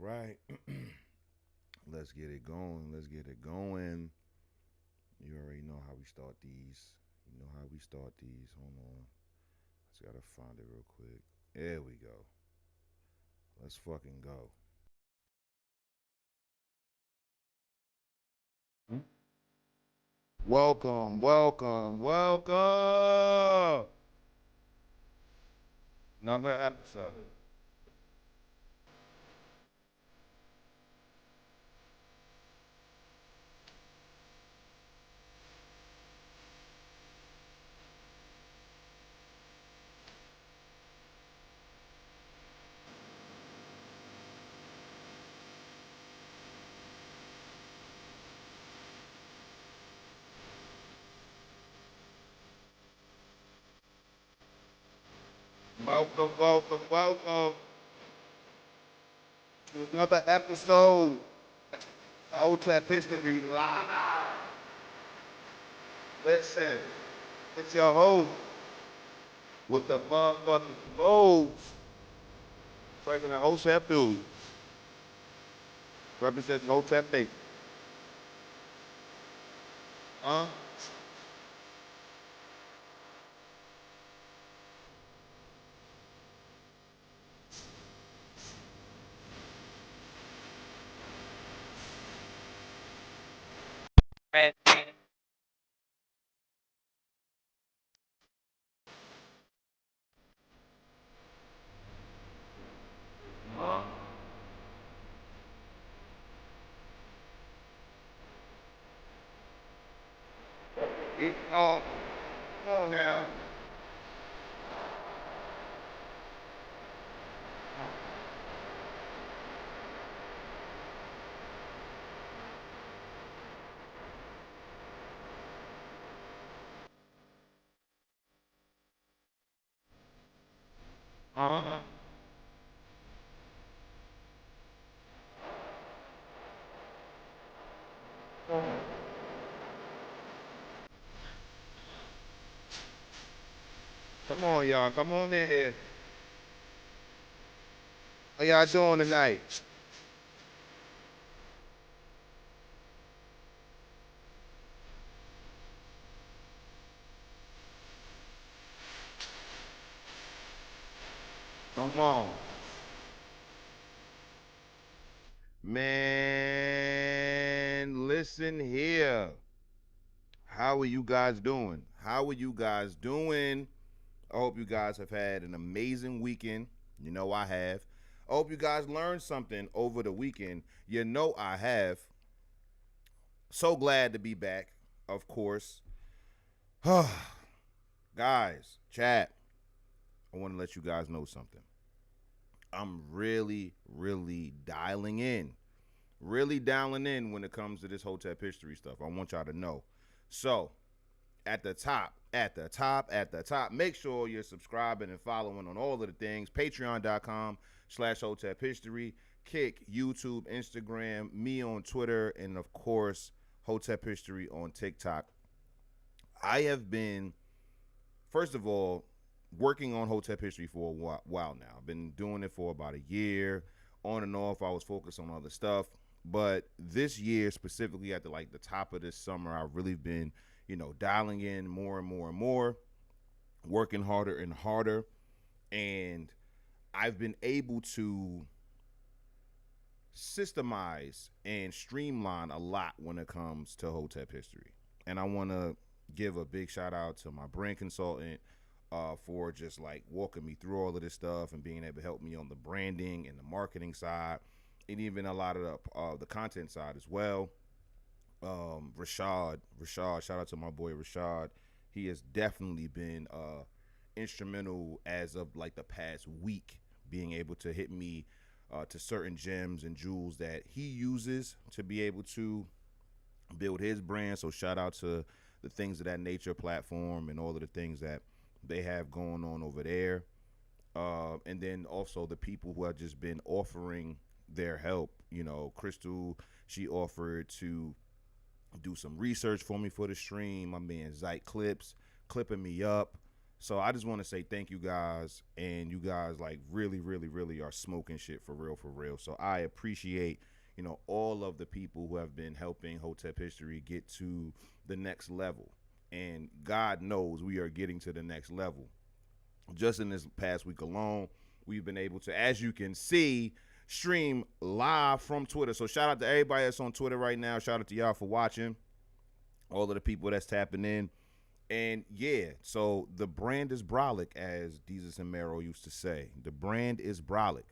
right. Let's get it going. Let's get it going. You already know how we start these. You know how we start these. Hold on. Just gotta find it real quick. There we go. Let's fucking go. Welcome, welcome, welcome. Another episode. Welcome, welcome, welcome to another episode of Hotep History Live. Listen, it's your host with the motherfucking moves. President Hotep Dude, representing Hotep Nation. Huh? Huh? Oh, oh now. Uh-huh. Come on, y'all. Come on in here. How y'all doing tonight? Come on. Man, listen here. How are you guys doing? How are you guys doing? I hope you guys have had an amazing weekend. You know I have. I hope you guys learned something over the weekend. You know I have. So glad to be back, of course. Guys, chat, I want to let you guys know something. I'm really, really dialing in. Really dialing in when it comes to this Hotep history stuff. I want y'all to know. So, at the top, make sure you're subscribing and following on all of the things. Patreon.com/Hotep History, Kick, YouTube, Instagram, me on Twitter, and of course, Hotep History on TikTok. I have been, first of all, working on Hotep History for a while now. I've been doing it for about a year. On and off, I was focused on other stuff. But this year, specifically at the top of this summer, I've really been, dialing in more and more and more, working harder and harder. And I've been able to systemize and streamline a lot when it comes to Hotep history. And I want to give a big shout out to my brand consultant for just like walking me through all of this stuff and being able to help me on the branding and the marketing side, and even a lot of the content side as well. Rashad, shout out to my boy Rashad. He has definitely been instrumental as of like the past week, being able to hit me to certain gems and jewels that he uses to be able to build his brand. So shout out to the things of that nature platform and all of the things that they have going on over there. And then also the people who have just been offering their help. Crystal, she offered to do some research for me for the stream. My man Zyte Clips clipping me up. So I just want to say thank you guys, and you guys like really, really, really are smoking shit for real, for real. So I appreciate all of the people who have been helping Hotep History get to the next level, and God knows we are getting to the next level. Just in this past week alone, we've been able to, as you can see, stream live from Twitter. So shout out to everybody that's on Twitter right now. Shout out to y'all for watching. All of the people that's tapping in. And yeah, so the brand is brolic, as Jesus and Mero used to say. The brand is brolic.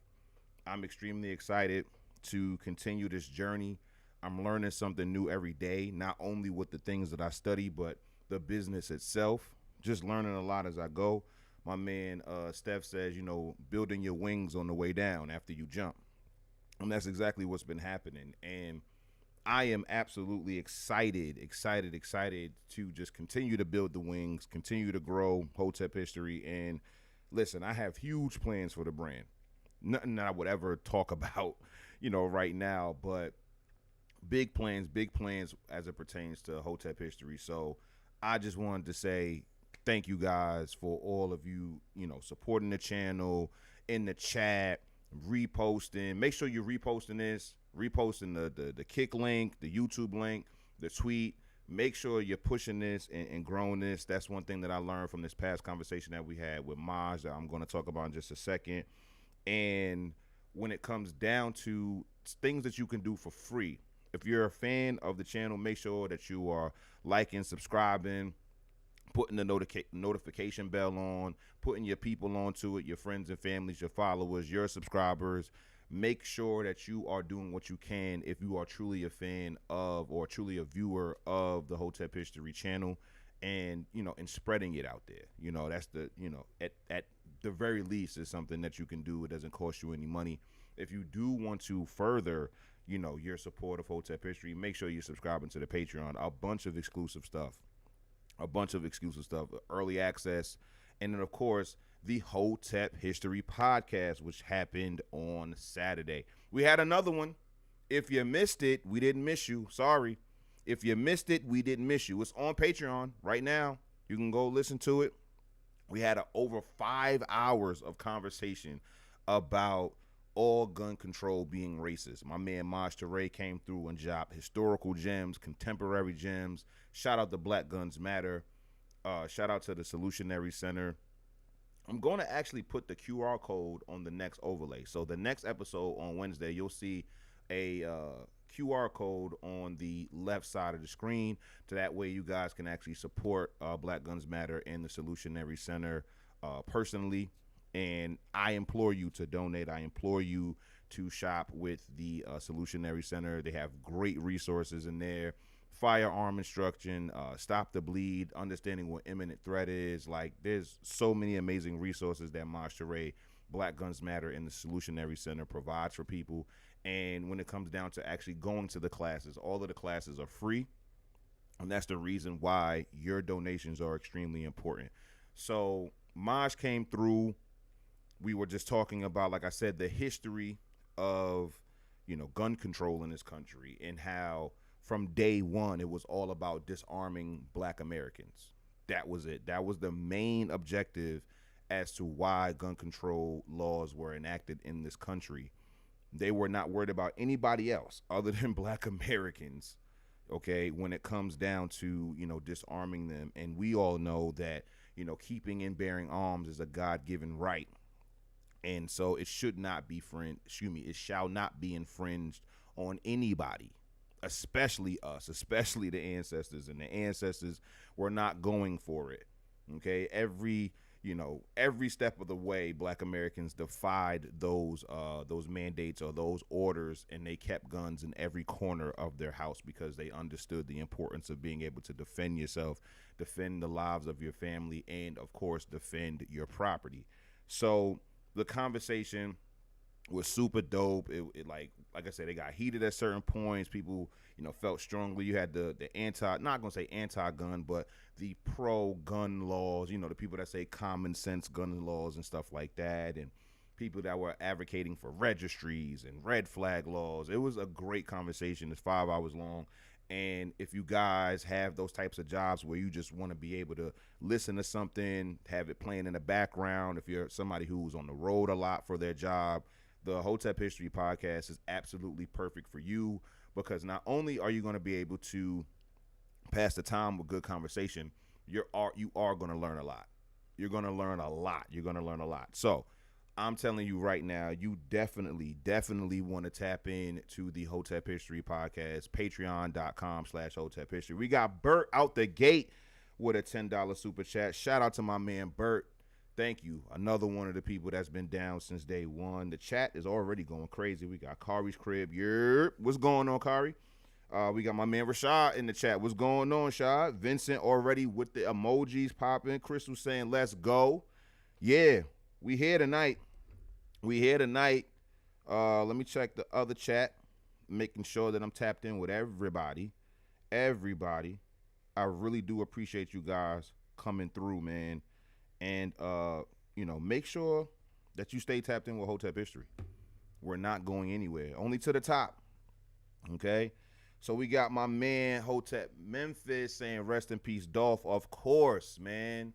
I'm extremely excited to continue this journey. I'm learning something new every day, not only with the things that I study, but the business itself. Just learning a lot as I go. My man Steph says, building your wings on the way down after you jump. And that's exactly what's been happening. And I am absolutely excited to just continue to build the wings, continue to grow Hotep History. And listen, I have huge plans for the brand. Nothing that I would ever talk about, right now, but big plans as it pertains to Hotep History. So I just wanted to say thank you guys for all of you, supporting the channel, in the chat, reposting. Make sure you're reposting this, reposting the kick link, the YouTube link, the tweet. Make sure you're pushing this and growing this. That's one thing that I learned from this past conversation that we had with Maj that I'm going to talk about in just a second. And when it comes down to things that you can do for free, if you're a fan of the channel, make sure that you are liking, subscribing, putting the notification bell on, putting your people onto it, your friends and families, your followers, your subscribers. Make sure that you are doing what you can if you are truly a fan of or truly a viewer of the Hotep History channel, and and spreading it out there. That's the at the very least is something that you can do. It doesn't cost you any money. If you do want to further your support of Hotep History, make sure you're subscribing to the Patreon. A bunch of exclusive stuff, early access, and then of course the Hotep History podcast, which happened on Saturday. We had another one. If you missed it, we didn't miss you. Sorry. If you missed it, we didn't miss you. It's on Patreon right now. You can go listen to it. We had over 5 hours of conversation about all gun control being racist. My man Maj Toure came through and dropped historical gems, contemporary gems. Shout out to Black Guns Matter. Shout out to the Solutionary Center. I'm going to actually put the QR code on the next overlay. So the next episode on Wednesday, you'll see a QR code on the left side of the screen. So that way you guys can actually support Black Guns Matter and the Solutionary Center personally. And I implore you to donate. I implore you to shop with the Solutionary Center. They have great resources in there. Firearm instruction, stop the bleed, understanding what imminent threat is. Like, there's so many amazing resources that Maj Toure, Black Guns Matter, and the Solutionary Center provides for people. And when it comes down to actually going to the classes, all of the classes are free. And that's the reason why your donations are extremely important. So Maj came through. We were just talking about, like I said, the history of, gun control in this country, and how from day one it was all about disarming Black Americans. That was it. That was the main objective as to why gun control laws were enacted in this country. They were not worried about anybody else other than Black Americans, okay, when it comes down to, disarming them. And we all know that, keeping and bearing arms is a God-given right. And so it should not be it shall not be infringed on anybody, especially us, especially the ancestors. And the ancestors were not going for it. Okay, every step of the way, Black Americans defied those mandates or those orders, and they kept guns in every corner of their house because they understood the importance of being able to defend yourself, defend the lives of your family, and of course defend your property. So the conversation was super dope. It like I said, it got heated at certain points. People, felt strongly. You had the not gonna say anti-gun, but the pro-gun laws. The people that say common sense gun laws and stuff like that, and people that were advocating for registries and red flag laws. It was a great conversation. It's 5 hours long, And if you guys have those types of jobs where you just want to be able to listen to something, have it playing in the background, if you're somebody who's on the road a lot for their job, the Hotep History podcast is absolutely perfect for you, because not only are you going to be able to pass the time with good conversation, you are going to learn a lot. You're going to learn a lot. You're going to learn a lot. So I'm telling you right now, you definitely want to tap in to the Hotep History podcast, patreon.com/Hotep History. We got Bert out the gate with a $10 super chat. Shout out to my man Bert. Thank you. Another one of the people that's been down since day one. The chat is already going crazy. We got Kari's crib. Yerp. What's going on, Kari? We got my man Rashad in the chat. What's going on, Shad? Vincent already with the emojis popping. Crystal saying, let's go. Yeah, we here tonight. We here tonight. Let me check the other chat, making sure that I'm tapped in with everybody. Everybody. I really do appreciate you guys coming through, man. And, make sure that you stay tapped in with Hotep History. We're not going anywhere. Only to the top. Okay? So we got my man Hotep Memphis saying rest in peace, Dolph. Of course, man.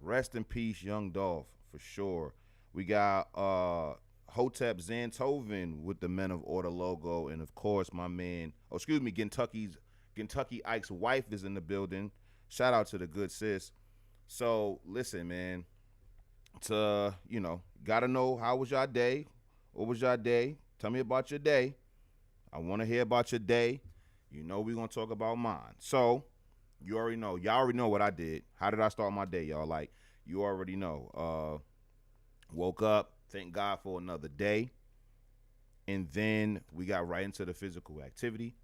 Rest in peace, young Dolph, for sure. We got Hotep Zanthoven with the Men of Order logo. And, of course, my man, Kentucky Ike's wife is in the building. Shout out to the good sis. So, listen, man, got to know how was your day? What was your day? Tell me about your day. I want to hear about your day. We're going to talk about mine. So, you already know. Y'all already know what I did. How did I start my day, y'all? Like, you already know. Woke up, thank God for another day. And then we got right into the physical activity.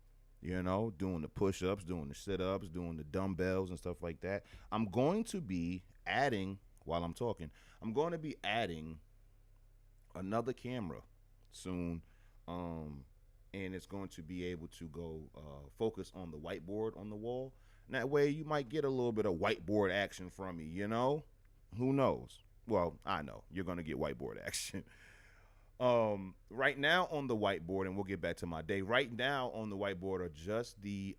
Doing the push-ups, doing the sit-ups, doing the dumbbells and stuff like that. I'm going to be adding, while I'm talking, another camera soon. And it's going to be able to go focus on the whiteboard on the wall. And that way you might get a little bit of whiteboard action from me, Who knows? Well, I know. You're going to get whiteboard action. Right now on the whiteboard, and we'll get back to my day. Right now on the whiteboard are just the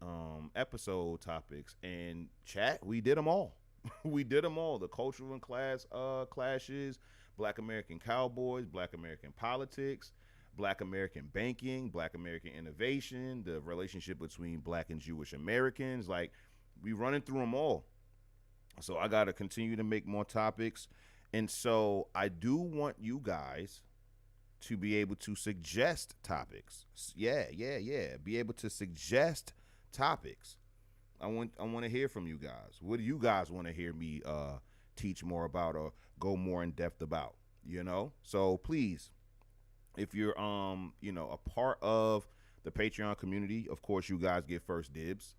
episode topics, and chat. We did them all. We did them all. The cultural and class clashes, Black American cowboys, Black American politics, Black American banking, Black American innovation, the relationship between Black and Jewish Americans. Like, we running through them all. So I got to continue to make more topics, and so I do want you guys to be able to suggest topics. Yeah. Be able to suggest topics. I want to hear from you guys. What do you guys want to hear me teach more about or go more in depth about? So please, if you're a part of the Patreon community, of course you guys get first dibs.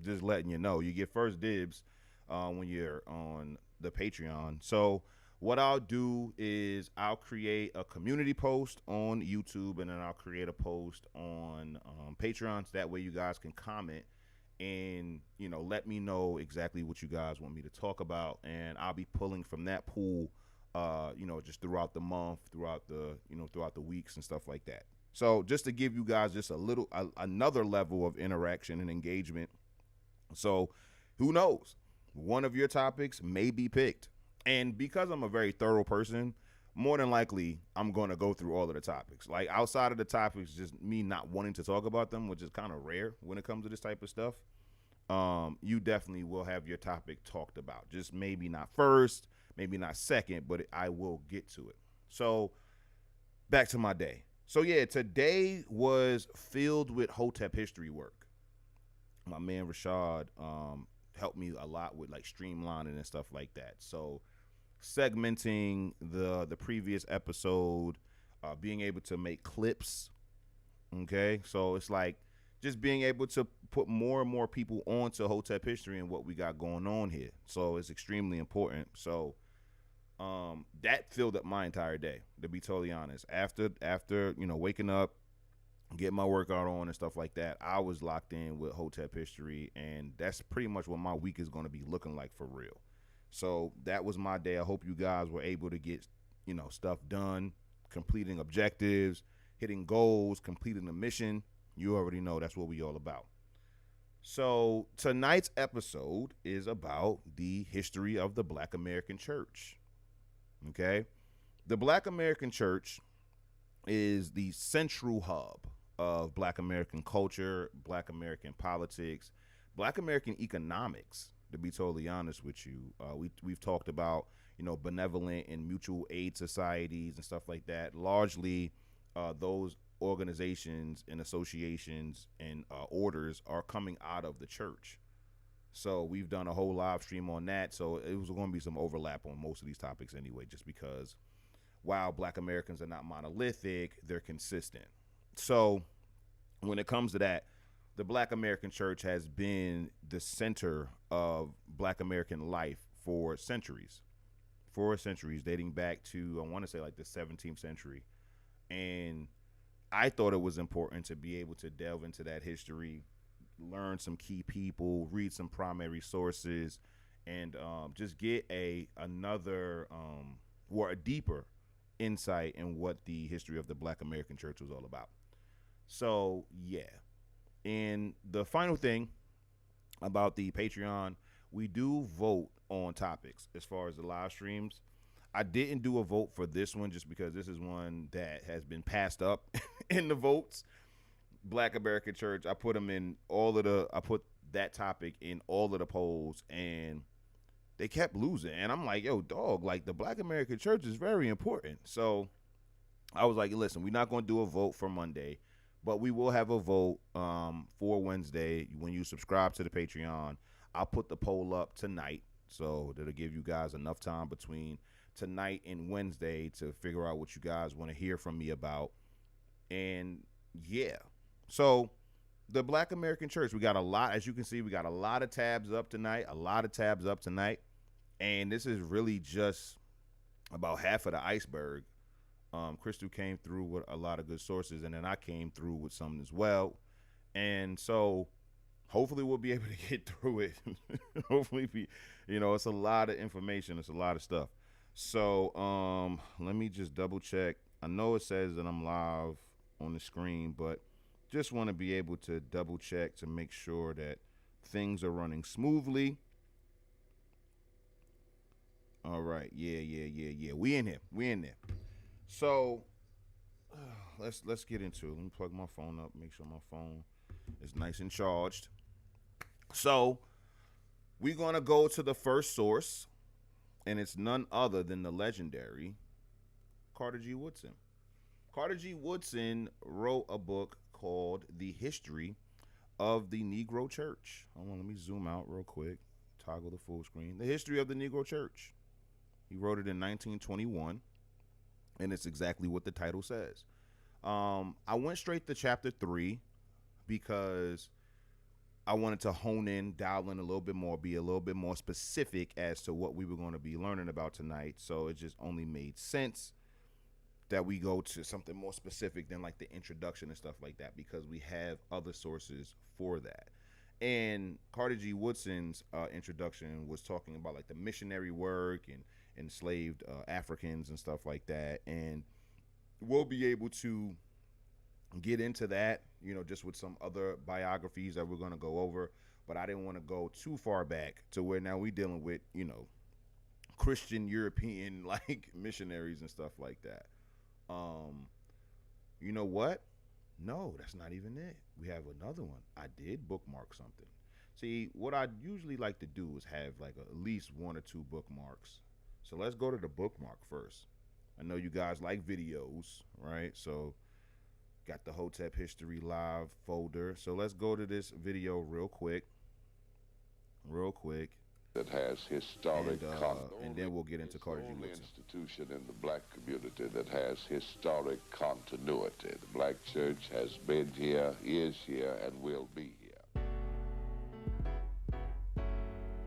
Just letting you know, you get first dibs when you're on the Patreon. So what I'll do is I'll create a community post on YouTube, and then I'll create a post on Patreon. So that way you guys can comment and, let me know exactly what you guys want me to talk about. And I'll be pulling from that pool, just throughout the month, throughout the weeks and stuff like that. So just to give you guys just another level of interaction and engagement. So who knows? One of your topics may be picked. And because I'm a very thorough person, more than likely, I'm going to go through all of the topics. Like, outside of the topics, just me not wanting to talk about them, which is kind of rare when it comes to this type of stuff. You definitely will have your topic talked about. Just maybe not first, maybe not second, but I will get to it. So, back to my day. So, yeah, today was filled with Hotep history work. My man Rashad helped me a lot with, like, streamlining and stuff like that. So, segmenting the previous episode, being able to make clips. Okay, so it's like just being able to put more and more people onto Hotep history and what we got going on here. So it's extremely important. So that filled up my entire day, to be totally honest. After waking up, getting my workout on and stuff like that, I was locked in with Hotep history, and that's pretty much what my week is going to be looking like for real. So that was my day. I hope you guys were able to get, stuff done, completing objectives, hitting goals, completing the mission. You already know that's what we all about. So tonight's episode is about the history of the Black American Church. Okay? The Black American Church is the central hub of Black American culture, Black American politics, Black American economics. To be totally honest with you, we've talked about benevolent and mutual aid societies and stuff like that. Largely, those organizations and associations and orders are coming out of the church. So we've done a whole live stream on that. So it was going to be some overlap on most of these topics anyway, just because while Black Americans are not monolithic, they're consistent. So when it comes to that, the Black American Church has been the center of Black American life for centuries, dating back to, I want to say, like the 17th century. And I thought it was important to be able to delve into that history, learn some key people, read some primary sources, and just get a deeper insight in what the history of the Black American Church was all about. So, yeah. And the final thing about the Patreon, we do vote on topics as far as the live streams. I didn't do a vote for this one just because this is one that has been passed up in the votes. Black American Church, I put that topic in all of the polls, and they kept losing. And I'm like, yo, dog, like the Black American Church is very important. So I was like, listen, we're not going to do a vote for Monday, but we will have a vote for Wednesday. When you subscribe to the Patreon, I'll put the poll up tonight. So that'll give you guys enough time between tonight and Wednesday to figure out what you guys want to hear from me about. And yeah, so the Black American Church, we got a lot, as you can see, we got a lot of tabs up tonight, and this is really just about half of the iceberg. Crystal came through with a lot of good sources, and then I came through with some as well. And so hopefully we'll be able to get through it. Hopefully, it's a lot of information. It's a lot of stuff. So let me just double check. I know it says that I'm live on the screen, but just want to be able to double check to make sure that things are running smoothly. All right. Yeah. We in there. So let's get into it. Let me plug my phone up, make sure my phone is nice and charged. So we're going to go to the first source, and it's none other than the legendary Carter G. Woodson. Carter G. Woodson wrote a book called The History of the Negro Church. Hold on, let me zoom out real quick, toggle the full screen. The History of the Negro Church. He wrote it in 1921, and it's exactly what the title says. I went straight to chapter 3 because I wanted to hone in, dial in a little bit more, be a little bit more specific as to what we were going to be learning about tonight. So it just only made sense that we go to something more specific than like the introduction and stuff like that, because we have other sources for that. And Carter G. Woodson's introduction was talking about like the missionary work and enslaved Africans and stuff like that. And we'll be able to get into that, just with some other biographies that we're going to go over. But I didn't want to go too far back to where now we're dealing with, Christian European like missionaries and stuff like that. You know what? No, that's not even it. We have another one. I did bookmark something. See, what I usually like to do is have like at least one or two bookmarks. So let's go to the bookmark first. I know you guys like videos, right? So got the Hotep History live folder. So let's go to this video real quick. That has historic and then we'll get into Carter G. Woodson. Institution in the black community that has historic continuity. The black church has been here, is here, and will be here.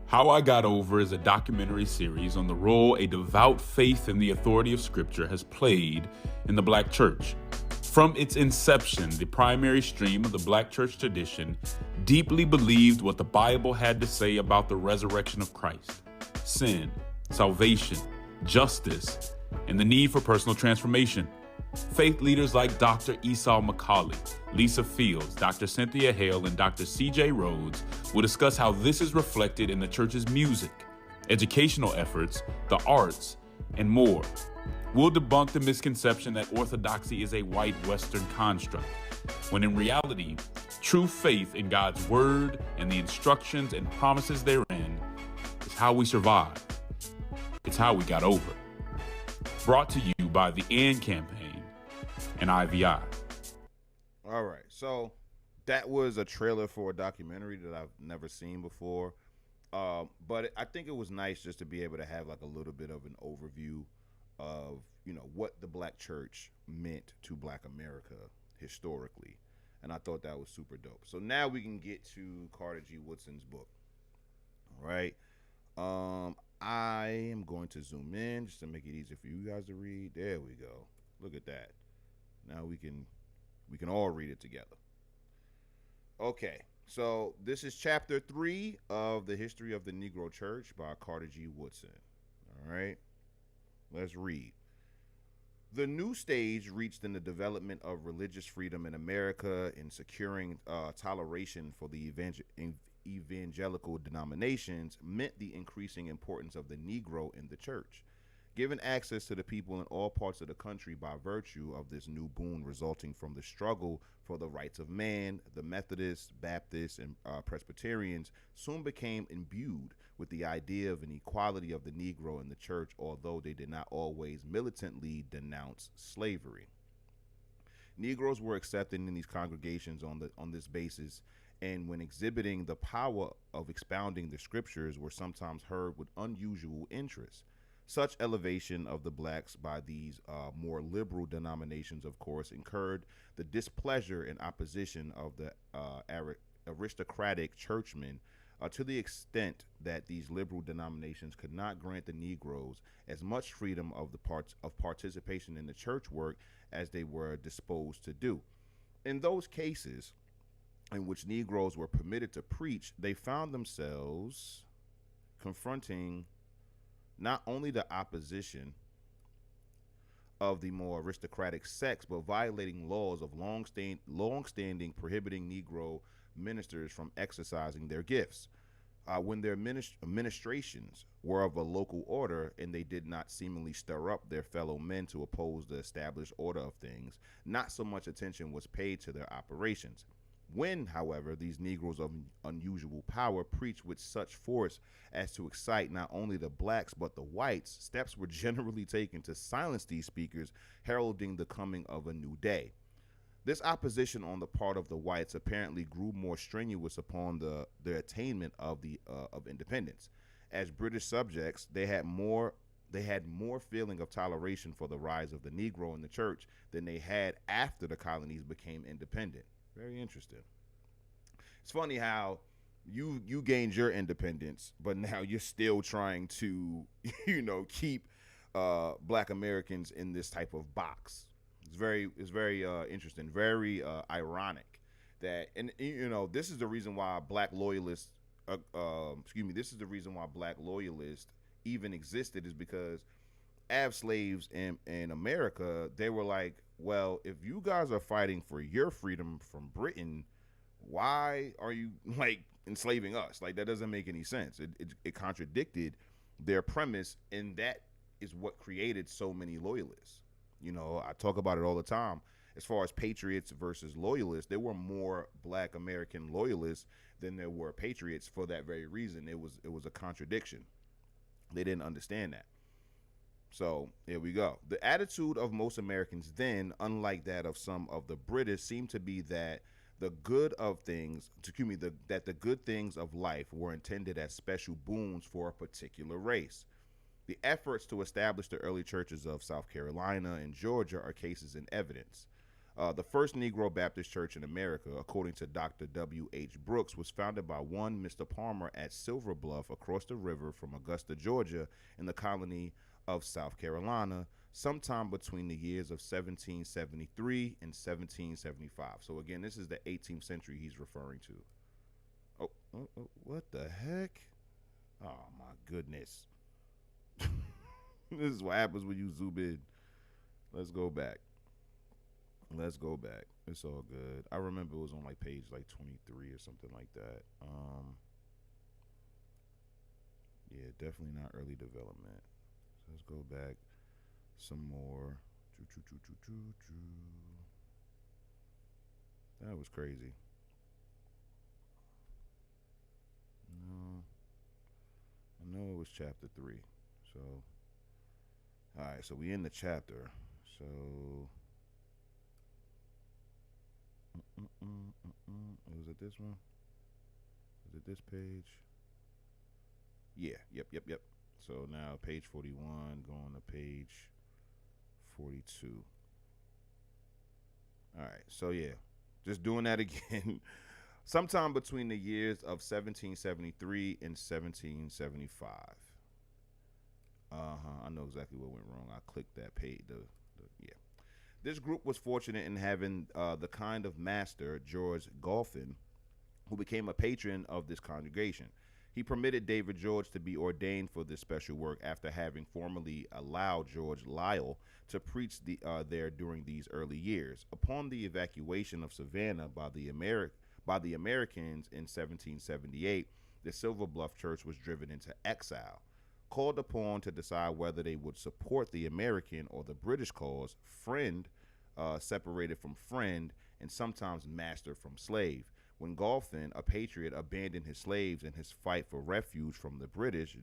How I Got Over is a documentary series on the role a devout faith in the authority of Scripture has played in the black church. From its inception, the primary stream of the black church tradition deeply believed what the Bible had to say about the resurrection of Christ, sin, salvation, justice, and the need for personal transformation. Faith leaders like Dr. Esau McCauley, Lisa Fields, Dr. Cynthia Hale, and Dr. C.J. Rhodes will discuss how this is reflected in the church's music, educational efforts, the arts, and more. We'll debunk the misconception that orthodoxy is a white Western construct, when in reality, true faith in God's word and the instructions and promises therein is how we survive. It's how we got over. Brought to you by the AND Campaign and IVI. All right, so that was a trailer for a documentary that I've never seen before. But I think it was nice just to be able to have like a little bit of an overview of, you know, what the black church meant to black America historically. And I thought that was super dope. So now we can get to Carter G. Woodson's book. All right. I am going to zoom in just to make it easier for you guys to read. There we go. Look at that. Now we can all read it together. Okay. So this is chapter 3 of The History of the Negro Church by Carter G. Woodson. All right. Let's read. The new stage reached in the development of religious freedom in America in securing toleration for the evangelical denominations meant the increasing importance of the Negro in the church. Given access to the people in all parts of the country by virtue of this new boon resulting from the struggle for the rights of man, the Methodists, Baptists, and Presbyterians soon became imbued with the idea of an equality of the Negro in the church, although they did not always militantly denounce slavery. Negroes were accepted in these congregations on this basis, and when exhibiting the power of expounding the scriptures were sometimes heard with unusual interest. Such elevation of the blacks by these more liberal denominations, of course, incurred the displeasure and opposition of the aristocratic churchmen to the extent that these liberal denominations could not grant the Negroes as much freedom of participation in the church work as they were disposed to do. In those cases in which Negroes were permitted to preach, they found themselves confronting not only the opposition of the more aristocratic sects, but violating laws of long-standing prohibiting Negro ministers from exercising their gifts. When their ministrations were of a local order and they did not seemingly stir up their fellow men to oppose the established order of things, not so much attention was paid to their operations. When, however, these Negroes of unusual power preached with such force as to excite not only the blacks but the whites, steps were generally taken to silence these speakers, heralding the coming of a new day. This opposition on the part of the whites apparently grew more strenuous upon the attainment of independence. As British subjects, they had more feeling of toleration for the rise of the Negro in the church than they had after the colonies became independent. Very interesting. It's funny how you gained your independence, but now you're still trying to, keep black Americans in this type of box. It's very interesting, very ironic that, and this is the reason why black loyalists, this is the reason why black loyalists even existed, is because slaves in America, they were like, well, if you guys are fighting for your freedom from Britain, why are you enslaving us? That doesn't make any sense. It contradicted their premise, and that is what created so many loyalists. I talk about it all the time. As far as patriots versus loyalists, there were more black American loyalists than there were patriots for that very reason. It was a contradiction. They didn't understand that. So here we go. The attitude of most Americans then, unlike that of some of the British, seemed to be that the good things of life were intended as special boons for a particular race. The efforts to establish the early churches of South Carolina and Georgia are cases in evidence. The first Negro Baptist church in America, according to Dr. W.H. Brooks, was founded by one Mr. Palmer at Silver Bluff across the river from Augusta, Georgia, in the colony of South Carolina, sometime between the years of 1773 and 1775. So again, this is the 18th century he's referring to. Oh, what the heck? Oh my goodness. This is what happens when you zoom in. Let's go back. Let's go back. It's all good. I remember it was on like page like 23 or something like that. Yeah, definitely not early development. So let's go back some more. That was crazy. No, I know it was chapter 3. So, all right. So we in the chapter. So, was it this one? Was it this page? Yeah. Yep. So now page 41, going to page 42. All right. So yeah, just doing that again. Sometime between the years of 1773 and 1775. I know exactly what went wrong. I clicked that page. Yeah. This group was fortunate in having the kind of master, George Golphin, who became a patron of this congregation. He permitted David George to be ordained for this special work after having formerly allowed George Lyle to preach there during these early years. Upon the evacuation of Savannah by the Americans in 1778, the Silver Bluff Church was driven into exile. Called upon to decide whether they would support the American or the British cause, friend separated from friend, and sometimes master from slave. When Golphin, a patriot, abandoned his slaves in his fight for refuge from the British,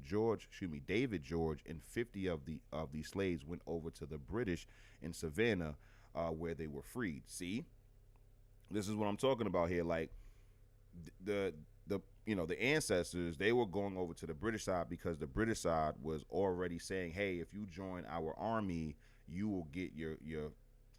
David George and 50 of these slaves went over to the British in Savannah, where they were freed. See, this is what I'm talking about here. Like the ancestors, they were going over to the British side because the British side was already saying, hey, if you join our army, you will get your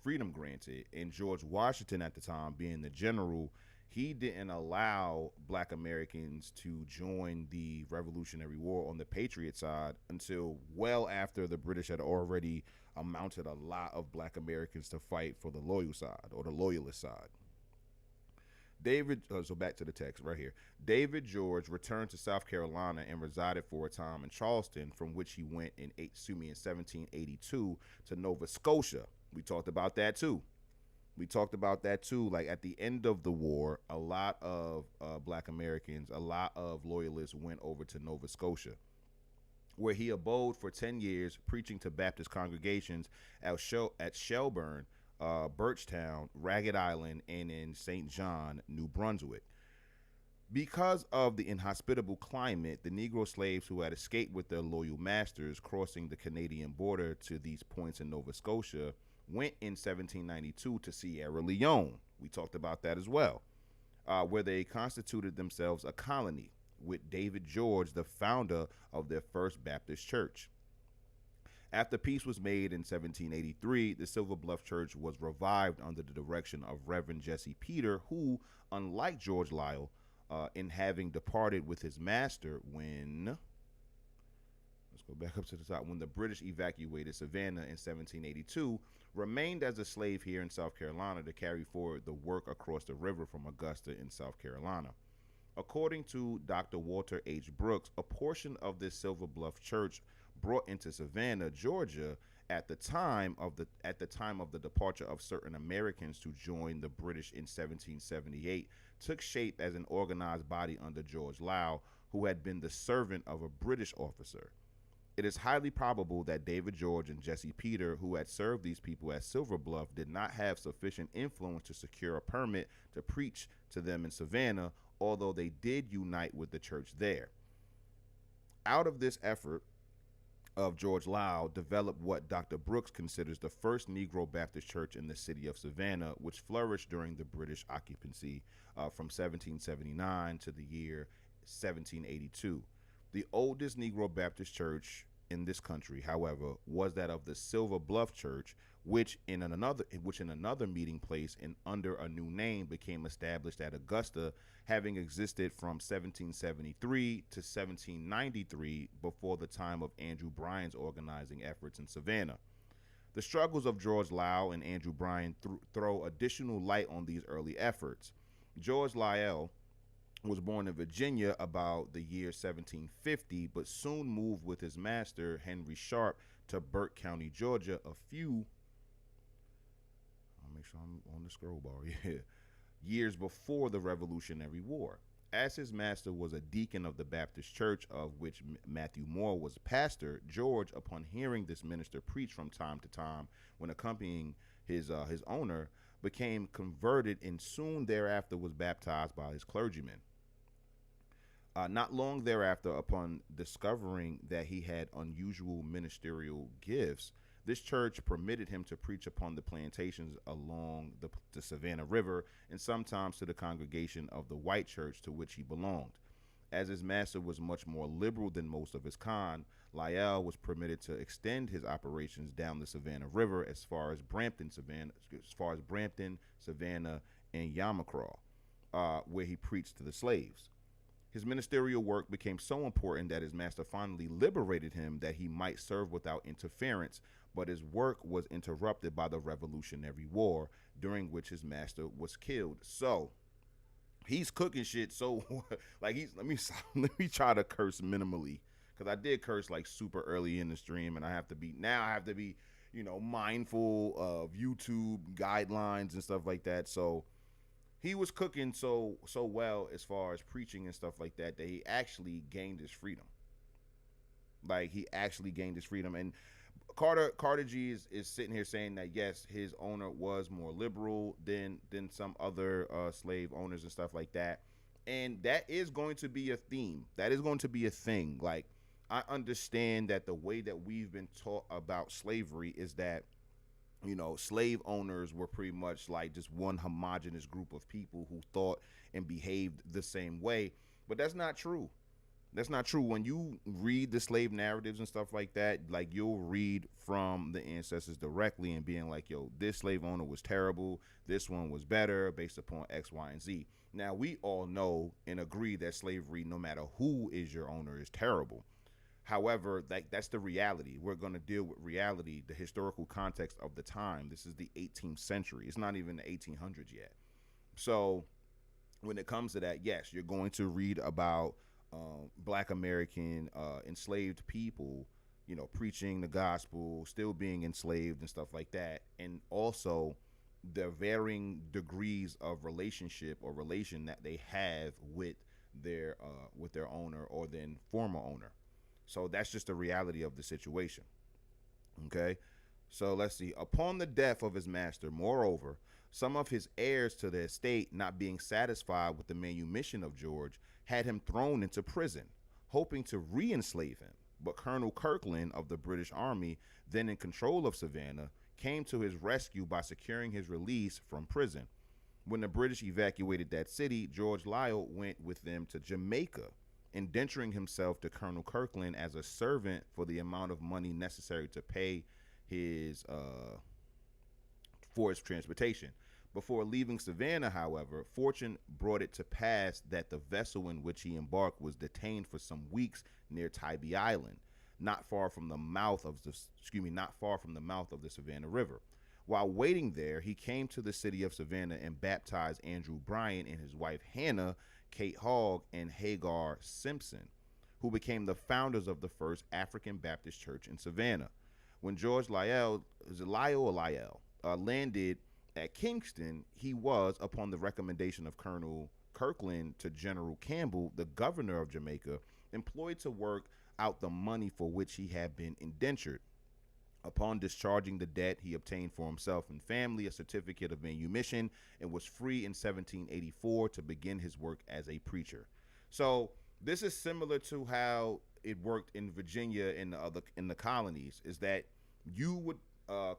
freedom granted. And George Washington at the time, being the general, he didn't allow black Americans to join the Revolutionary War on the Patriot side until well after the British had already mounted a lot of black Americans to fight for the loyal side or the loyalist side. So back to the text right here. David George returned to South Carolina and resided for a time in Charleston, from which he went in 1782 to Nova Scotia. We talked about that too. Like at the end of the war, a lot of black Americans, a lot of loyalists went over to Nova Scotia, where he abode for 10 years, preaching to Baptist congregations at Shelburne, Birchtown, Ragged Island, and in St. John, New Brunswick. Because of the inhospitable climate, the Negro slaves who had escaped with their loyal masters crossing the Canadian border to these points in Nova Scotia went in 1792 to Sierra Leone. We talked about that as well, where they constituted themselves a colony, with David George, the founder of their first Baptist church. After peace was made in 1783, the Silver Bluff Church was revived under the direction of Reverend Jesse Peter, who, unlike George Lyle, in having departed with his master when, let's go back up to the top, when the British evacuated Savannah in 1782, remained as a slave here in South Carolina to carry forward the work across the river from Augusta in South Carolina. According to Dr. Walter H. Brooks, a portion of this Silver Bluff Church brought into Savannah, Georgia, at the time of the departure of certain Americans to join the British in 1778, took shape as an organized body under George Lyle, who had been the servant of a British officer. It is highly probable that David George and Jesse Peter, who had served these people at Silver Bluff, did not have sufficient influence to secure a permit to preach to them in Savannah, although they did unite with the church there. Out of this effort of George Lyle developed what Dr. Brooks considers the first Negro Baptist church in the city of Savannah, which flourished during the British occupancy from 1779 to the year 1782. The oldest Negro Baptist church in this country, however, was that of the Silver Bluff Church, which in another meeting place and under a new name became established at Augusta, having existed from 1773 to 1793, before the time of Andrew Bryan's organizing efforts in Savannah. The struggles of George Lyle and Andrew Bryan throw additional light on these early efforts. George Lyle was born in Virginia about the year 1750, but soon moved with his master, Henry Sharp, to Burke County, Georgia, a few make sure I'm on the scroll bar. Yeah. Years before the Revolutionary War. As his master was a deacon of the Baptist church, of which Matthew Moore was pastor, George, upon hearing this minister preach from time to time when accompanying his owner, became converted and soon thereafter was baptized by his clergyman. Not long thereafter, upon discovering that he had unusual ministerial gifts, this church permitted him to preach upon the plantations along the Savannah River and sometimes to the congregation of the white church to which he belonged. As his master was much more liberal than most of his kind, Lyell was permitted to extend his operations down the Savannah River as far as Brampton, Savannah, and Yamacraw, where he preached to the slaves. His ministerial work became so important that his master finally liberated him that he might serve without interference, but his work was interrupted by the Revolutionary War, during which his master was killed. So he's cooking shit. So like let me try to curse minimally, because I did curse like super early in the stream, and I have to be mindful of YouTube guidelines and stuff like that. So he was cooking so well as far as preaching and stuff like that he actually gained his freedom. Like he actually gained his freedom. And Carter G is sitting here saying that yes, his owner was more liberal than some other slave owners and stuff like that. And that is going to be a theme. That is going to be a thing. Like, I understand that the way that we've been taught about slavery is that slave owners were pretty much like just one homogenous group of people who thought and behaved the same way. But that's not true. That's not true. When you read the slave narratives and stuff like that, like you'll read from the ancestors directly and being like, yo, this slave owner was terrible. This one was better based upon X, Y, and Z. Now, we all know and agree that slavery, no matter who is your owner, is terrible. However, that's the reality. We're going to deal with reality, the historical context of the time. This is the 18th century. It's not even the 1800s yet. So when it comes to that, yes, you're going to read about Black American enslaved people, preaching the gospel, still being enslaved and stuff like that. And also the varying degrees of relationship or relation that they have with their owner or then former owner. So that's just the reality of the situation. Okay. So let's see. Upon the death of his master, moreover, some of his heirs to the estate, not being satisfied with the manumission of George, had him thrown into prison, hoping to re-enslave him. But Colonel Kirkland of the British Army, then in control of Savannah, came to his rescue by securing his release from prison. When the British evacuated that city, George Lyell went with them to Jamaica, indenturing himself to Colonel Kirkland as a servant for the amount of money necessary to pay his for his transportation. Before leaving Savannah, however, fortune brought it to pass that the vessel in which he embarked was detained for some weeks near Tybee Island, not far from the mouth of the Savannah River. While waiting there, he came to the city of Savannah and baptized Andrew Bryan and his wife Hannah, Kate Hogg, and Hagar Simpson, who became the founders of the first African Baptist church in Savannah. When George Lyell landed at Kingston, he was, upon the recommendation of Colonel Kirkland to General Campbell, the governor of Jamaica, employed to work out the money for which he had been indentured. Upon discharging the debt, he obtained for himself and family a certificate of manumission and was free in 1784 to begin his work as a preacher. So this is similar to how it worked in Virginia in the colonies, is that you would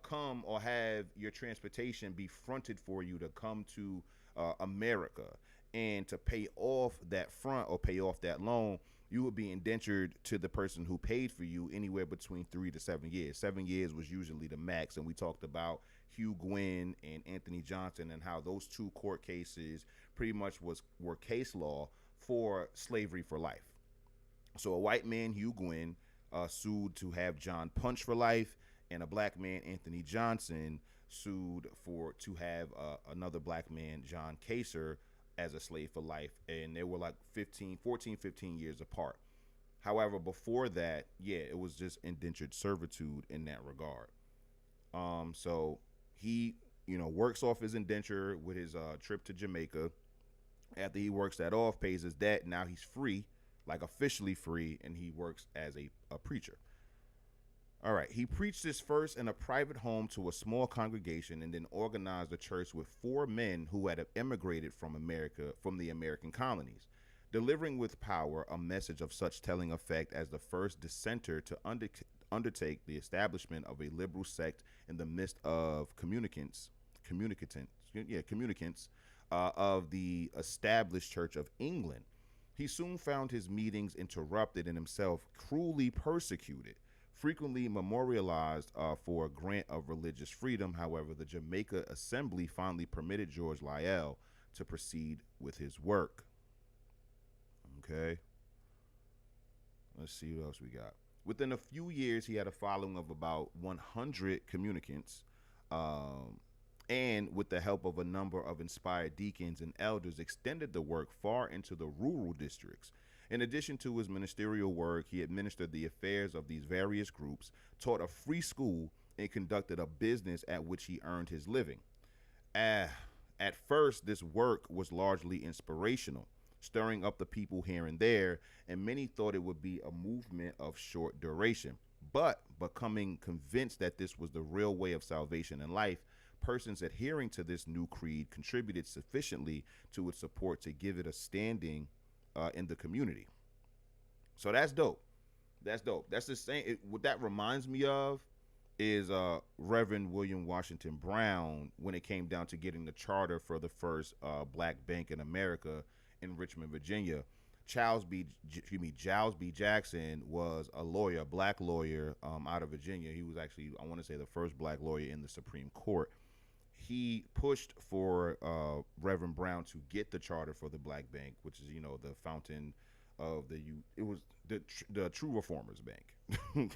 come or have your transportation be fronted for you to come to America, and to pay off that front or pay off that loan, you would be indentured to the person who paid for you anywhere between 3 to 7 years. 7 years was usually the max, and we talked about Hugh Gwynn and Anthony Johnson and how those two court cases pretty much were case law for slavery for life. So a white man, Hugh Gwynn, sued to have John punched for life, and a black man, Anthony Johnson, sued to have another black man, John Kaser, as a slave for life, and they were like 15 years apart. However, before that, it was just indentured servitude in that regard. So he works off his indenture with his trip to Jamaica. After he works that off, pays his debt, now he's free, like officially free, and he works as a preacher. All right, he preached his first in a private home to a small congregation and then organized a church with four men who had immigrated from America, from the American colonies, delivering with power a message of such telling effect as the first dissenter to undertake the establishment of a liberal sect in the midst of communicants of the established Church of England. He soon found his meetings interrupted and himself cruelly persecuted, frequently memorialized for a grant of religious freedom. However, the Jamaica Assembly finally permitted George Lyell to proceed with his work. Okay. Let's see what else we got. Within a few years, he had a following of about 100 communicants, and with the help of a number of inspired deacons and elders, extended the work far into the rural districts. In addition to his ministerial work, he administered the affairs of these various groups, taught a free school, and conducted a business at which he earned his living. At first, this work was largely inspirational, stirring up the people here and there, and many thought it would be a movement of short duration. But becoming convinced that this was the real way of salvation in life, persons adhering to this new creed contributed sufficiently to its support to give it a standing in the community. So that's dope. That's dope. That's the same. What that reminds me of is Reverend William Washington Brown when it came down to getting the charter for the first black bank in America in Richmond, Virginia. Giles B. Jackson was a lawyer, a black lawyer out of Virginia. He was actually, I want to say, the first black lawyer in the Supreme Court. He pushed for Reverend Brown to get the charter for the Black Bank, which is, the fountain of it was the True Reformers Bank,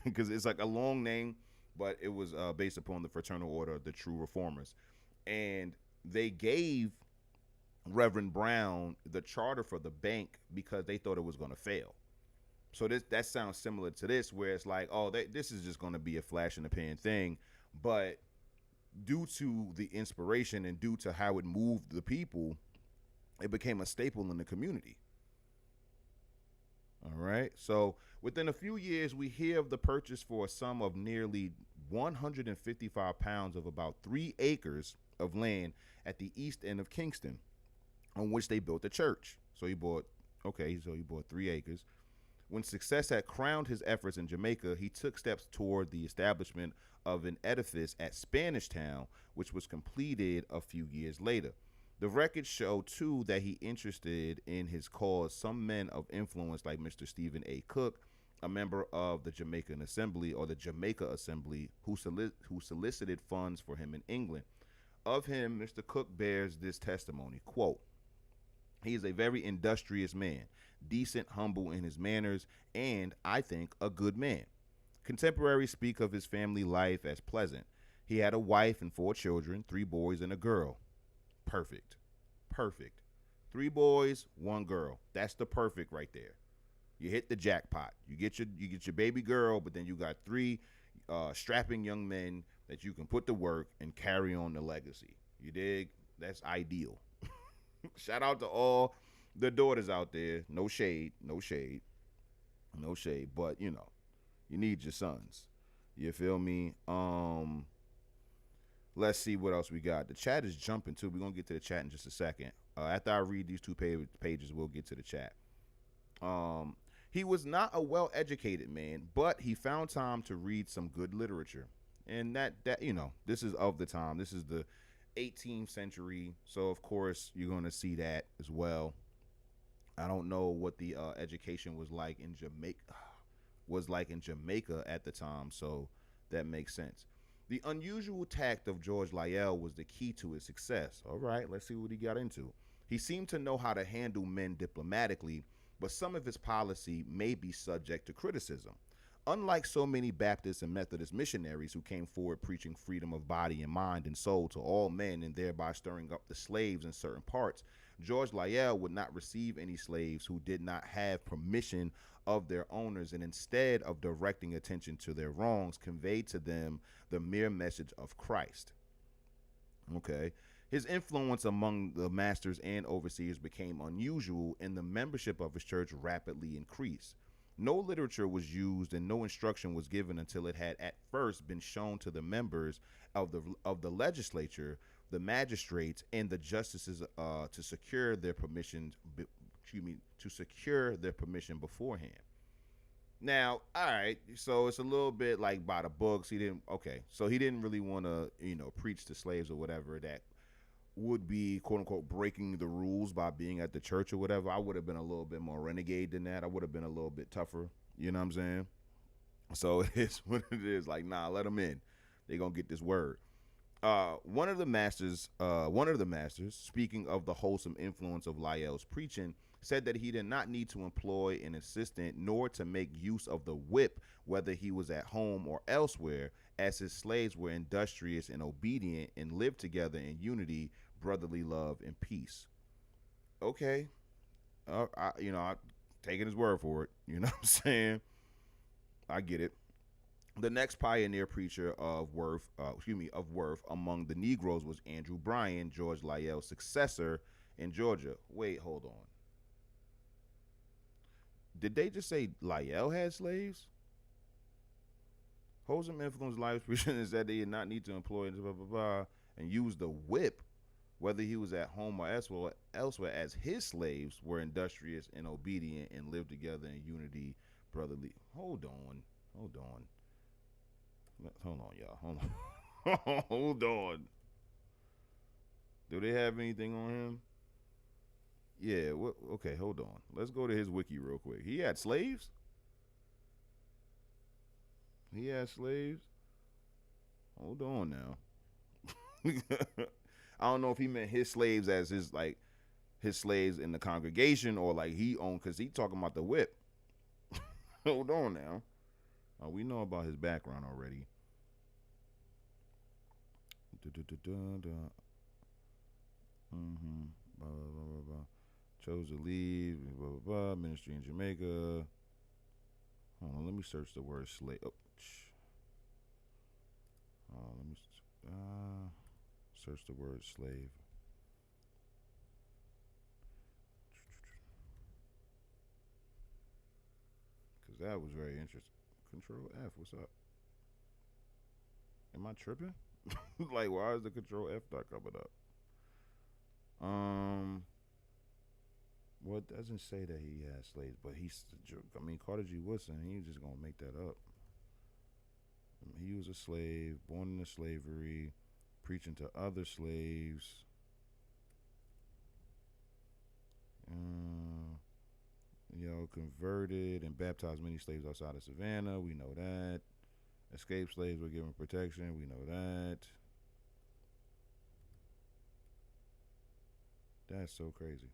because it's like a long name, but it was based upon the Fraternal Order of the True Reformers. And they gave Reverend Brown the charter for the bank because they thought it was going to fail. So that sounds similar to this, where it's like, oh, this is just going to be a flash in the pan thing, but due to the inspiration and due to how it moved the people, it became a staple in the community. All right. So within a few years, we hear of the purchase for a sum of nearly 155 pounds of about 3 acres of land at the east end of Kingston, on which they built a church. So he bought 3 acres. When success had crowned his efforts in Jamaica, he took steps toward the establishment of an edifice at Spanish Town, which was completed a few years later. The records show, too, that he interested in his cause some men of influence like Mr. Stephen A. Cook, a member of the Jamaican Assembly, or the Jamaica Assembly, who solicited funds for him in England. Of him, Mr. Cook bears this testimony, quote, "He is a very industrious man, decent, humble in his manners, and, I think, a good man. Contemporaries speak of his family life as pleasant. He had a wife and 4 children, 3 boys and a girl. Perfect. 3 boys, 1 girl. That's the perfect right there. You hit the jackpot. You get your baby girl, but then you got 3 strapping young men that you can put to work and carry on the legacy. You dig? That's ideal." Shout out to all the daughters out there. No shade, but you need your sons. You feel me? Let's see what else we got. The chat is jumping too. We're gonna get to the chat in just a second. After I read these 2 pages, we'll get to the chat. He was not a well-educated man, but he found time to read some good literature. And that this is of the time. This is the 18th century, so of course you're going to see that as well. I don't know what the education was like in Jamaica at the time, so that makes sense. The unusual tact of George Lyell was the key to his success. All right, let's see what he got into. He seemed to know how to handle men diplomatically, but some of his policy may be subject to criticism. Unlike so many Baptist and Methodist missionaries who came forward preaching freedom of body and mind and soul to all men and thereby stirring up the slaves in certain parts, George Lyell would not receive any slaves who did not have permission of their owners, and instead of directing attention to their wrongs, conveyed to them the mere message of Christ. Okay. His influence among the masters and overseers became unusual, and the membership of his church rapidly increased. No literature was used and no instruction was given until it had at first been shown to the members of the legislature, the magistrates, and the justices to secure their permission. Excuse me, to secure their permission beforehand. Now, all right, so it's a little bit like by the books. He didn't. Okay, so he didn't really want to, preach to slaves or whatever that would be quote unquote breaking the rules by being at the church or whatever. I would have been a little bit more renegade than that. I would have been a little bit tougher. You know what I'm saying? So it is what it is. Like, nah, let them in. They gonna get this word. One of the masters, speaking of the wholesome influence of Lyell's preaching, said that he did not need to employ an assistant nor to make use of the whip, whether he was at home or elsewhere, as his slaves were industrious and obedient and lived together in unity, brotherly love, and peace. Okay, I taking his word for it. You know what I'm saying? I get it. The next pioneer preacher of worth among the Negroes was Andrew Bryan, George Lyell's successor in Georgia. Wait, hold on. Did they just say Lyell had slaves? Wholesome influence Lyell's preaching is that they did not need to employ blah blah blah and use the whip, whether he was at home or elsewhere, as his slaves were industrious and obedient and lived together in unity, brotherly. Hold on. Hold on, y'all. Hold on. Hold on. Do they have anything on him? Yeah. Okay, hold on. Let's go to his wiki real quick. He had slaves? He had slaves? Hold on now. I don't know if he meant his slaves as his slaves in the congregation or like he owned, because he talking about the whip. Hold on now. We know about his background already. Blah, blah, blah. Chose to leave. Blah, blah, blah. Ministry in Jamaica. Hold on. Let me search the word slave. Let me search the word slave. Because that was very interesting. Control F. What's up? Am I tripping? Like, why is the Control F not coming up? Well, it doesn't say that he had slaves, but Carter G. Woodson, he just gonna make that up. He was a slave, born into slavery, preaching to other slaves. Converted and baptized many slaves outside of Savannah. We know that. Escaped slaves were given protection. We know that. That's so crazy.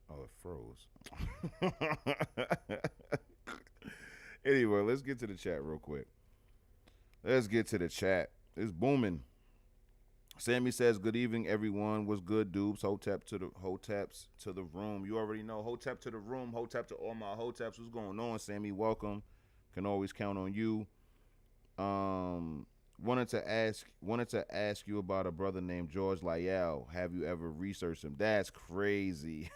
Oh, it froze. Anyway, let's get to the chat real quick. Let's get to the chat. It's booming. Sammy says, "Good evening, everyone. What's good, dupes? Hoteps to the room. You already know. Hotep to the room. Hotep to all my Hoteps. What's going on, Sammy? Welcome. Can always count on you. Wanted to ask you about a brother named George Lyell. Have you ever researched him? That's crazy."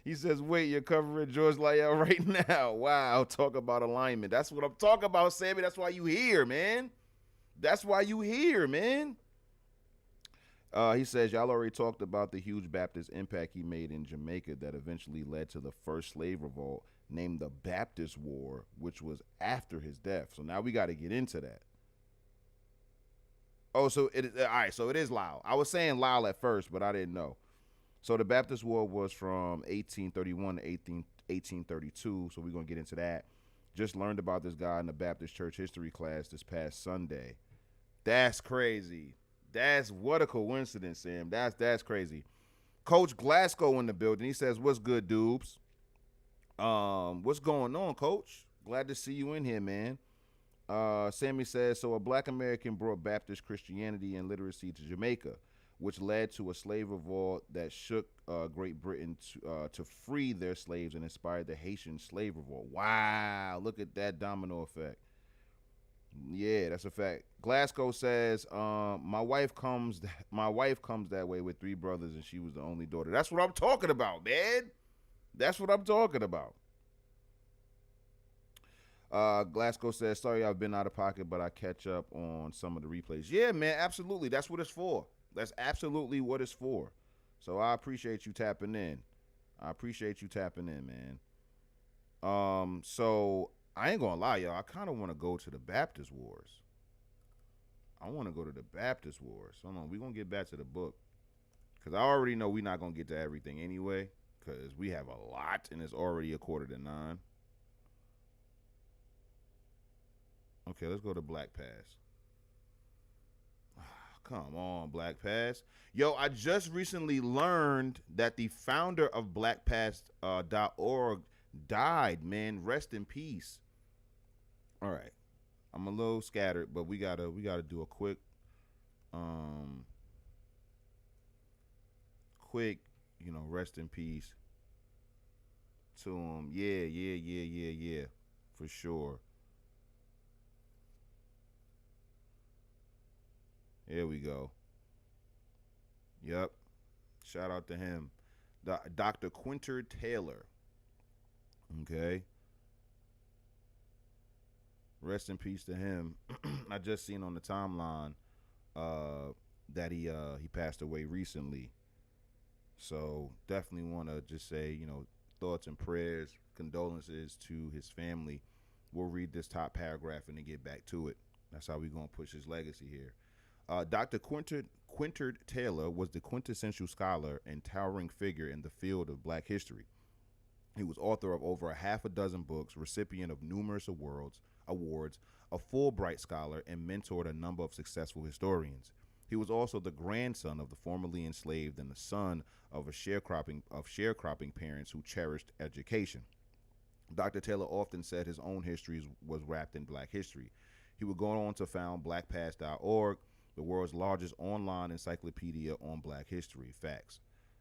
He says, "Wait, you're covering George Lyell right now? Wow, talk about alignment. That's what I'm talking about, Sammy. That's why you here, man. That's why you here, man." He says, "Y'all already talked about the huge Baptist impact he made in Jamaica that eventually led to the first slave revolt named the Baptist War, which was after his death. So now we got to get into that." Oh, so it is all right. So it is Lyle. I was saying Lyle at first, but I didn't know. So the Baptist War was from 1831 to 1832. So we're gonna get into that. Just learned about this guy in the Baptist Church history class this past Sunday. That's crazy. That's what a coincidence, Sam. That's crazy. Coach Glasgow in the building. He says, "What's good, dudes? What's going on, Coach? Glad to see you in here, man." Sammy says, "So a black American brought Baptist Christianity and literacy to Jamaica, which led to a slave revolt that shook Great Britain to free their slaves and inspired the Haitian slave revolt." Wow, look at that domino effect. Yeah, that's a fact. Glasgow says, my wife comes that way with three brothers, and she was the only daughter. That's what I'm talking about, man. That's what I'm talking about. Glasgow says, sorry I've been out of pocket, but I catch up on some of the replays. Yeah, man, absolutely. That's what it's for. That's absolutely what it's for. So I appreciate you tapping in. I appreciate you tapping in, man. So I ain't gonna lie, y'all. I kind of want to go to the Baptist Wars. I want to go to the Baptist Wars. Hold on, we gonna get back to the book because I already know we're not gonna get to everything anyway because we have a lot and it's already 8:45. Okay, let's go to Black Pass. Come on, Black Pass. Yo, I just recently learned that the founder of blackpass.org died, man. Rest in peace. All right. I'm a little scattered, but we gotta do a um quick, rest in peace to him. Yeah, yeah, yeah, yeah, yeah. For sure. Here we go. Yep. Shout out to him. Dr. Quinter Taylor. Okay. Rest in peace to him. I just seen on the timeline that he passed away recently. So definitely want to just say, thoughts and prayers, condolences to his family. We'll read this top paragraph and then get back to it. That's how we're going to push his legacy here. Dr. Quintard Taylor was the quintessential scholar and towering figure in the field of black history. He was author of over a half a dozen books, recipient of numerous awards, a Fulbright scholar, and mentored a number of successful historians. He was also the grandson of the formerly enslaved and the son of sharecropping parents who cherished education. Dr. Taylor often said his own history was wrapped in black history. He would go on to found blackpass.org, the world's largest online encyclopedia on black history. Facts.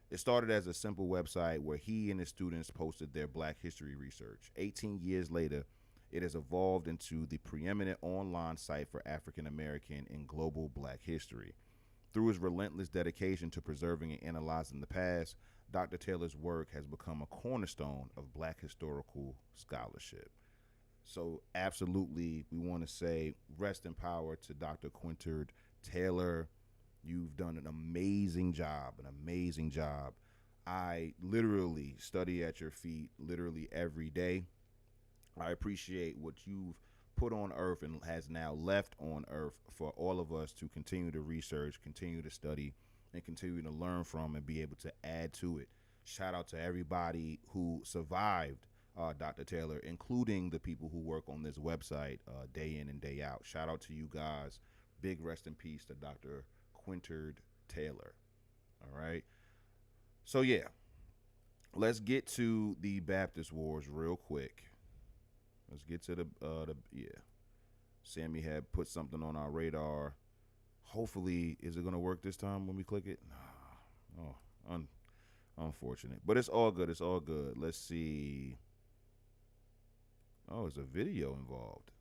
It started as a simple website where he and his students posted their black history research. 18 years later, it has evolved into the preeminent online site for African American and global black history. Through his relentless dedication to preserving and analyzing the past, Dr. Taylor's work has become a cornerstone of black historical scholarship. So, absolutely, we want to say rest in power to Dr. Quintard Taylor. You've done an amazing job, I literally study at your feet literally every day. I appreciate what you've put on earth and has now left on earth for all of us to continue to research, continue to study, and continue to learn from and be able to add to it. Shout out to everybody who survived Dr. Taylor, including the people who work on this website day in and day out. Shout out to you guys. Big rest in peace to Dr. Quintard Taylor. All right. So, yeah, let's get to the Baptist Wars real quick. Let's get to yeah. Sammy had put something on our radar. Hopefully, is it going to work this time when we click it? No. Oh, unfortunate. But it's all good. It's all good. Let's see. Oh, there's a video involved.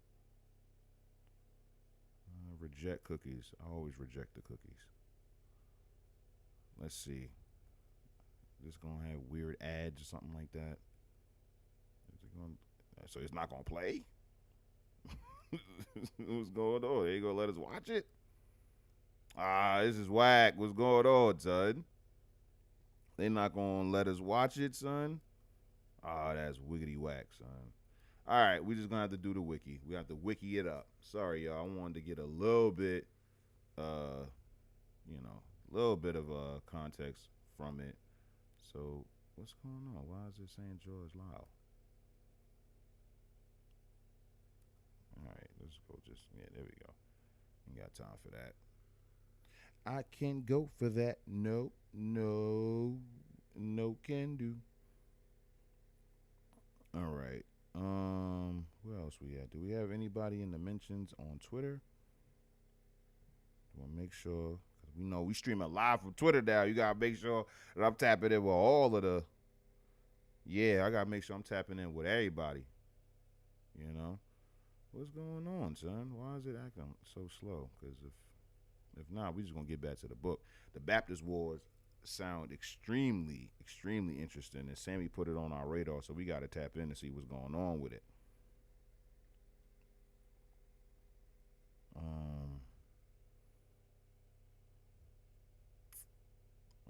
Reject cookies. I always reject the cookies. Let's see. This going to have weird ads or something like that. Is it going? So it's not going to play? What's going on? They ain't going to let us watch it? This is whack. What's going on, son? They not going to let us watch it, son? That's wiggity whack, son. All right, we just going to have to do the wiki. We have to wiki it up. Sorry, y'all. I wanted to get a little bit, little bit of context from it. So, what's going on? Why is it saying George Lau? All right, let's go there we go. Ain't got time for that. I can go for that. No can do. All right. What else we at? Do we have anybody in the mentions on Twitter? Want to make sure, because we know we streaming live from Twitter now. You gotta make sure that I'm tapping in with all of the. Yeah, I gotta make sure I'm tapping in with everybody. What's going on, son? Why is it acting so slow? Because if not, we just gonna get back to the book. The Baptist Wars sound extremely interesting, and Sammy put it on our radar, so we got to tap in and see what's going on with it. Um,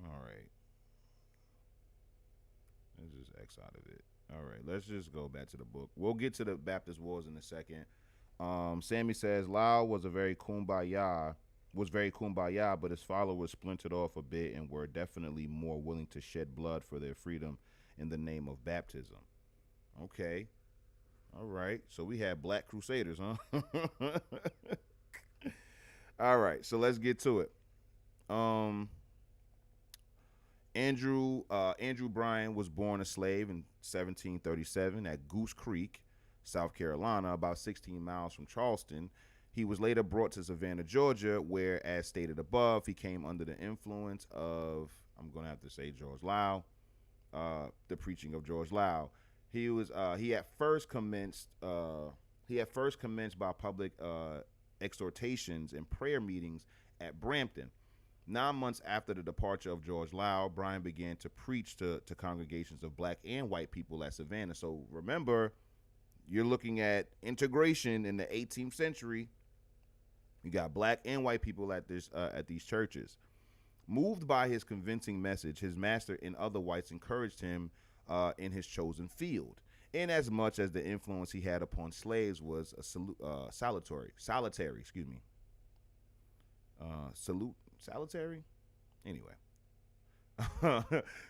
all right, let's just X out of it. All right, let's just go back to the book. We'll get to the Baptist Wars in a second. Sammy says Lau was very kumbaya, but his followers splintered off a bit and were definitely more willing to shed blood for their freedom in the name of baptism. Okay. All right. So we had black crusaders, huh? All right. So let's get to it. Um Andrew Bryan was born a slave in 1737 at Goose Creek, South Carolina, about 16 miles from Charleston. He was later brought to Savannah, Georgia, where, as stated above, he came under the influence of, I'm going to have to say George Lau, the preaching of George Lau. He at first commenced by public exhortations and prayer meetings at Brampton. 9 months after the departure of George Lau, Bryan began to preach to congregations of black and white people at Savannah. So remember, you're looking at integration in the 18th century. You got black and white people at these churches. Moved by his convincing message, his master and other whites encouraged him in his chosen field, in as much as the influence he had upon slaves was solitary. Excuse me. Salutary. Anyway,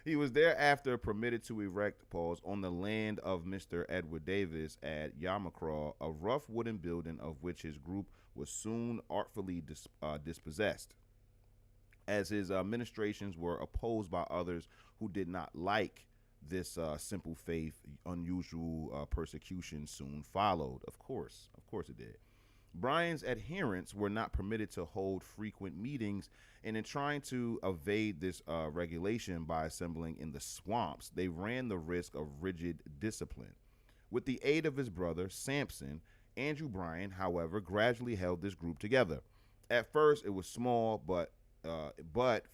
he was thereafter permitted to erect pause on the land of Mr. Edward Davis at Yamacraw, a rough wooden building of which his group was soon artfully dispossessed, as his ministrations were opposed by others who did not like this simple faith. Unusual persecution soon followed. Of course it did. Bryan's adherents were not permitted to hold frequent meetings, and in trying to evade this regulation by assembling in the swamps, they ran the risk of rigid discipline. With the aid of his brother, Sampson, Andrew Bryan, however, gradually held this group together. At first, it was small, but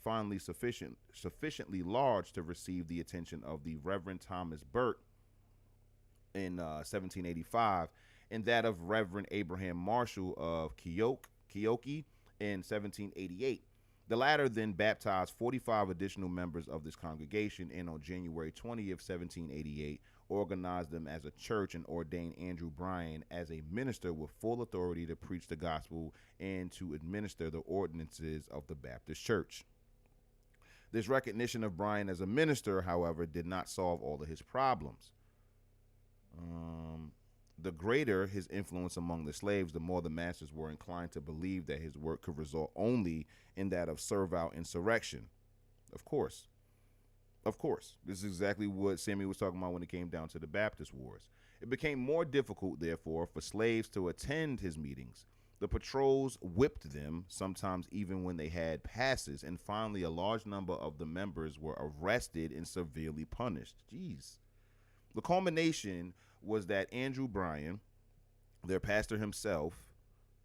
finally sufficiently large to receive the attention of the Reverend Thomas Burt in 1785, and that of Reverend Abraham Marshall of Keokee in 1788. The latter then baptized 45 additional members of this congregation, and on January 20th, 1788, organized them as a church and ordained Andrew Bryan as a minister with full authority to preach the gospel and to administer the ordinances of the Baptist Church. This recognition of Bryan as a minister, however, did not solve all of his problems. The greater his influence among the slaves, the more the masters were inclined to believe that his work could result only in that of servile insurrection. Of course. This is exactly what Sammy was talking about when it came down to the Baptist Wars. It became more difficult, therefore, for slaves to attend his meetings. The patrols whipped them, sometimes even when they had passes, and finally a large number of the members were arrested and severely punished. Jeez. The culmination was that Andrew Bryan, their pastor himself,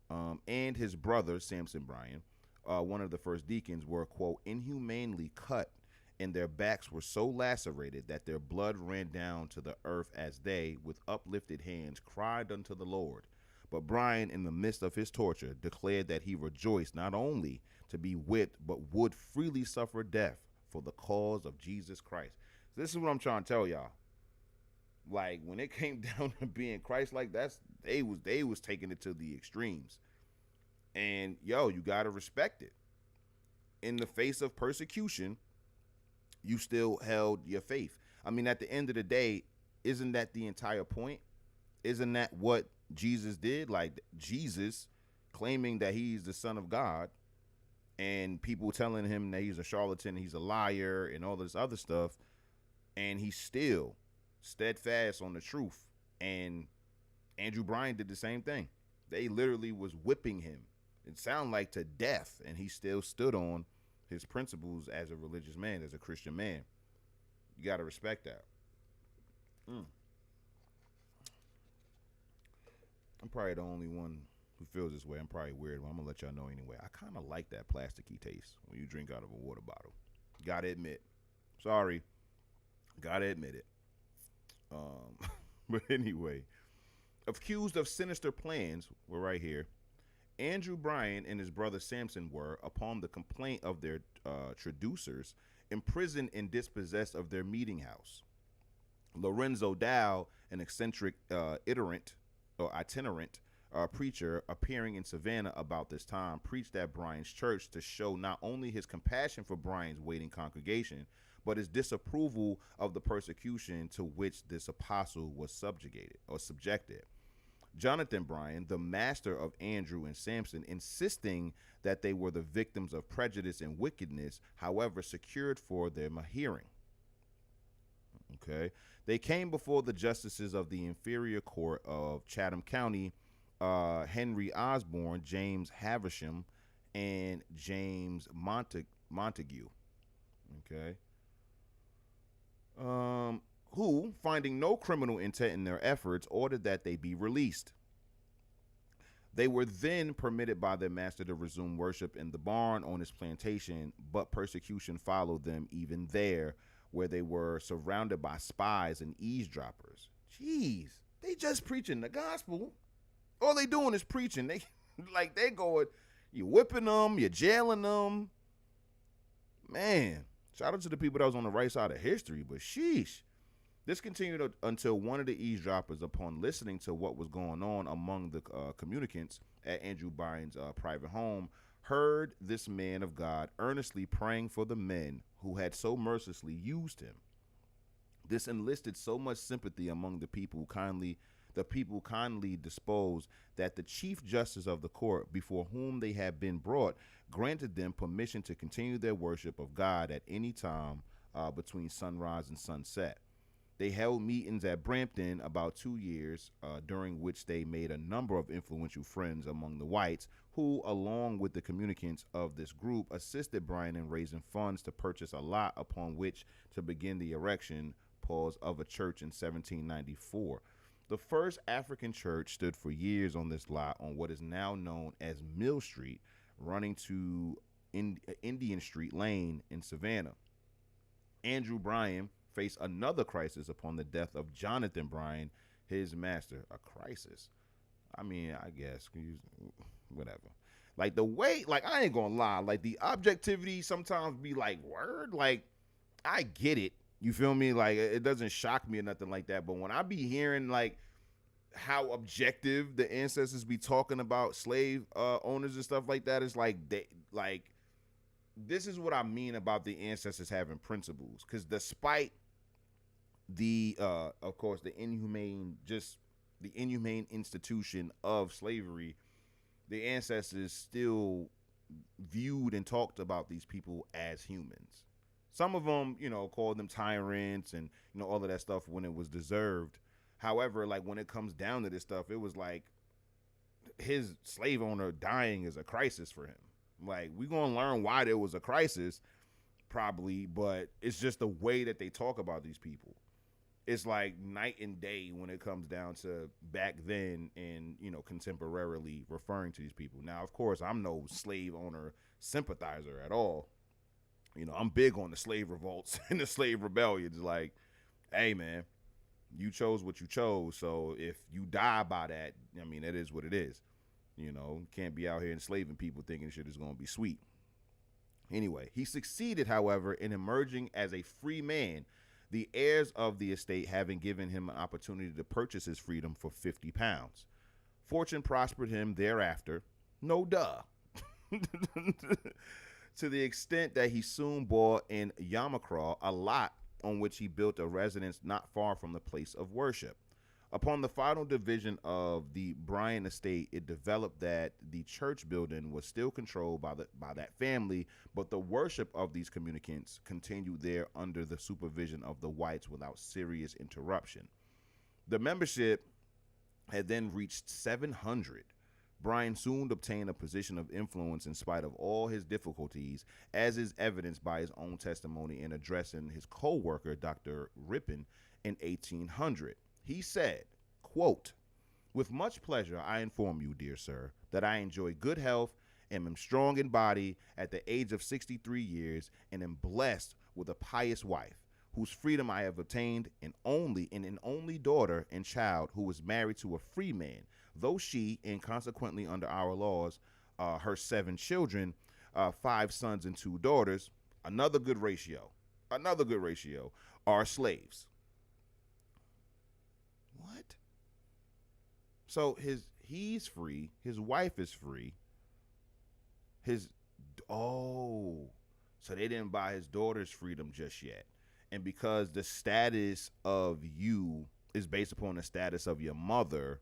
and his brother, Sampson Bryan, one of the first deacons, were, quote, inhumanely cut, and their backs were so lacerated that their blood ran down to the earth as they, with uplifted hands, cried unto the Lord. But Bryan, in the midst of his torture, declared that he rejoiced not only to be whipped, but would freely suffer death for the cause of Jesus Christ. So this is what I'm trying to tell y'all. Like, when it came down to being Christ-like, they was taking it to the extremes. And you gotta respect it. In the face of persecution, you still held your faith. I mean, at the end of the day, isn't that the entire point? Isn't that what Jesus did? Like, Jesus claiming that he's the Son of God, and people telling him that he's a charlatan, he's a liar, and all this other stuff, and he's still steadfast on the truth. And Andrew Bryan did the same thing. They literally was whipping him. It sounded like to death, and he still stood on his principles as a religious man, as a Christian man. You got to respect that. I'm probably the only one who feels this way. I'm probably weird, but I'm gonna let y'all know anyway. I kind of like that plasticky taste when you drink out of a water bottle. Gotta admit. Sorry, gotta admit it. But anyway, accused of sinister plans, we're right here. Andrew Bryan and his brother Samson were, upon the complaint of their traducers, imprisoned and dispossessed of their meeting house. Lorenzo Dow, an eccentric itinerant preacher appearing in Savannah about this time, preached at Bryan's church to show not only his compassion for Bryan's waiting congregation, but his disapproval of the persecution to which this apostle was subjected. Jonathan Bryan, the master of Andrew and Samson, insisting that they were the victims of prejudice and wickedness, however, secured for them a hearing. Okay. They came before the justices of the inferior court of Chatham County, Henry Osborne, James Havisham, and James Montague. Okay. Who, finding no criminal intent in their efforts, ordered that they be released. They were then permitted by their master to resume worship in the barn on his plantation, but persecution followed them even there, where they were surrounded by spies and eavesdroppers. Jeez, they just preaching the gospel. All they doing is preaching. They going, you whipping them, you're jailing them. Man, shout out to the people that was on the right side of history, but sheesh. This continued until one of the eavesdroppers, upon listening to what was going on among the communicants at Andrew Bryan's private home, heard this man of God earnestly praying for the men who had so mercilessly used him. This enlisted so much sympathy among the people kindly disposed, that the chief justice of the court, before whom they had been brought, granted them permission to continue their worship of God at any time between sunrise and sunset. They held meetings at Brampton about 2 years, during which they made a number of influential friends among the whites, who, along with the communicants of this group, assisted Bryan in raising funds to purchase a lot upon which to begin the erection of a church in 1794. The first African church stood for years on this lot on what is now known as Mill Street, running to Indian Street Lane in Savannah. Andrew Bryan faced another crisis upon the death of Jonathan Bryan, his master. A crisis? I mean, I guess, whatever. Like the way, like I ain't gonna lie, like the objectivity sometimes be like, word, like I get it. You feel me? Like it doesn't shock me or nothing like that. But when I be hearing like how objective the ancestors be talking about slave owners and stuff like that, it's like this is what I mean about the ancestors having principles. Because despite the of course the inhumane institution of slavery, the ancestors still viewed and talked about these people as humans. Some of them, called them tyrants and, all of that stuff when it was deserved. However, like when it comes down to this stuff, it was like his slave owner dying is a crisis for him. Like, we're going to learn why there was a crisis, probably, but it's just the way that they talk about these people. It's like night and day when it comes down to back then and, contemporarily referring to these people. Now, of course, I'm no slave owner sympathizer at all. I'm big on the slave revolts and the slave rebellions. Like, hey, man, you chose what you chose. So if you die by that, I mean, that is what it is. Can't be out here enslaving people thinking shit is going to be sweet. Anyway, he succeeded, however, in emerging as a free man, the heirs of the estate having given him an opportunity to purchase his freedom for £50. Fortune prospered him thereafter. No duh. To the extent that he soon bought in Yamacraw a lot on which he built a residence not far from the place of worship. Upon the final division of the Bryan estate, it developed that the church building was still controlled by that family, but the worship of these communicants continued there under the supervision of the whites without serious interruption. The membership had then reached 700. Bryan soon obtained a position of influence in spite of all his difficulties, as is evidenced by his own testimony in addressing his co-worker, Dr. Ripon, in 1800. He said, quote, With much pleasure, I inform you, dear sir, that I enjoy good health and am strong in body at the age of 63 years and am blessed with a pious wife, whose freedom I have obtained, and an only daughter and child who is married to a free man, though she, and consequently under our laws, her 7 children, 5 sons and 2 daughters, another good ratio, are slaves. What? So he's free, his wife is free. His oh, so they didn't buy his daughter's freedom just yet. And because the status of you is based upon the status of your mother,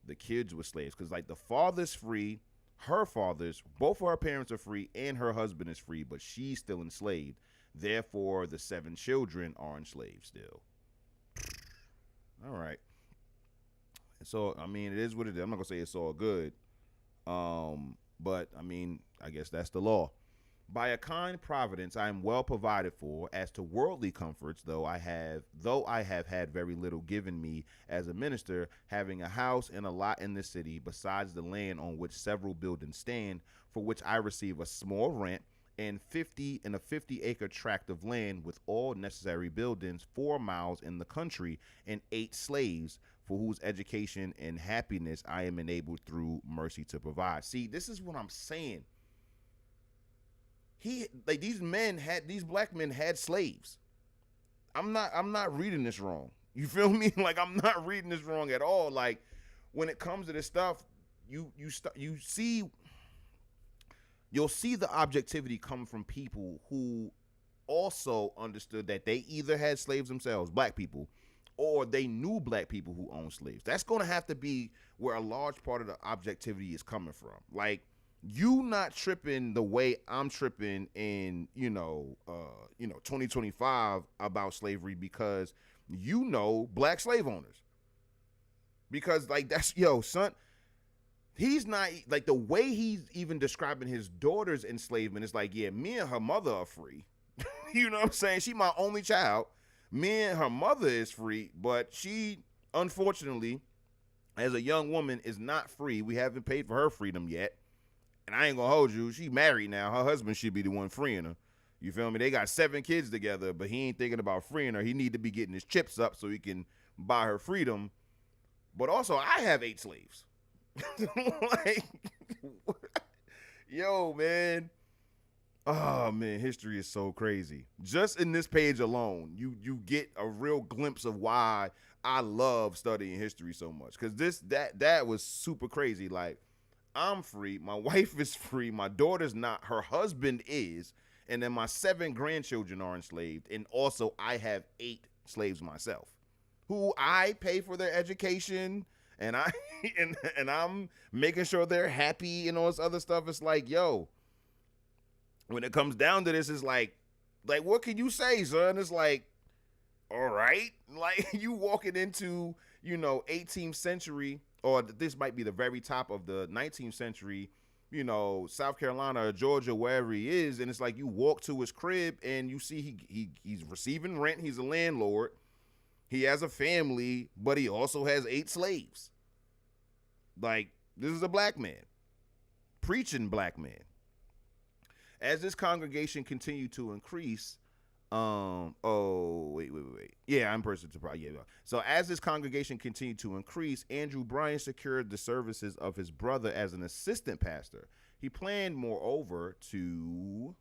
the kids were slaves. Because like the father's free, her father's, both of her parents are free, and her husband is free, but she's still enslaved. Therefore, the 7 children are enslaved still. All right. So I mean, it is what it is. I'm not gonna say it's all good, but I mean, I guess that's the law. By a kind providence, I am well provided for. As to worldly comforts, though I have had very little given me as a minister, having a house and a lot in the city, besides the land on which several buildings stand, for which I receive a small rent, and a 50-acre tract of land with all necessary buildings 4 miles in the country, and 8 slaves, for whose education and happiness I am enabled through mercy to provide. See, this is what I'm saying. These black men had slaves. I'm not reading this wrong. You feel me? Like, I'm not reading this wrong at all. Like, when it comes to this stuff, you'll see the objectivity come from people who also understood that they either had slaves themselves, black people, or they knew black people who owned slaves. That's going to have to be where a large part of the objectivity is coming from. Like, you not tripping the way I'm tripping in 2025 about slavery because you know black slave owners. Because like that's son. He's not like the way he's even describing his daughter's enslavement is like, yeah, me and her mother are free. You know what I'm saying? She my only child. Me and her mother is free, but she, unfortunately, as a young woman, is not free. We haven't paid for her freedom yet. And I ain't gonna hold you. She married now. Her husband should be the one freeing her. You feel me? They got 7 kids together, but he ain't thinking about freeing her. He need to be getting his chips up so he can buy her freedom. But also, I have 8 slaves. Like, yo, man. Oh man, history is so crazy. Just in this page alone, you get a real glimpse of why I love studying history so much. Cause that was super crazy. Like, I'm free, my wife is free, my daughter's not, her husband is, and then my 7 grandchildren are enslaved, and also I have 8 slaves myself, who I pay for their education, and and I'm making sure they're happy and all this other stuff. It's like, yo. When it comes down to this, it's like what can you say, son? It's like, all right, like you walking into 18th century, or this might be the very top of the 19th century, South Carolina or Georgia, wherever he is, and it's like you walk to his crib and you see he's receiving rent. He's a landlord. He has a family, but he also has 8 slaves. Like, this is a black man, preaching black man. As this congregation continued to increase, wait. Yeah, I'm person to probably, yeah. So as this congregation continued to increase, Andrew Bryan secured the services of his brother as an assistant pastor. He planned, moreover, to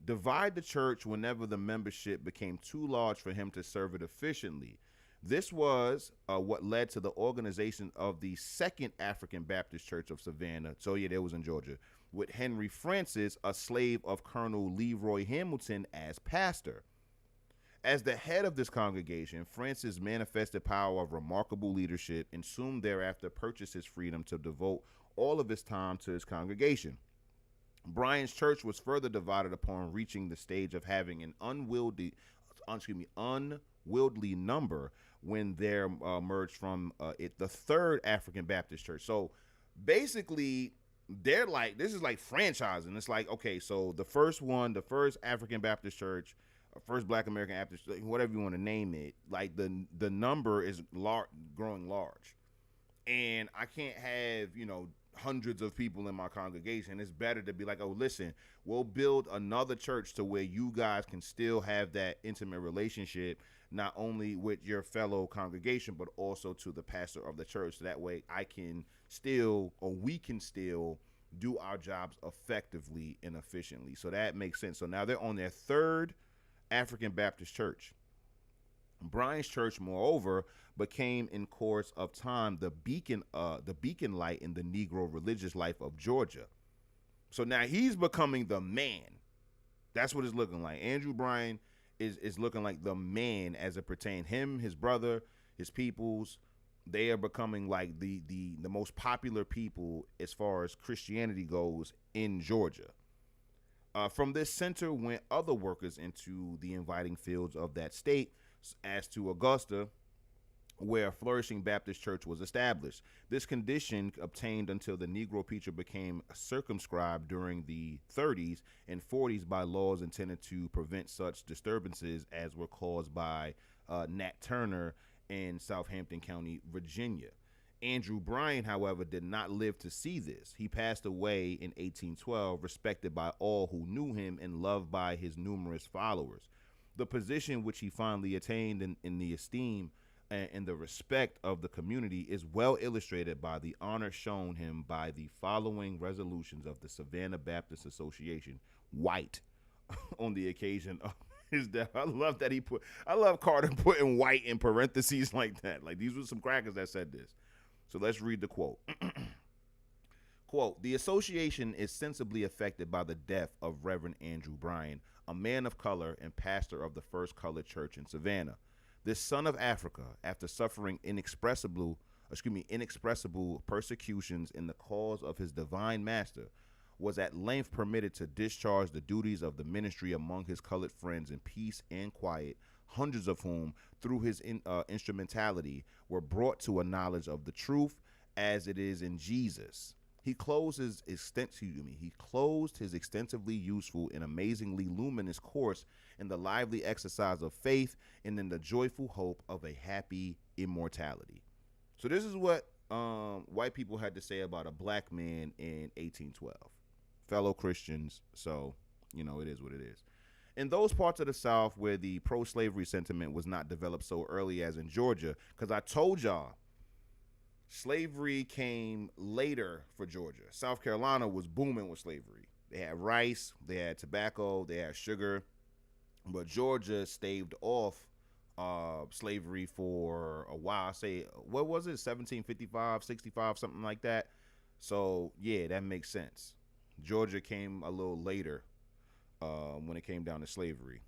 divide the church whenever the membership became too large for him to serve it efficiently. This was what led to the organization of the Second African Baptist Church of Savannah. So yeah, that was in Georgia, with Henry Francis, a slave of Colonel Leroy Hamilton, as pastor. As the head of this congregation, Francis manifested power of remarkable leadership and soon thereafter purchased his freedom to devote all of his time to his congregation. Bryan's church was further divided upon reaching the stage of having an unwieldy number when there emerged from it the Third African Baptist Church. So basically, they're like, this is like franchising. It's like, okay, so the first African Baptist Church first Black American Baptist, like, whatever you want to name it. Like the number is growing large, and I can't have hundreds of people in my congregation. It's better to be like, oh, listen, we'll build another church to where you guys can still have that intimate relationship, not only with your fellow congregation, but also to the pastor of the church. So that way I can still, or we can still do our jobs effectively and efficiently. So that makes sense. So now they're on their third African Baptist church. Bryan's church, moreover, became in course of time the beacon light in the Negro religious life of Georgia. So now he's becoming the man. That's what it's looking like. Andrew Bryan is looking like the man as it pertains. Him, his brother, his peoples, they are becoming like the most popular people as far as Christianity goes in Georgia. From this center went other workers into the inviting fields of that state, as to Augusta, where a flourishing Baptist church was established. This condition obtained until the Negro preacher became circumscribed during the 30s and 40s by laws intended to prevent such disturbances as were caused by Nat Turner in Southampton County, Virginia. Andrew Bryan, however, did not live to see this. He passed away in 1812, respected by all who knew him and loved by his numerous followers. The position which he finally attained in the esteem and the respect of the community is well illustrated by the honor shown him by the following resolutions of the Savannah Baptist Association, white, on the occasion of his death. I love Carter putting white in parentheses like that. Like, these were some crackers that said this. So let's read the quote. Quote, "The association is sensibly affected by the death of Reverend Andrew Bryan, a man of color and pastor of the First Colored Church in Savannah. This son of Africa, after suffering inexpressible persecutions in the cause of his divine master, was at length permitted to discharge the duties of the ministry among his colored friends in peace and quiet, hundreds of whom, through his instrumentality, were brought to a knowledge of the truth as it is in Jesus. He closed his extensively useful and amazingly luminous course in the lively exercise of faith and in the joyful hope of a happy immortality." So this is what white people had to say about a black man in 1812. Fellow Christians, so, it is what it is. In those parts of the South where the pro-slavery sentiment was not developed so early as in Georgia, because I told y'all, slavery came later for Georgia. South Carolina was booming with slavery. They had rice, they had tobacco, they had sugar, but Georgia staved off slavery for a while. I say, what was it, 1755, 65, something like that? So, yeah, that makes sense. Georgia came a little later when it came down to slavery.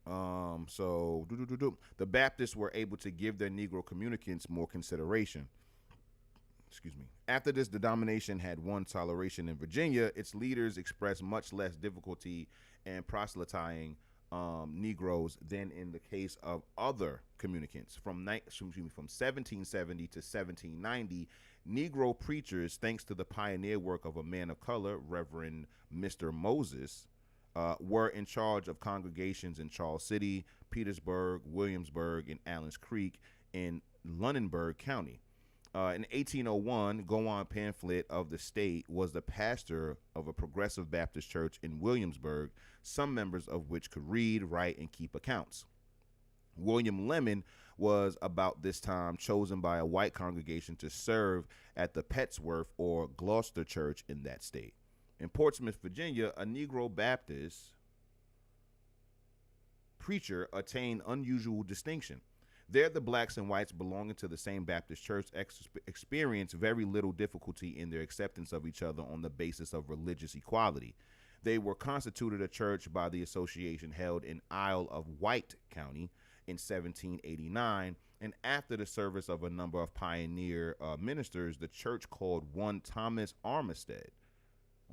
The Baptists were able to give their Negro communicants more consideration. Excuse me. After this denomination had won toleration in Virginia, its leaders expressed much less difficulty in proselytizing Negroes than in the case of other communicants. From 1770 to 1790, Negro preachers, thanks to the pioneer work of a man of color, Reverend Mr. Moses, were in charge of congregations in Charles City, Petersburg, Williamsburg, and Allen's Creek in Lunenburg County. In 1801, Gowan Pamphlet of the state was the pastor of a progressive Baptist church in Williamsburg, some members of which could read, write, and keep accounts. William Lemon was about this time chosen by a white congregation to serve at the Pettsworth or Gloucester Church in that state. In Portsmouth, Virginia, a Negro Baptist preacher attained unusual distinction. There, the blacks and whites belonging to the same Baptist church experienced very little difficulty in their acceptance of each other on the basis of religious equality. They were constituted a church by the association held in Isle of Wight County in 1789, and after the service of a number of pioneer ministers, the church called one Thomas Armistead.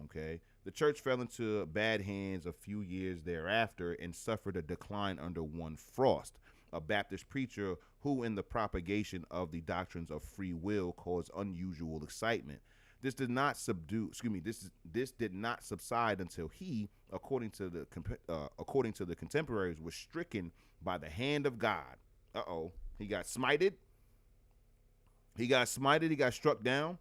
Okay, the church fell into bad hands a few years thereafter and suffered a decline under one Frost, a Baptist preacher who, in the propagation of the doctrines of free will, caused unusual excitement. This did not subdue. Excuse me. This did not subside until he, according to the contemporaries, was stricken by the hand of God. He got smited. He got smited. He got struck down.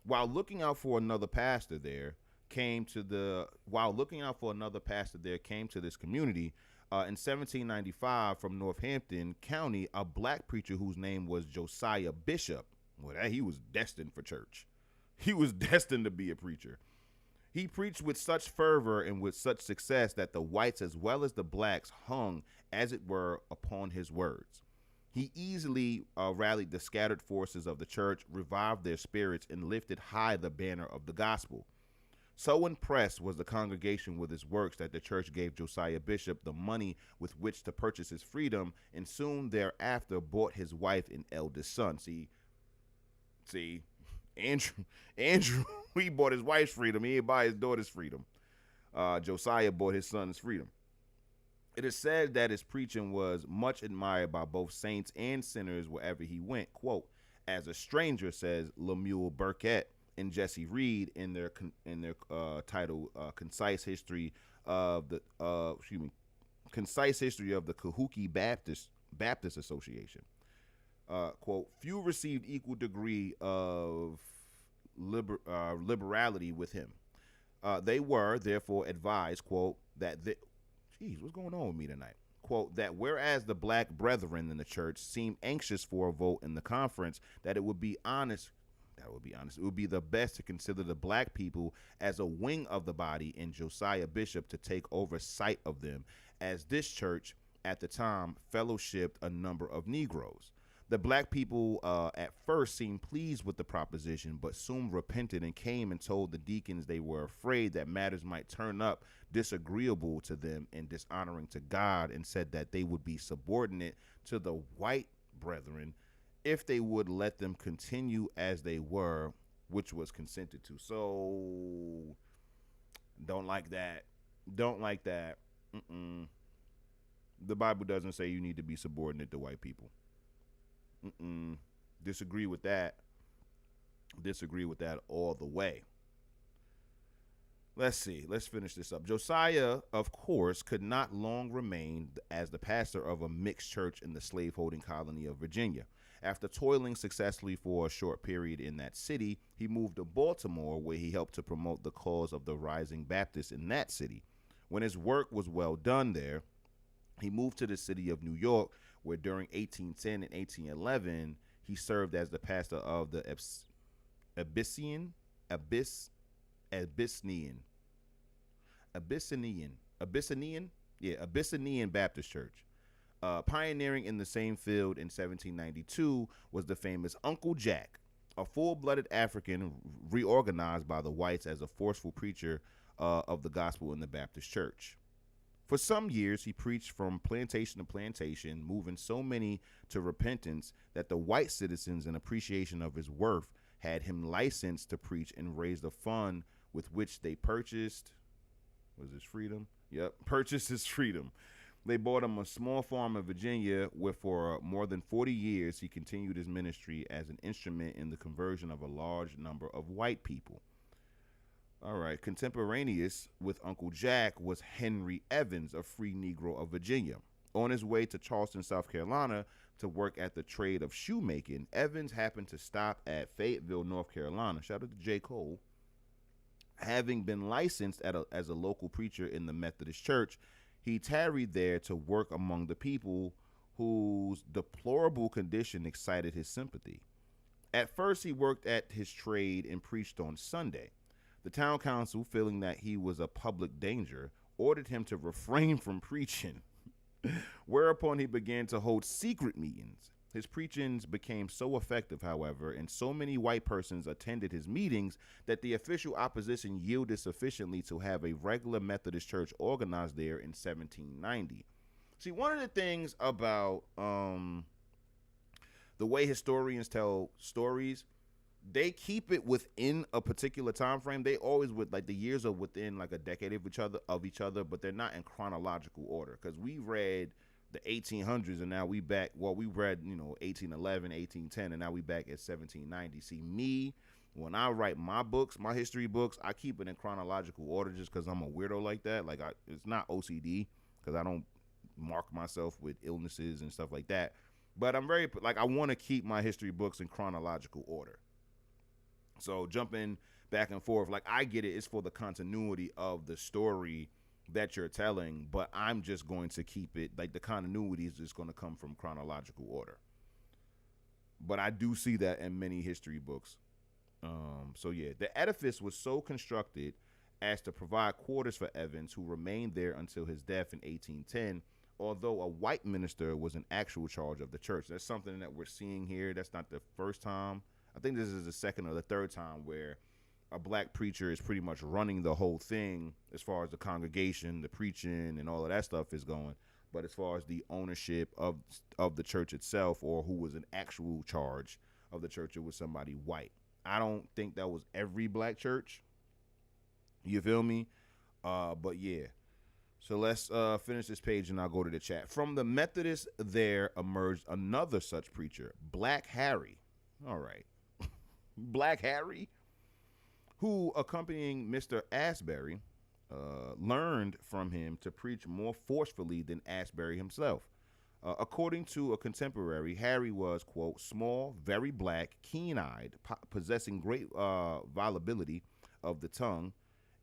While looking out for another pastor there, came to this community. In 1795, from Northampton County, a black preacher whose name was Josiah Bishop. Well, he was destined for church. He was destined to be a preacher. He preached with such fervor and with such success that the whites as well as the blacks hung, as it were, upon his words. He easily rallied the scattered forces of the church, revived their spirits, and lifted high the banner of the gospel. So impressed was the congregation with his works that the church gave Josiah Bishop the money with which to purchase his freedom, and soon thereafter bought his wife and eldest son. See, Andrew, he bought his wife's freedom. He didn't buy his daughter's freedom. Josiah bought his son's freedom. It is said that his preaching was much admired by both saints and sinners wherever he went. Quote, as a stranger, says Lemuel Burkett and Jesse Reed in their title, Concise History of the Cahuki Baptist Association. Quote, few received equal degree of liberality with him. They were therefore advised, quote, what's going on with me tonight? Quote, that whereas the black brethren in the church seemed anxious for a vote in the conference, that it would be it would be the best to consider the black people as a wing of the body and Josiah Bishop to take oversight of them, as this church at the time fellowshipped a number of Negroes. The black people at first seemed pleased with the proposition, but soon repented and came and told the deacons they were afraid that matters might turn up disagreeable to them and dishonoring to God, and said that they would be subordinate to the white brethren if they would let them continue as they were, which was consented to. So, don't like that. The Bible doesn't say you need to be subordinate to white people. Disagree with that all the way. Let's see. Let's finish this up. Josiah, of course, could not long remain as the pastor of a mixed church in the slaveholding colony of Virginia. After toiling successfully for a short period in that city, he moved to Baltimore, where he helped to promote the cause of the rising Baptists in that city. When his work was well done there, he moved to the city of New York, where during 1810 and 1811, he served as the pastor of the Abyssinian Baptist Church. Pioneering in the same field in 1792 was the famous Uncle Jack, a full-blooded African reorganized by the whites as a forceful preacher of the gospel in the Baptist Church. For some years, he preached from plantation to plantation, moving so many to repentance that the white citizens, in appreciation of his worth, had him licensed to preach and raised a fund with which they purchased his freedom. They bought him a small farm in Virginia, where for more than 40 years he continued his ministry as an instrument in the conversion of a large number of white people. All right, contemporaneous with Uncle Jack was Henry Evans, a free Negro of Virginia. On his way to Charleston, South Carolina, to work at the trade of shoemaking, Evans happened to stop at Fayetteville, North Carolina. Shout out to J. Cole. Having been licensed as a local preacher in the Methodist Church, he tarried there to work among the people whose deplorable condition excited his sympathy. At first, he worked at his trade and preached on Sunday. The town council, feeling that he was a public danger, ordered him to refrain from preaching, whereupon he began to hold secret meetings. His preachings became so effective, however, and so many white persons attended his meetings that the official opposition yielded sufficiently to have a regular Methodist church organized there in 1790. See, one of the things about the way historians tell stories, they keep it within a particular time frame. They always the years are within like a decade of each other, but they're not in chronological order. Because we read the 1800s and now we read 1811, 1810, and now we back at 1790. See, me When I write my books, my history books, I keep it in chronological order just because I'm a weirdo like that. Like, it's not OCD because I don't mark myself with illnesses and stuff like that. But I'm very, like, I want to keep my history books in chronological order. So jumping back and forth, like, I get it. It's for the continuity of the story that you're telling, but I'm just going to keep it, like, the continuity is just going to come from chronological order. But I do see that in many history books. So yeah, the edifice was so constructed as to provide quarters for Evans, who remained there until his death in 1810, although a white minister was in actual charge of the church. That's something that we're seeing here. That's not the first time. I think this is the second or the third time where a black preacher is pretty much running the whole thing as far as the congregation, the preaching, and all of that stuff is going. But as far as the ownership of the church itself, or who was in actual charge of the church, it was somebody white. I don't think that was every black church. You feel me? But yeah. So let's finish this page and I'll go to the chat. From the Methodists, there emerged another such preacher, Black Harry. All right. Black Harry, who, accompanying Mr. Asbury, learned from him to preach more forcefully than Asbury himself. According to a contemporary, Harry was, quote, small, very black, keen-eyed, possessing great volubility of the tongue,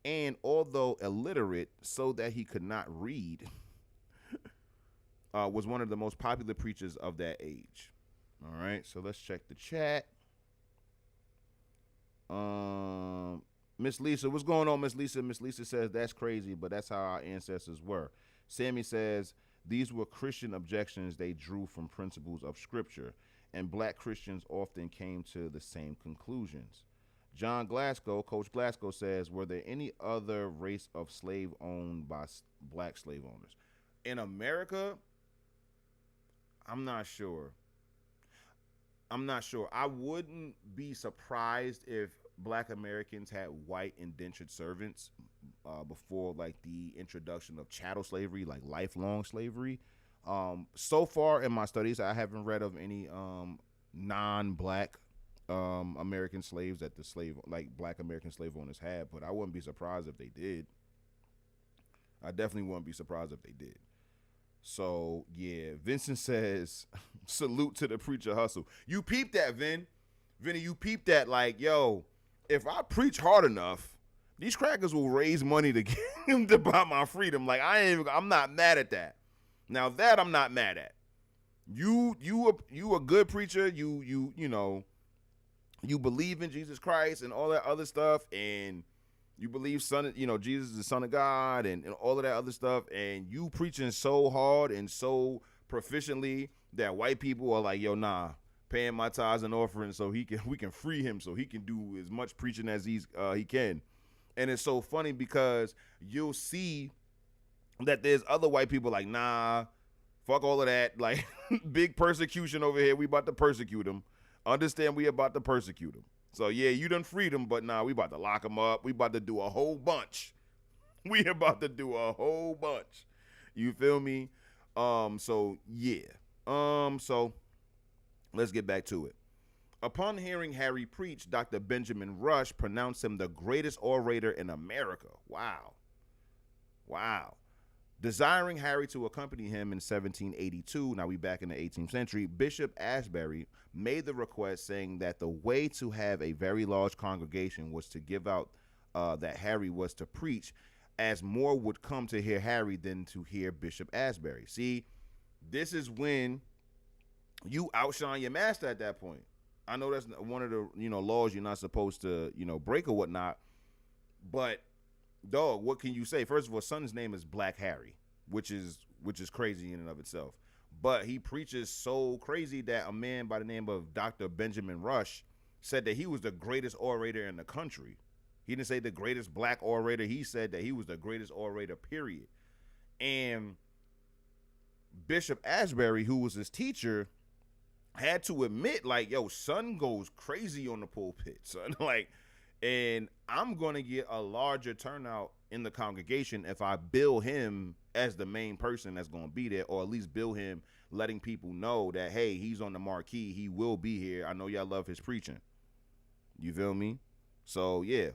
and although illiterate so that he could not read, was one of the most popular preachers of that age. All right, so let's check the chat. Miss Lisa, what's going on, Miss Lisa? Miss Lisa says, that's crazy, but that's how our ancestors were. Sammy says, these were Christian objections they drew from principles of Scripture, and black Christians often came to the same conclusions. John Glasgow, Coach Glasgow says, were there any other race of slave owned by black slave owners? In America, I'm not sure. I wouldn't be surprised if black Americans had white indentured servants before, like, the introduction of chattel slavery, like lifelong slavery. So far in my studies, I haven't read of any non-black American slaves that black American slave owners had, but I wouldn't be surprised if they did. I definitely wouldn't be surprised if they did. So yeah, Vincent says, salute to the preacher hustle. You peep that, Vinny, you peep that. Like, yo, if I preach hard enough, these crackers will raise money to get him to buy my freedom. Like, I'm not mad at that. Now that I'm not mad at. You a good preacher. You know, you believe in Jesus Christ and all that other stuff, and you believe Jesus is the Son of God and all of that other stuff, and you preaching so hard and so proficiently that white people are like, yo, nah, paying my tithes and offerings so we can free him so he can do as much preaching as he can. And it's so funny because you'll see that there's other white people like, nah, fuck all of that. Like, big persecution over here. We about to persecute him. Understand we about to persecute him. So, yeah, you done freed him, but nah, we about to lock him up. We about to do a whole bunch. We about to do a whole bunch. You feel me? So, yeah. So, let's get back to it. Upon hearing Harry preach, Dr. Benjamin Rush pronounced him the greatest orator in America. Wow. Desiring Harry to accompany him in 1782, now we back in the 18th century, Bishop Asbury made the request, saying that the way to have a very large congregation was to give out that Harry was to preach, as more would come to hear Harry than to hear Bishop Asbury. See, this is when you outshine your master at that point. I know that's one of the laws you're not supposed to break or whatnot, but dog, what can you say? First of all, son's name is Black Harry, which is crazy in and of itself. But he preaches so crazy that a man by the name of Dr. Benjamin Rush said that he was the greatest orator in the country. He didn't say the greatest black orator. He said that he was the greatest orator, period. And Bishop Asbury, who was his teacher, had to admit, like, yo, son goes crazy on the pulpit, son. Like, and I'm going to get a larger turnout in the congregation if I bill him as the main person that's going to be there, or at least bill him letting people know that, hey, he's on the marquee. He will be here. I know y'all love his preaching. You feel me? So yeah.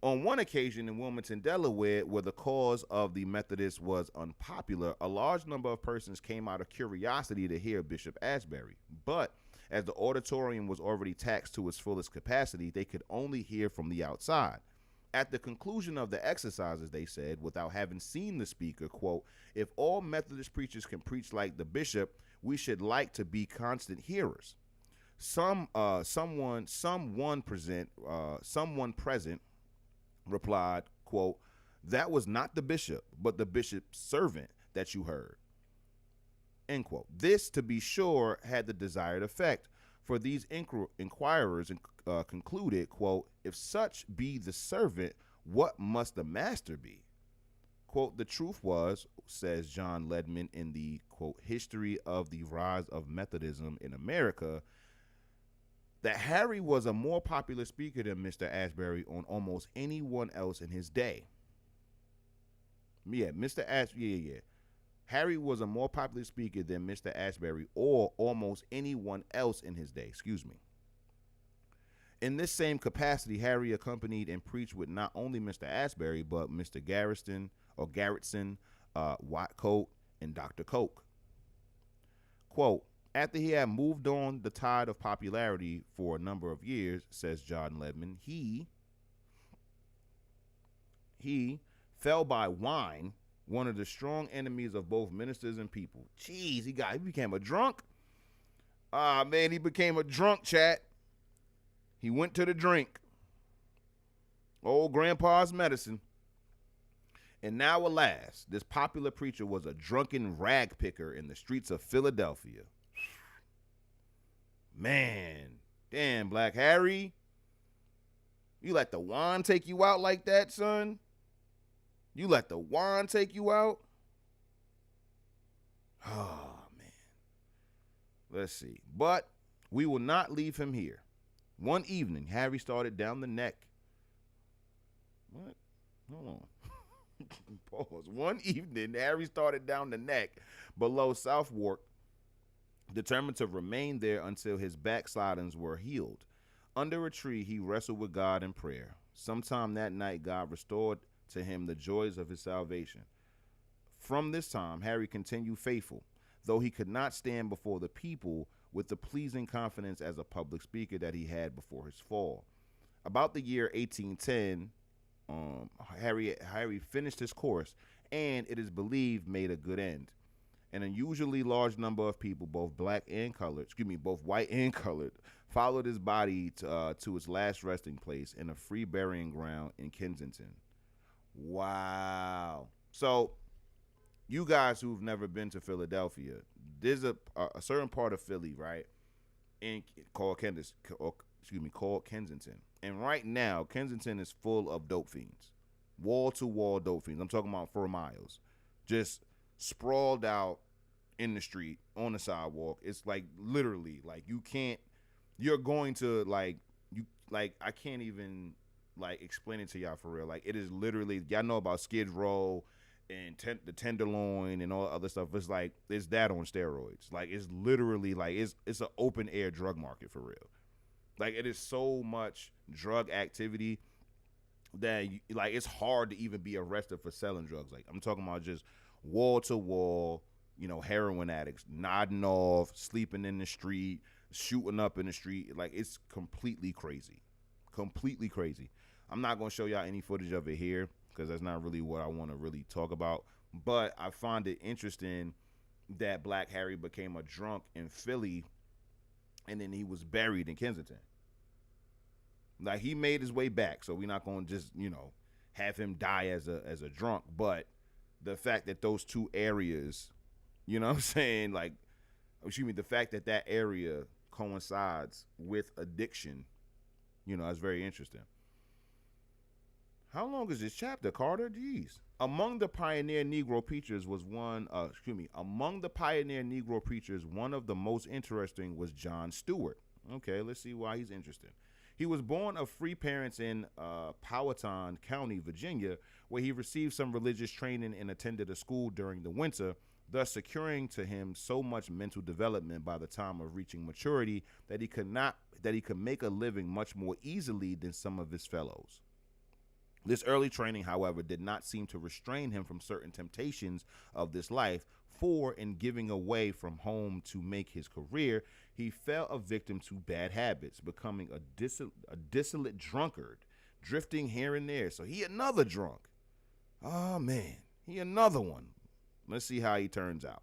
On one occasion in Wilmington, Delaware, where the cause of the Methodists was unpopular, a large number of persons came out of curiosity to hear Bishop Asbury. But as the auditorium was already taxed to its fullest capacity, they could only hear from the outside. At the conclusion of the exercises, they said, without having seen the speaker, quote, if all Methodist preachers can preach like the bishop, we should like to be constant hearers. Someone present replied, quote, that was not the bishop, but the bishop's servant that you heard, end quote. This, to be sure, had the desired effect, for these inquirers concluded, quote, if such be the servant, what must the master be? Quote, the truth was, says John Ledman in the, quote, history of the rise of Methodism in America, that Harry was a more popular speaker than Mr. Asbury on almost anyone else in his day. Yeah, Mr. Asbury, Harry was a more popular speaker than Mr. Asbury or almost anyone else in his day, excuse me. In this same capacity, Harry accompanied and preached with not only Mr. Asbury, but Mr. Garrison, Watcoat, and Dr. Coke. Quote, after he had moved on the tide of popularity for a number of years, says John Ledman, he fell by wine, one of the strong enemies of both ministers and people. Jeez, he became a drunk. Man, he became a drunk, chat. He went to the drink. Old grandpa's medicine. And now, alas, this popular preacher was a drunken rag picker in the streets of Philadelphia. Man, damn, Black Harry. You let the wine take you out like that, son? You let the wine take you out? Oh, man. Let's see. But we will not leave him here. One evening, Harry started down the neck. What? Hold on. Pause. One evening, Harry started down the neck below Southwark, determined to remain there until his backslidings were healed. Under a tree, he wrestled with God in prayer. Sometime that night, God restored to him the joys of his salvation. From this time, Harry continued faithful, though he could not stand before the people with the pleasing confidence as a public speaker that he had before his fall. About the year 1810, Harry finished his course, and it is believed made a good end. An unusually large number of people, both white and colored, followed his body to its last resting place in a free burying ground in Kensington. Wow. So, you guys who've never been to Philadelphia, there's a certain part of Philly, right, called Kensington. And right now, Kensington is full of dope fiends, wall-to-wall dope fiends. I'm talking about for miles, just sprawled out in the street on the sidewalk. It's like literally like you're going to I can't even like explain it to y'all for real. Like it is literally, y'all know about Skid Row and the Tenderloin and all other stuff. It's like it's that on steroids. Like it's literally like it's an open air drug market for real. Like it is so much drug activity that like it's hard to even be arrested for selling drugs. Like I'm talking about just wall to wall, heroin addicts nodding off, sleeping in the street, shooting up in the street. Like it's completely crazy. I'm not going to show y'all any footage of it here because that's not really what I want to really talk about. But I find it interesting that Black Harry became a drunk in Philly and then he was buried in Kensington. Like he made his way back, so we're not going to just, have him die as a drunk. But the fact that those two areas, you know what I'm saying? Like, the fact that that area coincides with addiction, that's very interesting. How long is this chapter, Carter? Jeez. Among the pioneer Negro preachers, one of the most interesting was John Stewart. Okay, let's see why he's interesting. He was born of free parents in Powhatan County, Virginia, where he received some religious training and attended a school during the winter, thus securing to him so much mental development by the time of reaching maturity that he could make a living much more easily than some of his fellows. This early training, however, did not seem to restrain him from certain temptations of this life, for in giving away from home to make his career, he fell a victim to bad habits, becoming a dissolute drunkard, drifting here and there. So he another drunk. Oh, man, he another one. Let's see how he turns out.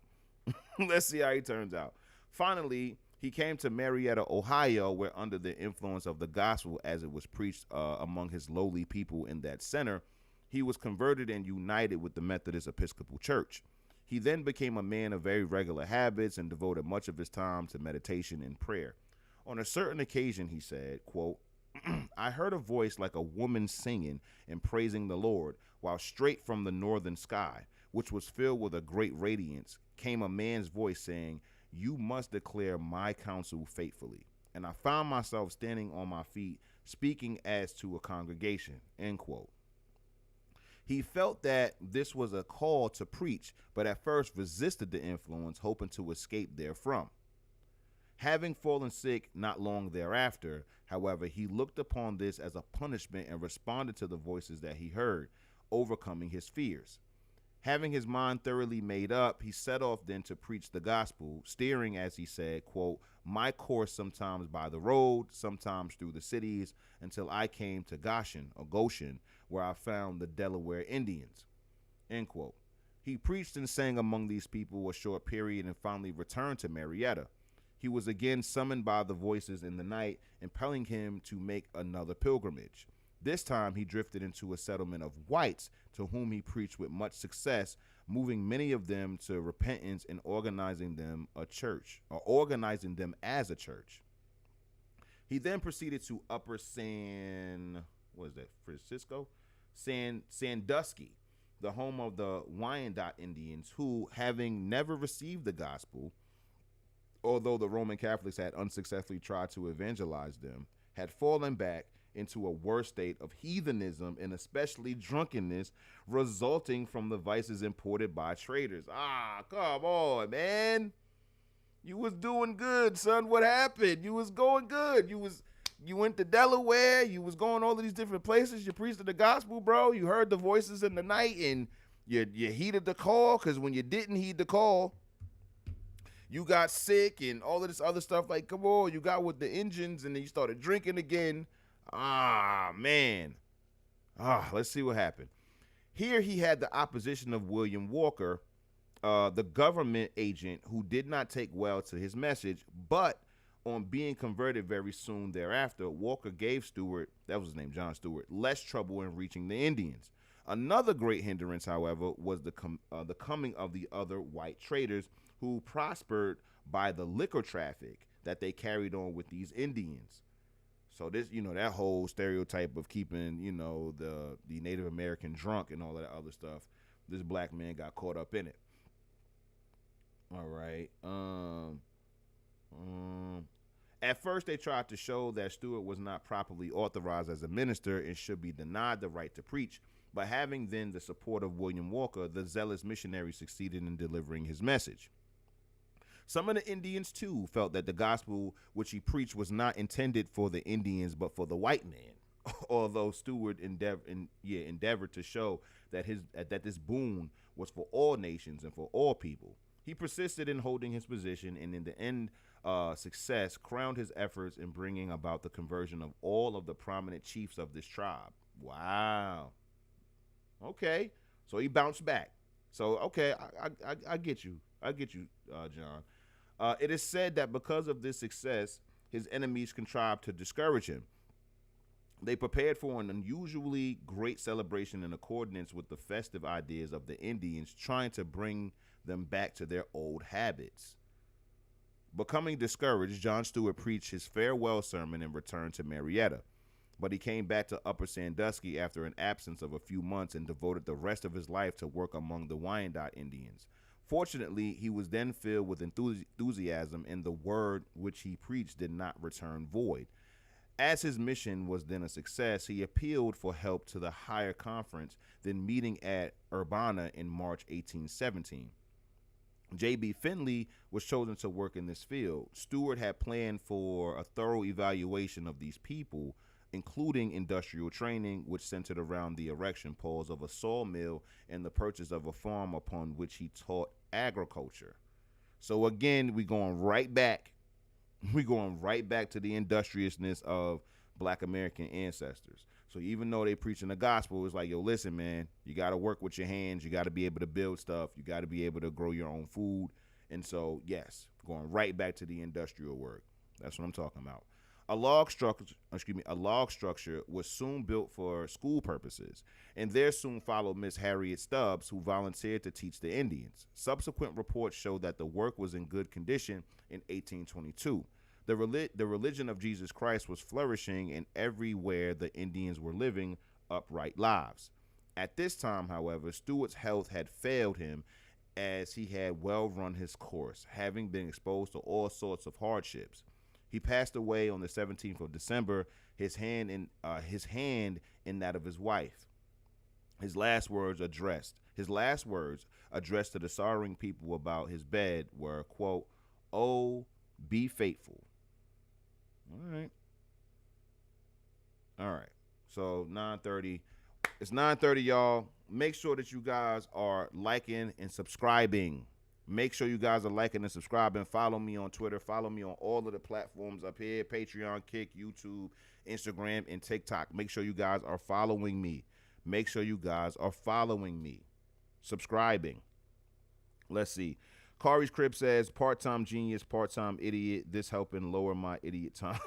Let's see how he turns out. Finally, he came to Marietta, Ohio, where under the influence of the gospel as it was preached among his lowly people in that center, he was converted and united with the Methodist Episcopal Church. He then became a man of very regular habits and devoted much of his time to meditation and prayer. On a certain occasion, he said, quote, I heard a voice like a woman singing and praising the Lord, while straight from the northern sky, which was filled with a great radiance, came a man's voice saying, you must declare my counsel faithfully. And I found myself standing on my feet, speaking as to a congregation, end quote. He felt that this was a call to preach, but at first resisted the influence, hoping to escape therefrom. Having fallen sick not long thereafter, however, he looked upon this as a punishment and responded to the voices that he heard, overcoming his fears. Having his mind thoroughly made up, he set off then to preach the gospel, steering, as he said, quote, my course sometimes by the road, sometimes through the cities, until I came to Goshen, where I found the Delaware Indians, end quote. He preached and sang among these people a short period and finally returned to Marietta. He was again summoned by the voices in the night, impelling him to make another pilgrimage. This time he drifted into a settlement of whites to whom he preached with much success, moving many of them to repentance and organizing them as a church. He then proceeded to Upper Sandusky, the home of the Wyandot Indians, who, having never received the gospel, although the Roman Catholics had unsuccessfully tried to evangelize them, had fallen back into a worse state of heathenism and especially drunkenness resulting from the vices imported by traders. Come on, man. You was doing good, son. What happened? You was going good. You went to Delaware. You was going all of these different places. You preached the gospel, bro. You heard the voices in the night and you heeded the call, because when you didn't heed the call, you got sick and all of this other stuff. Like, come on, you got with the engines and then you started drinking again. Man. Let's see what happened. Here he had the opposition of William Walker, the government agent, who did not take well to his message, but on being converted very soon thereafter, Walker gave Stewart, that was his name, John Stewart, less trouble in reaching the Indians. Another great hindrance, however, was the coming of the other white traders who prospered by the liquor traffic that they carried on with these Indians. So this, that whole stereotype of keeping, the Native American drunk and all that other stuff, this black man got caught up in it. All right. At first, they tried to show that Stewart was not properly authorized as a minister and should be denied the right to preach. But having then the support of William Walker, the zealous missionary succeeded in delivering his message. Some of the Indians, too, felt that the gospel which he preached was not intended for the Indians, but for the white man. Although Stewart endeavored to show that this boon was for all nations and for all people. He persisted in holding his position, and in the end, success crowned his efforts in bringing about the conversion of all of the prominent chiefs of this tribe. Wow. Okay, so he bounced back. So okay, I get you. I get you, John. It is said that because of this success, his enemies contrived to discourage him. They prepared for an unusually great celebration in accordance with the festive ideas of the Indians, trying to bring them back to their old habits. Becoming discouraged, John Stewart preached his farewell sermon and returned to Marietta. But he came back to Upper Sandusky after an absence of a few months and devoted the rest of his life to work among the Wyandot Indians. Fortunately, he was then filled with enthusiasm, and the word which he preached did not return void. As his mission was then a success, he appealed for help to the higher conference, then meeting at Urbana in March 1817. J.B. Finley was chosen to work in this field. Stewart had planned for a thorough evaluation of these people, including industrial training, which centered around the erection poles of a sawmill and the purchase of a farm upon which he taught agriculture. So again, we going right back. We're going right back to the industriousness of Black American ancestors. So even though they preaching the gospel, it's like, yo, listen, man, you got to work with your hands. You got to be able to build stuff. You got to be able to grow your own food. And so, yes, going right back to the industrial work. That's what I'm talking about. A log structure was soon built for school purposes, and there soon followed Miss Harriet Stubbs, who volunteered to teach the Indians. Subsequent reports show that the work was in good condition in 1822. The religion of Jesus Christ was flourishing, and everywhere the Indians were living upright lives. At this time, however, Stewart's health had failed him, as he had well run his course, having been exposed to all sorts of hardships. He passed away on the 17th of December, his hand in that of his wife. His last words addressed to the sorrowing people about his bed were, quote, "Oh, be faithful." All right. So 9:30. It's 9:30, y'all. Make sure that you guys are liking and subscribing. Make sure you guys are liking and subscribing. Follow me on Twitter. Follow me on all of the platforms up here: Patreon, Kick, YouTube, Instagram, and TikTok. Make sure you guys are following me. Subscribing. Let's see. Kari's Crib says, part-time genius, part-time idiot. This helping lower my idiot time.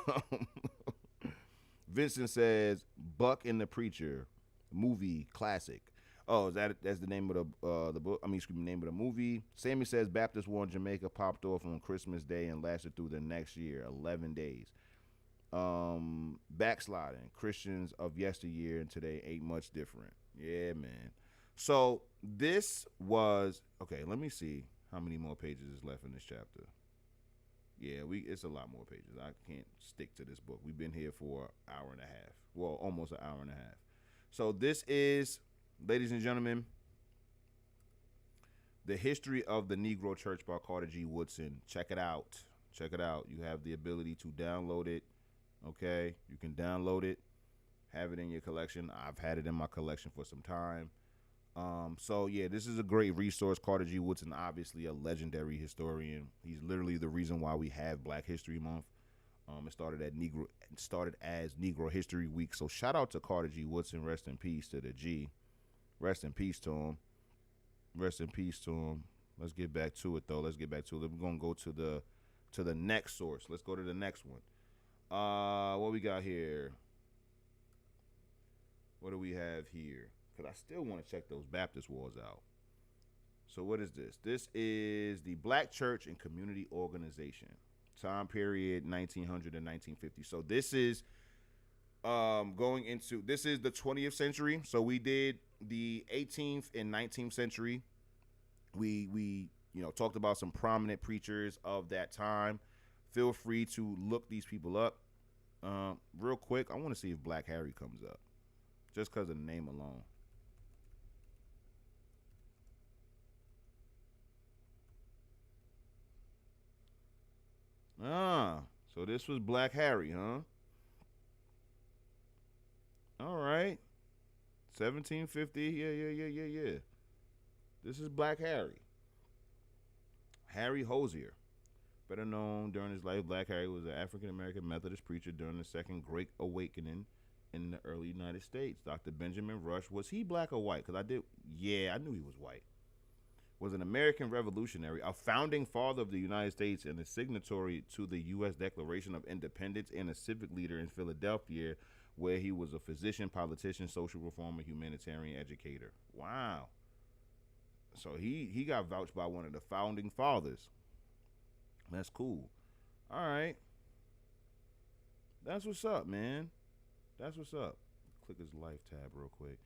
Vincent says, Buck and the Preacher, movie classic. Oh, that's the name of the book? Name of the movie. Sammy says, Baptist War in Jamaica popped off on Christmas Day and lasted through the next year, 11 days. Backsliding. Christians of yesteryear and today ain't much different. Yeah, man. So this was, okay, let me see how many more pages is left in this chapter. Yeah, it's a lot more pages. I can't stick to this book. We've been here for an hour and a half. Well, almost an hour and a half. So this is, ladies and gentlemen, The History of the Negro Church by Carter G. Woodson. Check it out. You have the ability to download it. Okay? You can download it, have it in your collection. I've had it in my collection for some time. So yeah, this is a great resource. Carter G. Woodson, obviously a legendary historian. He's literally the reason why we have Black History Month. It started as Negro History Week. So shout out to Carter G. Woodson. Rest in peace to the G. Rest in peace to him. Let's get back to it though. We're gonna go to the next source. Let's go to the next one. What we got here? What do we have here? Because I still want to check those Baptist wars out. So what is this? This is the Black Church and Community Organization. Time period 1900 to 1950. So this is this is the 20th century. So we did the 18th and 19th century. We talked about some prominent preachers of that time. Feel free to look these people up. Real quick, I want to see if Black Harry comes up, just because of the name alone. So this was Black Harry, huh? All right. 1750. Yeah. This is Black Harry. Harry Hosier. Better known during his life, Black Harry was an African-American Methodist preacher during the Second Great Awakening in the early United States. Dr. Benjamin Rush, was he black or white? I knew he was white. Was an American revolutionary, a founding father of the United States, and a signatory to the U.S. Declaration of Independence, and a civic leader in Philadelphia, where he was a physician, politician, social reformer, humanitarian educator. Wow. So he got vouched by one of the founding fathers. That's cool. All right. That's what's up, man. That's what's up. Click his life tab real quick.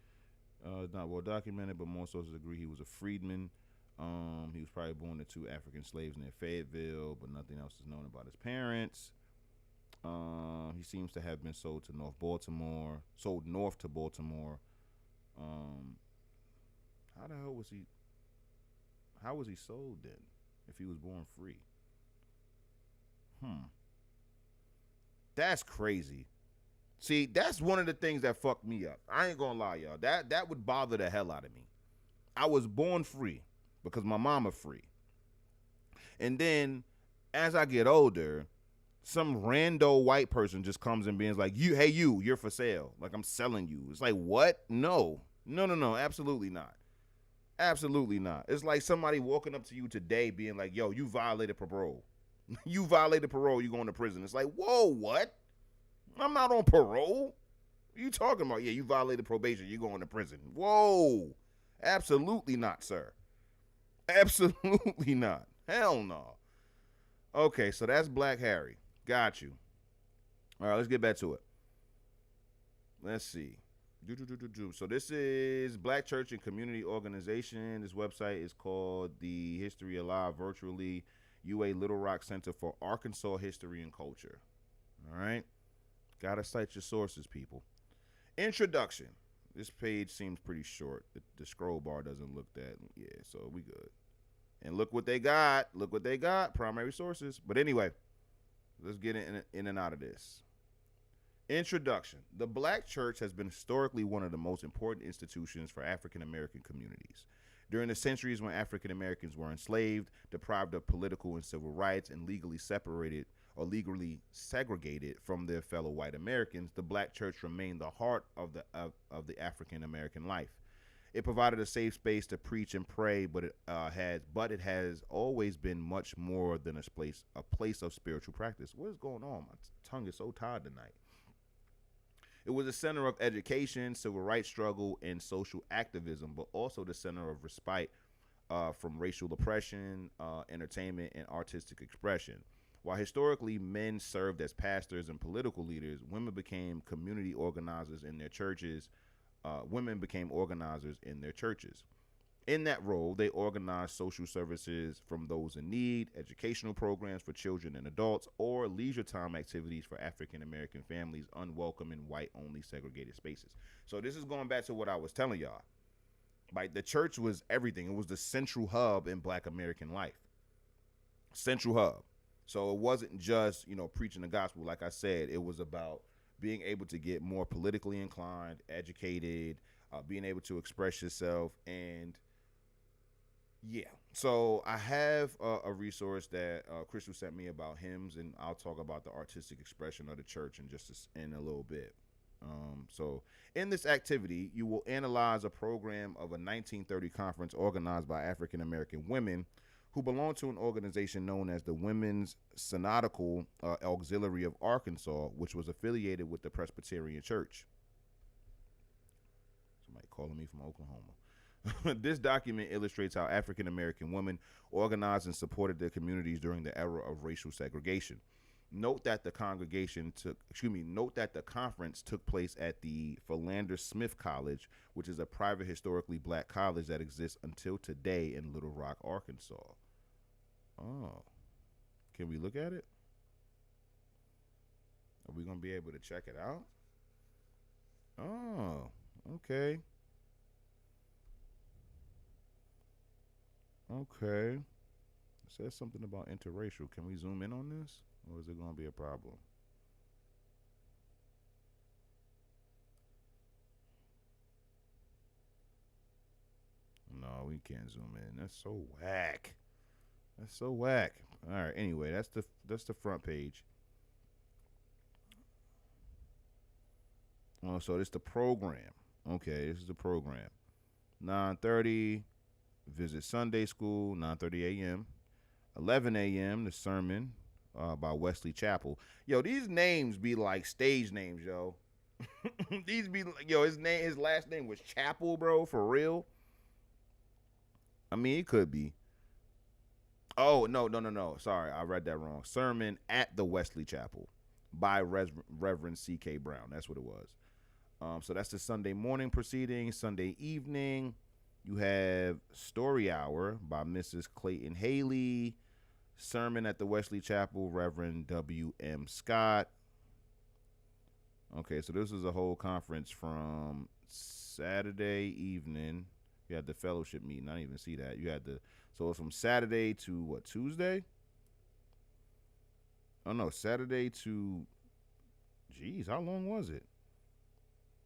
It's not well documented, but more sources agree he was a freedman. He was probably born to two African slaves near Fayetteville, but nothing else is known about his parents. He seems to have been sold to North Baltimore, sold north to Baltimore. Um, how the hell was he? How was he sold then? If he was born free? Hmm, that's crazy. See, that's one of the things that fucked me up. I ain't gonna lie, y'all. That would bother the hell out of me. I was born free because my mama free, and then as I get older, some rando white person just comes and being like, "You, hey, you're for sale. Like I'm selling you." It's like, what? No, no, no, no, absolutely not. Absolutely not. It's like somebody walking up to you today being like, "Yo, you violated parole. You violated parole. You going to prison." It's like, whoa, what? I'm not on parole. What are you talking about? Yeah, you violated probation. You going to prison. Whoa. Absolutely not, sir. Absolutely not. Hell no. Okay, so that's Black Harry. Got you. All right, let's get back to it. Let's see. So this is Black Church and Community Organization. This website is called the History Alive Virtually UA Little Rock Center for Arkansas History and Culture. All right. Gotta cite your sources, people. Introduction. This page seems pretty short. The scroll bar doesn't look that. Yeah, so we good. And look what they got. Look what they got. Primary sources. But anyway, let's get in and out of this. Introduction. The Black Church has been historically one of the most important institutions for African American communities. During the centuries when African Americans were enslaved, deprived of political and civil rights, and legally separated or legally segregated from their fellow white Americans, the Black Church remained the heart of the African American life. It provided a safe space to preach and pray, but it has always been much more than a place of spiritual practice. What is going on? My tongue is so tired tonight. It was a center of education, civil rights struggle, and social activism, but also the center of respite from racial oppression, entertainment, and artistic expression. While historically men served as pastors and political leaders, women became community organizers in their churches. Women became organizers in their churches. In that role, they organized social services from those in need, educational programs for children and adults, or leisure time activities for African American families unwelcome in white-only segregated spaces. So this is going back to what I was telling y'all. Like, the church was everything. It was the central hub in Black American life. Central hub. So it wasn't just, preaching the gospel. Like I said, it was about being able to get more politically inclined, educated, being able to express yourself, and yeah. So I have a resource that Crystal sent me about hymns, and I'll talk about the artistic expression of the church in a little bit. So in this activity, you will analyze a program of a 1930 conference organized by African American women who belonged to an organization known as the Women's Synodical Auxiliary of Arkansas, which was affiliated with the Presbyterian Church. Somebody calling me from Oklahoma. This document illustrates how African American women organized and supported their communities during the era of racial segregation. Note that the conference took place at the Philander Smith College, which is a private historically Black college that exists until today in Little Rock, Arkansas. Oh. Can we look at it? Are we going to be able to check it out? Oh, okay. Okay. It says something about interracial. Can we zoom in on this? Or is it going to be a problem? No, we can't zoom in. That's so whack. That's so whack. All right. Anyway, that's the front page. Oh, so this the program. Okay, this is the program. 9:30. Visit Sunday school. 9:30 a.m. 11 a.m. the sermon by Wesley Chapel. Yo, these names be like stage names, yo. These be like, yo, his last name was Chapel, bro, for real. I mean, it could be. Oh, no. Sorry, I read that wrong. Sermon at the Wesley Chapel by Reverend C.K. Brown. That's what it was. So that's the Sunday morning proceeding. Sunday evening, you have Story Hour by Mrs. Clayton Haley. Sermon at the Wesley Chapel, Reverend W.M. Scott. Okay, so this is a whole conference from Saturday evening. You had the fellowship meeting. I didn't even see that. You had the so it's from Saturday to what, Tuesday? Oh no, Saturday to geez, how long was it?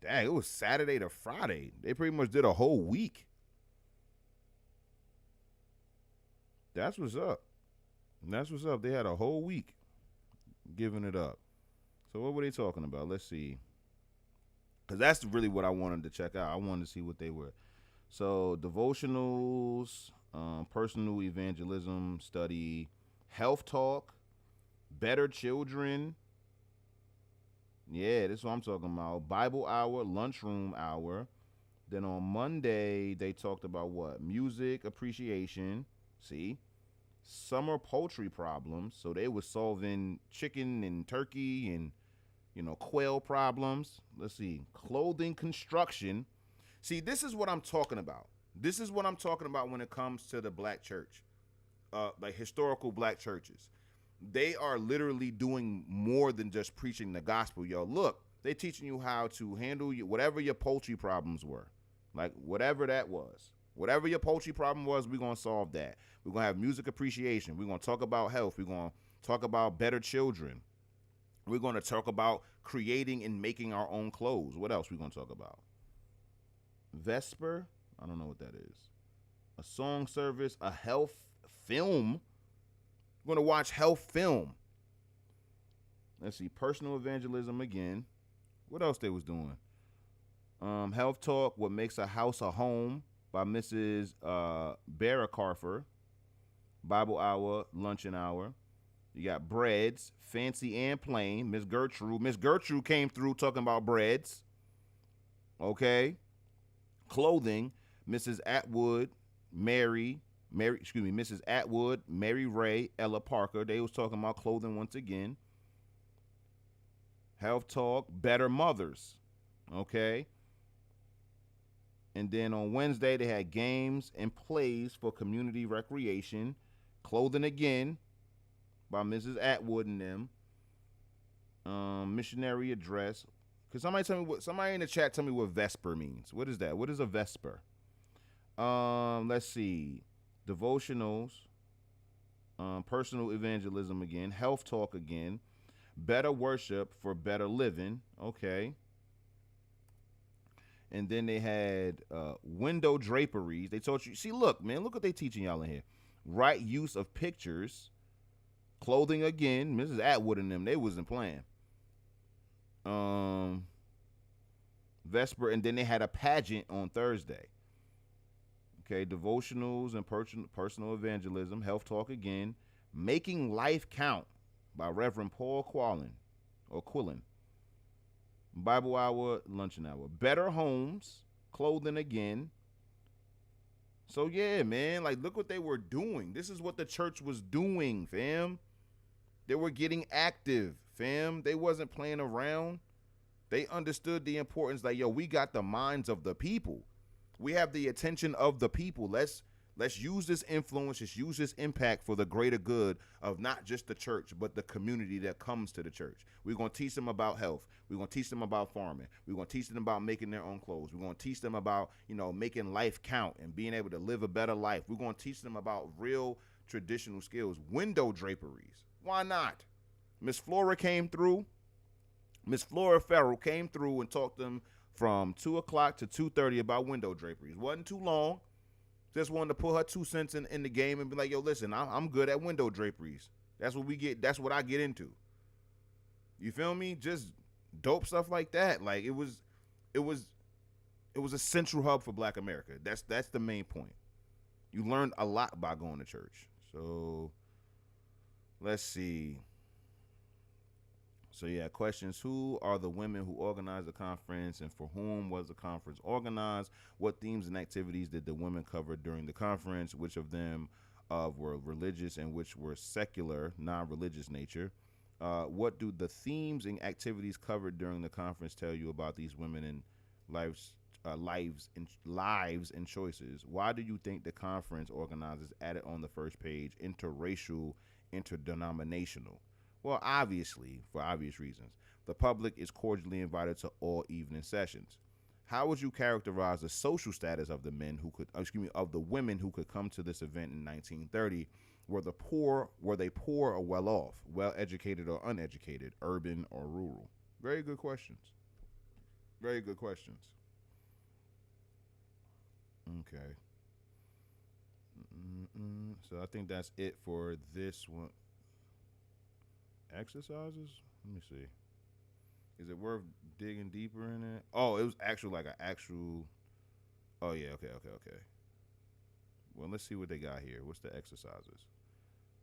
Dang, it was Saturday to Friday. They pretty much did a whole week. That's what's up. That's what's up. They had a whole week giving it up. So what were they talking about? Let's see. Because that's really what I wanted to check out. I wanted to see what they were. So devotionals, personal evangelism study, health talk, better children. Yeah, this is what I'm talking about. Bible hour, lunchroom hour. Then on Monday, they talked about what? Music appreciation. See? Summer poultry problems. So they were solving chicken and turkey and, quail problems. Let's see. Clothing construction. See, this is what I'm talking about. This is what I'm talking about when it comes to the black church, like historical black churches. They are literally doing more than just preaching the gospel. Yo, look, they teaching you how to handle whatever your poultry problems were, like whatever that was. Whatever your poultry problem was, we're going to solve that. We're going to have music appreciation. We're going to talk about health. We're going to talk about better children. We're going to talk about creating and making our own clothes. What else we going to talk about? Vesper, I don't know what that is. A song service, a health film. We're going to watch health film. Let's see, personal evangelism again. What else they was doing? Health talk, what makes a house a home by Mrs. Barracarfer. Bible hour, luncheon hour. You got breads, fancy and plain. Miss Gertrude. Miss Gertrude came through talking about breads. Okay. Clothing, Mrs. Atwood, Mrs. Atwood, Mary Ray, Ella Parker. They was talking about clothing once again. Health talk, better mothers. Okay. And then on Wednesday, they had games and plays for community recreation. Clothing again by Mrs. Atwood and them. Missionary address. Could somebody in the chat tell me what Vesper means? What is that? What is a Vesper? Let's see. Devotionals. Personal evangelism again. Health talk again. Better worship for better living. Okay. And then they had window draperies. They taught you, see, look, man, look what they teaching y'all in here. Right use of pictures. Clothing again. Mrs. Atwood and them, they wasn't playing. Vesper, and then they had a pageant on Thursday. Okay, devotionals and personal evangelism, health talk again, making life count by Reverend Paul Quillen. Bible hour, luncheon hour, better homes, clothing again. So yeah, man, like look what they were doing. This is what the church was doing, fam. They were getting active, fam. They wasn't playing around. They understood the importance, like, yo, we got the minds of the people. We have the attention of the people. Let's use this influence, let's use this impact for the greater good of not just the church, but the community that comes to the church. We're going to teach them about health. We're going to teach them about farming. We're going to teach them about making their own clothes. We're going to teach them about, making life count and being able to live a better life. We're going to teach them about real traditional skills. Window draperies. Why not? Miss Flora came through. Miss Flora Farrell came through and talked to them from 2 o'clock to 2:30 about window draperies. Wasn't too long. Just wanted to put her 2 cents in the game and be like, yo, listen, I'm good at window draperies. That's what we get. That's what I get into. You feel me? Just dope stuff like that. Like it was a central hub for Black America. That's the main point. You learned a lot by going to church. So let's see. So yeah, questions. Who are the women who organized the conference and for whom was the conference organized? What themes and activities did the women cover during the conference? Which of them were religious and which were secular, non-religious nature? What do the themes and activities covered during the conference tell you about these women and lives and choices? Why do you think the conference organizers added on the first page interracial, interdenominational? Well, obviously, for obvious reasons. The public is cordially invited to all evening sessions. How would you characterize the social status of the women who could come to this event in 1930? Were they poor or well off, well educated or uneducated, urban or rural? Very good questions. Very good questions. Okay. So I think that's it for this one. Exercises? Let me see. Is it worth digging deeper in it? Oh, it was actually like an actual. Oh yeah. Okay. Okay. Okay. Well, let's see what they got here. What's the exercises?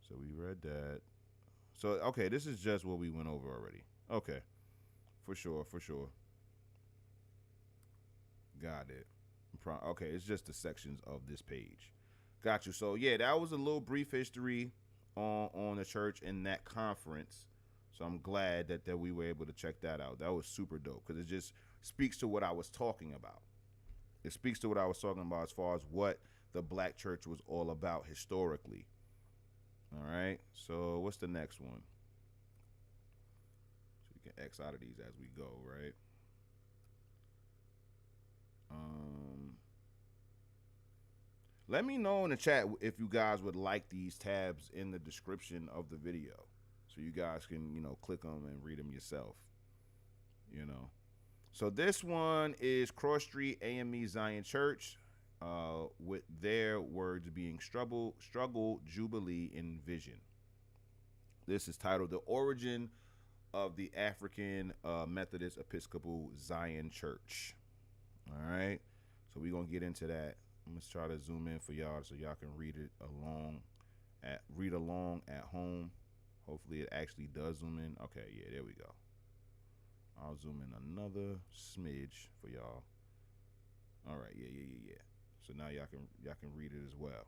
So we read that. So okay, this is just what we went over already. Okay, for sure, for sure. Got it. Okay, it's just the sections of this page. Got you. So yeah, that was a little brief history on the church in that conference. So I'm glad that we were able to check that out. That was super dope because it just speaks to what I was talking about. It speaks to what I was talking about as far as what the black church was all about historically. All right. So what's the next one? So we can X out of these as we go, right? Let me know in the chat if you guys would like these tabs in the description of the video, so you guys can click them and read them yourself. So this one is Cross Street AME Zion Church, with their words being struggle, jubilee, and vision. This is titled "The Origin of the African Methodist Episcopal Zion Church." All right, so we're gonna get into that. I'm gonna try to zoom in for y'all so y'all can read along at home. Hopefully it actually does zoom in. Okay, yeah, there we go. I'll zoom in another smidge for y'all. All right, yeah. So now y'all can read it as well.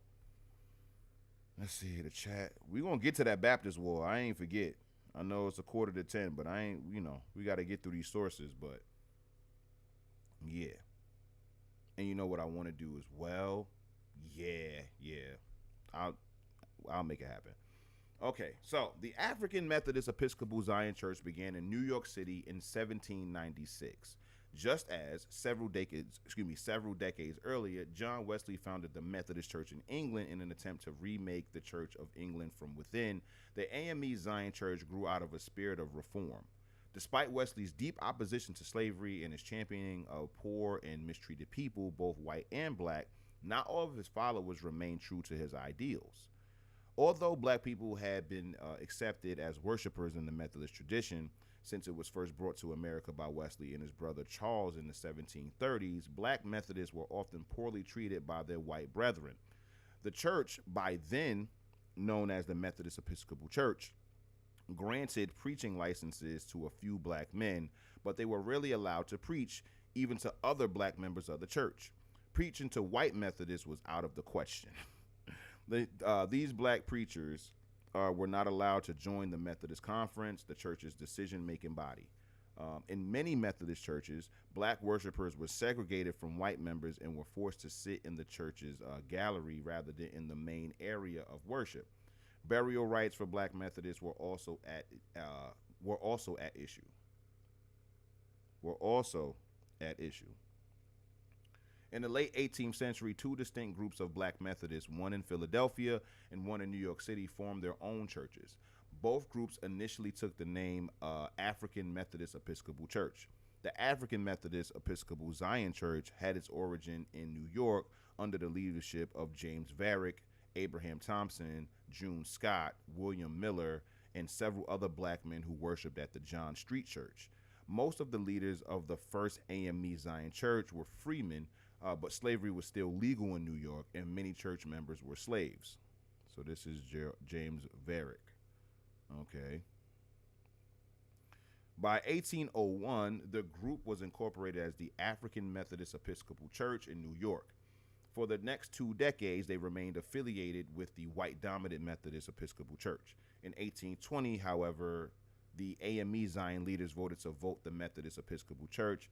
Let's see the chat. We're gonna get to that Baptist war. I ain't forget. I know it's 9:45, but I ain't. We got to get through these sources. But yeah. And you know what I want to do as well? Yeah. I'll make it happen. Okay, so the African Methodist Episcopal Zion Church began in New York City in 1796. Just as several decades earlier, John Wesley founded the Methodist Church in England in an attempt to remake the Church of England from within. The AME Zion Church grew out of a spirit of reform. Despite Wesley's deep opposition to slavery and his championing of poor and mistreated people, both white and black, not all of his followers remained true to his ideals. Although black people had been accepted as worshipers in the Methodist tradition since it was first brought to America by Wesley and his brother Charles in the 1730s, black Methodists were often poorly treated by their white brethren. The church, by then known as the Methodist Episcopal Church, granted preaching licenses to a few black men, but they were rarely allowed to preach even to other black members of the church. Preaching to white Methodists was out of the question. These black preachers were not allowed to join the Methodist Conference, the church's decision-making body. In many Methodist churches, black worshipers were segregated from white members and were forced to sit in the church's gallery rather than in the main area of worship. Burial rights for black Methodists were also at issue. In the late 18th century, two distinct groups of black Methodists, one in Philadelphia and one in New York City, formed their own churches. Both groups initially took the name African Methodist Episcopal Church. The African Methodist Episcopal Zion Church had its origin in New York under the leadership of James Varick, Abraham Thompson, June Scott, William Miller, and several other black men who worshiped at the John Street Church. Most of the leaders of the first AME Zion Church were freemen, but slavery was still legal in New York, and many church members were slaves. So this is James Varick. Okay. By 1801, the group was incorporated as the African Methodist Episcopal Church in New York. For the next 2 decades, they remained affiliated with the white-dominant Methodist Episcopal Church. In 1820, however, the AME Zion leaders voted to leave the Methodist Episcopal Church,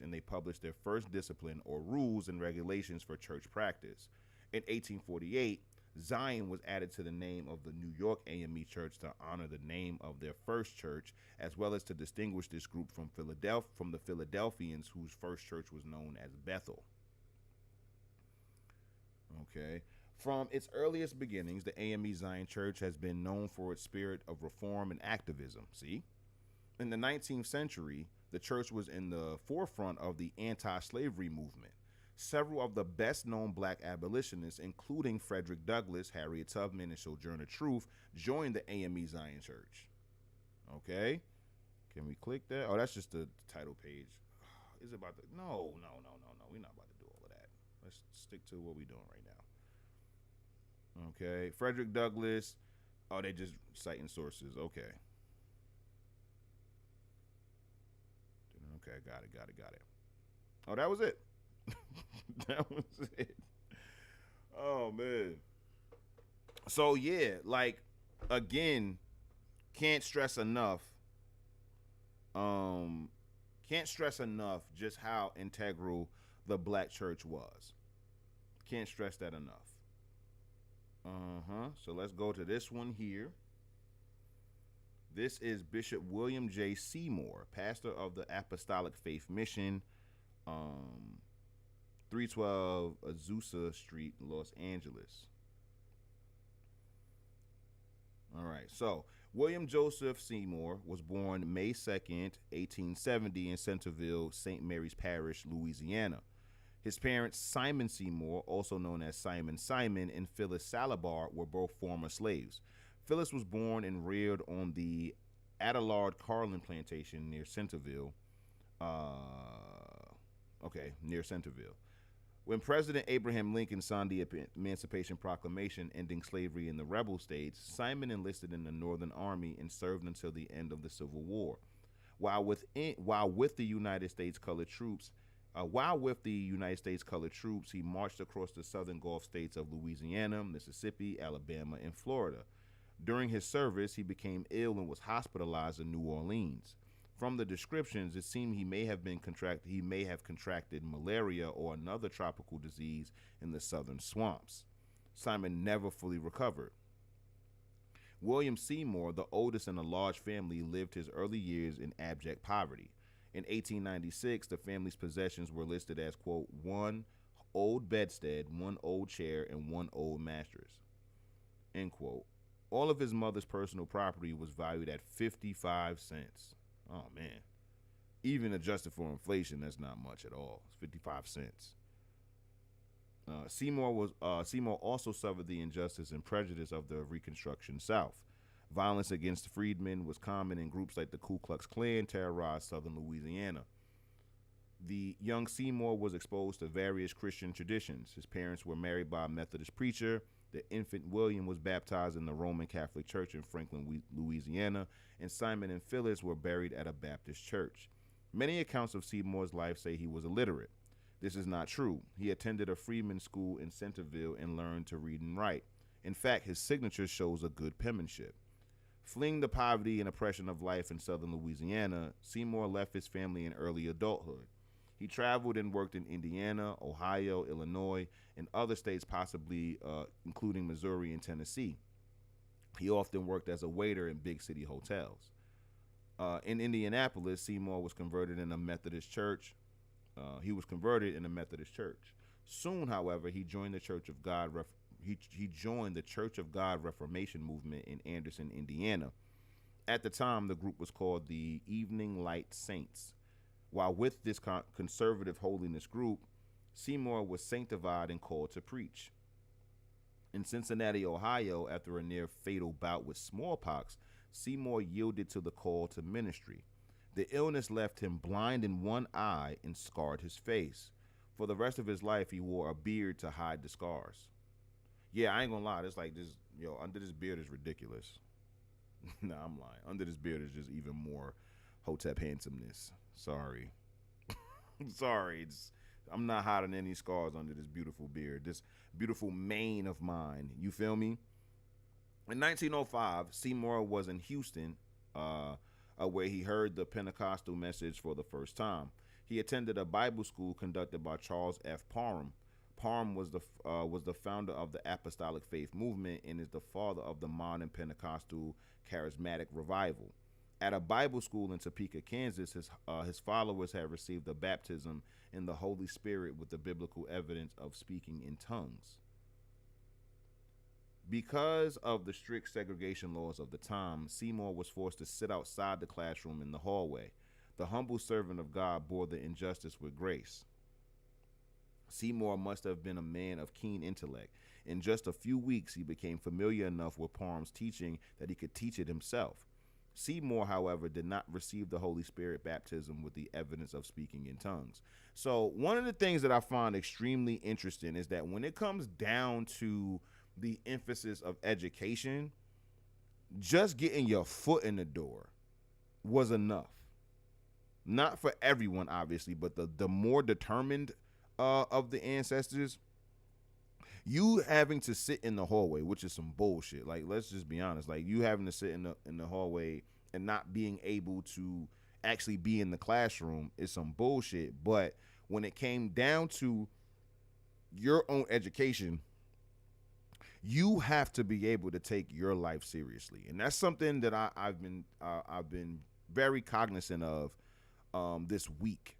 and they published their first discipline or rules and regulations for church practice. In 1848, Zion was added to the name of the New York AME Church to honor the name of their first church, as well as to distinguish this group from the Philadelphians, whose first church was known as Bethel. Okay. From its earliest beginnings, the AME Zion Church has been known for its spirit of reform and activism. See? In the 19th century, the church was in the forefront of the anti-slavery movement. Several of the best-known black abolitionists, including Frederick Douglass, Harriet Tubman, and Sojourner Truth, joined the AME Zion Church. Okay? Can we click that? Oh, that's just the title page. Is it about the... No. We're not about to do all of that. Let's stick to what we're doing right now. Okay. Frederick Douglass. Oh, they just citing sources. Okay. Okay, got it. Oh, that was it. That was it. Oh, man. So, yeah, like, again, can't stress enough just how integral the black church was. Can't stress that enough. So let's go to this one here. This is Bishop William J. Seymour, pastor of the Apostolic Faith Mission, 312 Azusa Street, Los Angeles. All right, so William Joseph Seymour was born May 2nd, 1870 in Centerville, St. Mary's Parish, Louisiana. His parents, Simon Seymour, also known as Simon Simon, and Phyllis Salabar, were both former slaves. Phyllis was born and reared on the Adelard Carlin plantation near Centerville. Near Centerville. When President Abraham Lincoln signed the Emancipation Proclamation ending slavery in the rebel states, Simon enlisted in the Northern Army and served until the end of the Civil War. While with the United States colored troops, he marched across the southern Gulf states of Louisiana, Mississippi, Alabama, and Florida. During his service, he became ill and was hospitalized in New Orleans. From the descriptions, it seemed he may have contracted malaria or another tropical disease in the southern swamps. Simon never fully recovered. William Seymour, the oldest in a large family, lived his early years in abject poverty. In 1896, the family's possessions were listed as, quote, 1 old bedstead, 1 old chair, and 1 old mattress, end quote. All of his mother's personal property was valued at 55 cents. Oh, man. Even adjusted for inflation, that's not much at all. It's 55 cents. Seymour also suffered the injustice and prejudice of the Reconstruction South. Violence against freedmen was common, and groups like the Ku Klux Klan terrorized southern Louisiana. The young Seymour was exposed to various Christian traditions. His parents were married by a Methodist preacher. The infant William was baptized in the Roman Catholic Church in Franklin, Louisiana, and Simon and Phyllis were buried at a Baptist church. Many accounts of Seymour's life say he was illiterate. This is not true. He attended a freedman school in Centerville and learned to read and write. In fact, his signature shows a good penmanship. Fleeing the poverty and oppression of life in southern Louisiana, Seymour left his family in early adulthood. He traveled and worked in Indiana, Ohio, Illinois, and other states, possibly including Missouri and Tennessee. He often worked as a waiter in big city hotels. In Indianapolis, Seymour was converted in a Methodist church. Soon, however, he joined the Church of God. He joined the Church of God Reformation movement in Anderson, Indiana. At the time, the group was called the Evening Light Saints. While with this conservative holiness group, Seymour was sanctified and called to preach. In Cincinnati, Ohio, after a near fatal bout with smallpox, Seymour yielded to the call to ministry. The illness left him blind in one eye and scarred his face. For the rest of his life, he wore a beard to hide the scars. Yeah, I ain't gonna lie. It's like this, under this beard is ridiculous. Nah, I'm lying. Under this beard is just even more Hotep handsomeness. Sorry. Sorry. I'm not hiding any scars under this beautiful beard, this beautiful mane of mine. You feel me? In 1905, Seymour was in Houston, where he heard the Pentecostal message for the first time. He attended a Bible school conducted by Charles F. Parham. Parham was the founder of the Apostolic Faith movement and is the father of the modern Pentecostal charismatic revival. At a Bible school in Topeka, Kansas, his followers have received the baptism in the Holy Spirit with the biblical evidence of speaking in tongues. Because of the strict segregation laws of the time, Seymour was forced to sit outside the classroom in the hallway. The humble servant of God bore the injustice with grace. Seymour must have been a man of keen intellect. In just a few weeks, he became familiar enough with Parham's teaching that he could teach it himself. Seymour, however, did not receive the Holy Spirit baptism with the evidence of speaking in tongues. So one of the things that I find extremely interesting is that when it comes down to the emphasis of education, just getting your foot in the door was enough. Not for everyone, obviously, but the more determined of the ancestors, you having to sit in the hallway, which is some bullshit. Like, let's just be honest. Like, you having to sit in the hallway and not being able to actually be in the classroom is some bullshit. But when it came down to your own education, you have to be able to take your life seriously, and that's something that I've been very cognizant of this week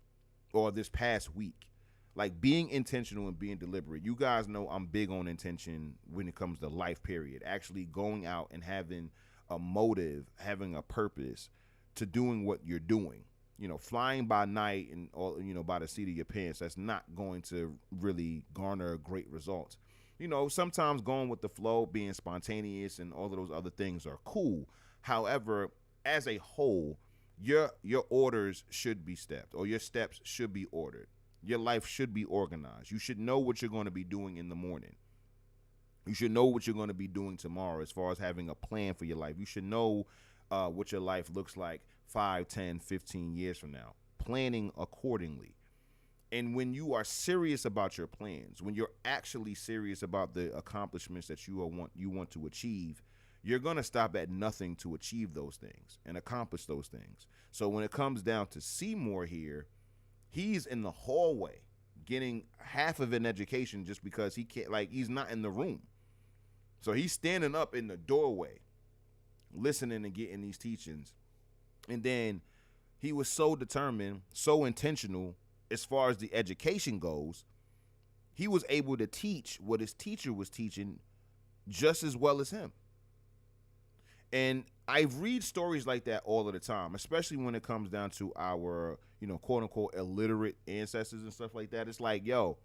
or this past week. Like, being intentional and being deliberate. You guys know I'm big on intention when it comes to life, period. Actually going out and having a motive, having a purpose to doing what you're doing. You know, flying by night and all, you know, by the seat of your pants, that's not going to really garner great results. You know, sometimes going with the flow, being spontaneous and all of those other things are cool. However, as a whole, your orders should be stepped, or your steps should be ordered. Your life should be organized. You should know what you're going to be doing in the morning. You should know what you're going to be doing tomorrow as far as having a plan for your life. You should know what your life looks like 5, 10, 15 years from now. Planning accordingly. And when you are serious about your plans, when you're actually serious about the accomplishments that you want to achieve, you're going to stop at nothing to achieve those things and accomplish those things. So when it comes down to Seymour here, he's in the hallway getting half of an education just because he can't, like, he's not in the room. So he's standing up in the doorway, listening and getting these teachings. And then he was so determined, so intentional as far as the education goes, he was able to teach what his teacher was teaching just as well as him. And I read stories like that all of the time, especially when it comes down to our, you know, quote unquote illiterate ancestors and stuff like that. It's like, yo,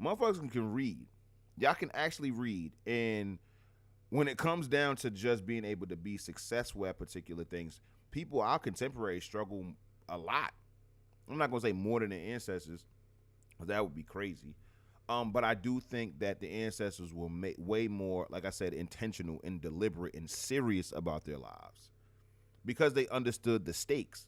motherfuckers can read. Y'all can actually read. And when it comes down to just being able to be successful at particular things, people, our contemporaries, struggle a lot. I'm not going to say more than the ancestors, because that would be crazy. But I do think that the ancestors were way more, like I said, intentional and deliberate and serious about their lives because they understood the stakes.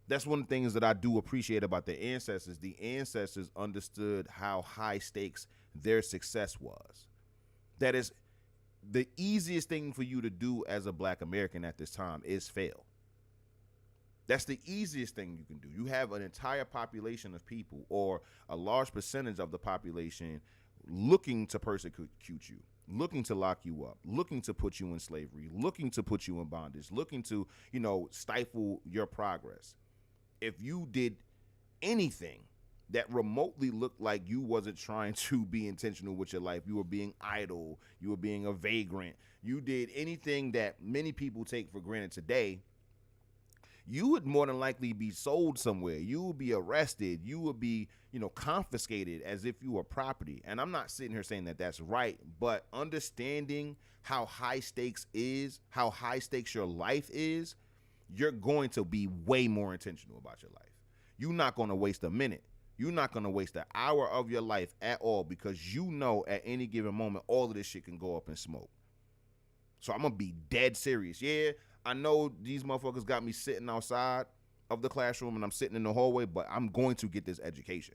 That's one of the things that I do appreciate about the ancestors. The ancestors understood how high stakes their success was. That is, the easiest thing for you to do as a Black American at this time is fail. That's the easiest thing you can do. You have an entire population of people, or a large percentage of the population, looking to persecute you, looking to lock you up, looking to put you in slavery, looking to put you in bondage, looking to, you know, stifle your progress. If you did anything that remotely looked like you wasn't trying to be intentional with your life, you were being idle, you were being a vagrant, you did anything that many people take for granted today, you would more than likely be sold somewhere. You would be arrested. You would be, you know, confiscated as if you were property. And I'm not sitting here saying that that's right, but understanding how high stakes your life is, you're going to be way more intentional about your life. You're not going to waste a minute. You're not going to waste an hour of your life at all, because you know at any given moment all of this shit can go up in smoke. So I'm going to be dead serious. Yeah, I know these motherfuckers got me sitting outside of the classroom and I'm sitting in the hallway, but I'm going to get this education.